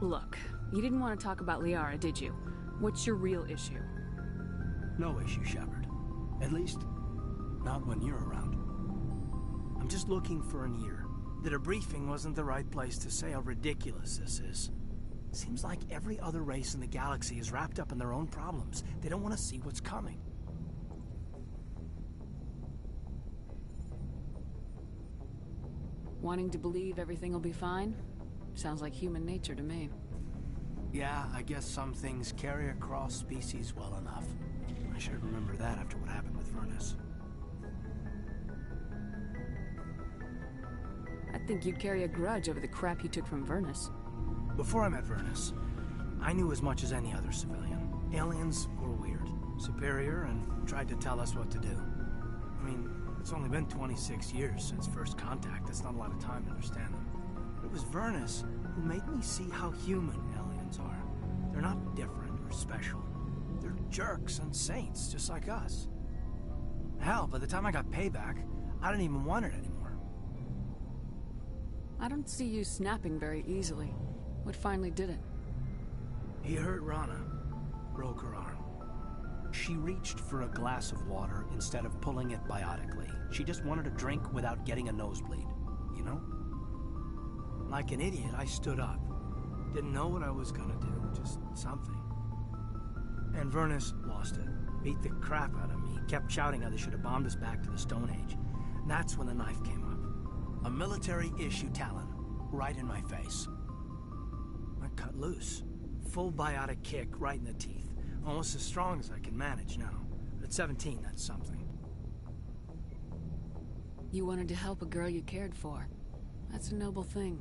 Look, you didn't want to talk about Liara, did you? What's your real issue? No issue, Shepard. At least, not when you're around. I'm just looking for an ear. The debriefing wasn't the right place to say how ridiculous this is. Seems like every other race in the galaxy is wrapped up in their own problems. They don't want to see what's coming. Wanting to believe everything will be fine? Sounds like human nature to me. Yeah, I guess some things carry across species well enough. I should remember that after what happened with Vernus. I think you'd carry a grudge over the crap you took from Vernus. Before I met Vernus, I knew as much as any other civilian. Aliens were weird, superior, and tried to tell us what to do. I mean, it's only been 26 years since first contact. That's not a lot of time to understand them. But it was Vernus who made me see how human aliens are. They're not different or special. They're jerks and saints, just like us. Hell, by the time I got payback, I didn't even want it anymore. I don't see you snapping very easily. What finally did it? He hurt Rana. Broke her arm. She reached for a glass of water instead of pulling it biotically. She just wanted a drink without getting a nosebleed, you know? Like an idiot, I stood up. Didn't know what I was gonna do, just something. And Vernus lost it. Beat the crap out of me. Kept shouting how they should have bombed us back to the Stone Age. And that's when the knife came up. A military-issue Talon, right in my face. I cut loose. Full biotic kick right in the teeth. Almost as strong as I can manage now. But at 17, that's something. You wanted to help a girl you cared for. That's a noble thing.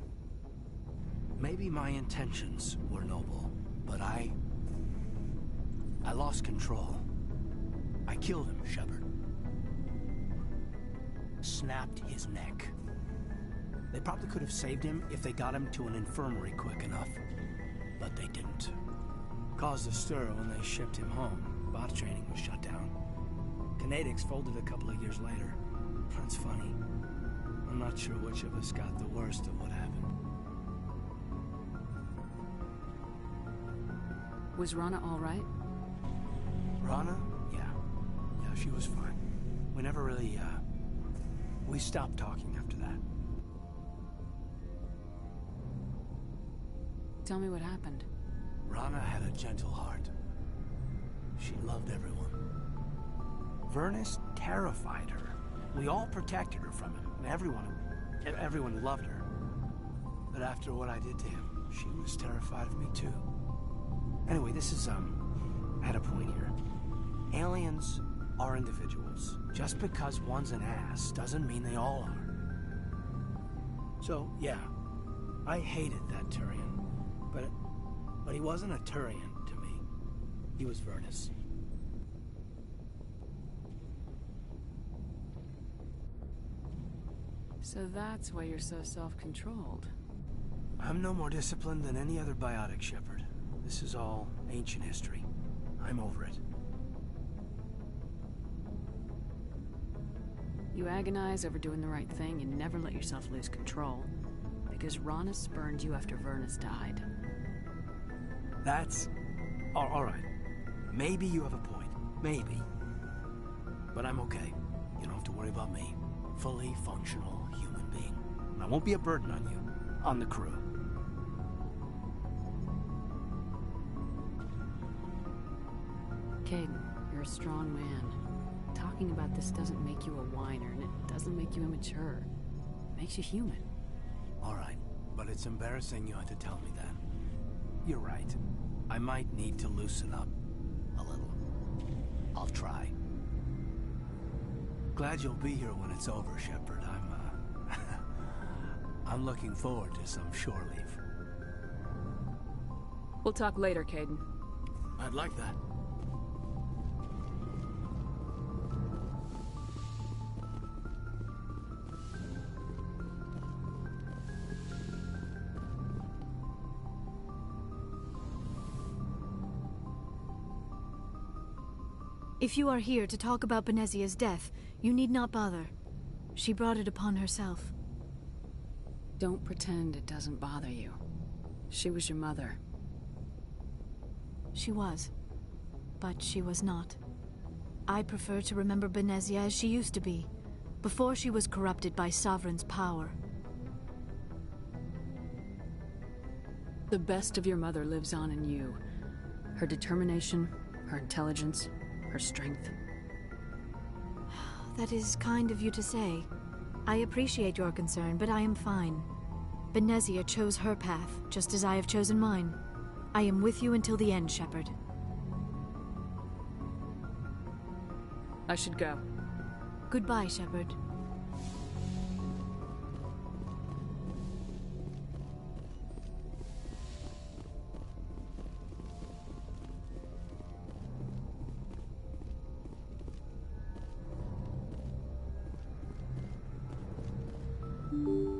Maybe my intentions were noble, but I lost control. I killed him, Shepard. Snapped his neck. They probably could have saved him if they got him to an infirmary quick enough. But they didn't. Caused a stir when they shipped him home. Bot training was shut down. Kinetics folded a couple of years later. That's funny. I'm not sure which of us got the worst of what happened. Was Rana all right? Rana? Yeah. Yeah, she was fine. We never really, we stopped talking after that. Tell me what happened. Rana had a gentle heart. She loved everyone. Vernus terrified her. We all protected her from him, and everyone loved her. But after what I did to him, she was terrified of me too. Anyway, this is, I had a point here. Aliens are individuals. Just because one's an ass doesn't mean they all are. So, yeah, I hated that Turian. But he wasn't a Turian to me. He was Vernus. So that's why you're so self-controlled. I'm no more disciplined than any other biotic, Shepard. This is all ancient history. I'm over it. You agonize over doing the right thing and never let yourself lose control. Because Rana spurned you after Vernus died. That's... all right. Maybe you have a point. Maybe. But I'm okay. You don't have to worry about me. Fully functional human being. And I won't be a burden on you. On the crew. Caden, you're a strong man. Talking about this doesn't make you a whiner, and it doesn't make you immature. It makes you human. All right, but it's embarrassing you had to tell me that. You're right. I might need to loosen up a little. I'll try. Glad you'll be here when it's over, Shepard. I'm looking forward to some shore leave. We'll talk later, Caden. I'd like that. If you are here to talk about Benezia's death, you need not bother. She brought it upon herself. Don't pretend it doesn't bother you. She was your mother. She was. But she was not. I prefer to remember Benezia as she used to be, before she was corrupted by Sovereign's power. The best of your mother lives on in you. Her determination, her intelligence, her strength. That is kind of you to say. I appreciate your concern, but I am fine. Benezia chose her path, just as I have chosen mine. I am with you until the end, Shepard. I should go. Goodbye, Shepard. Mm-hmm.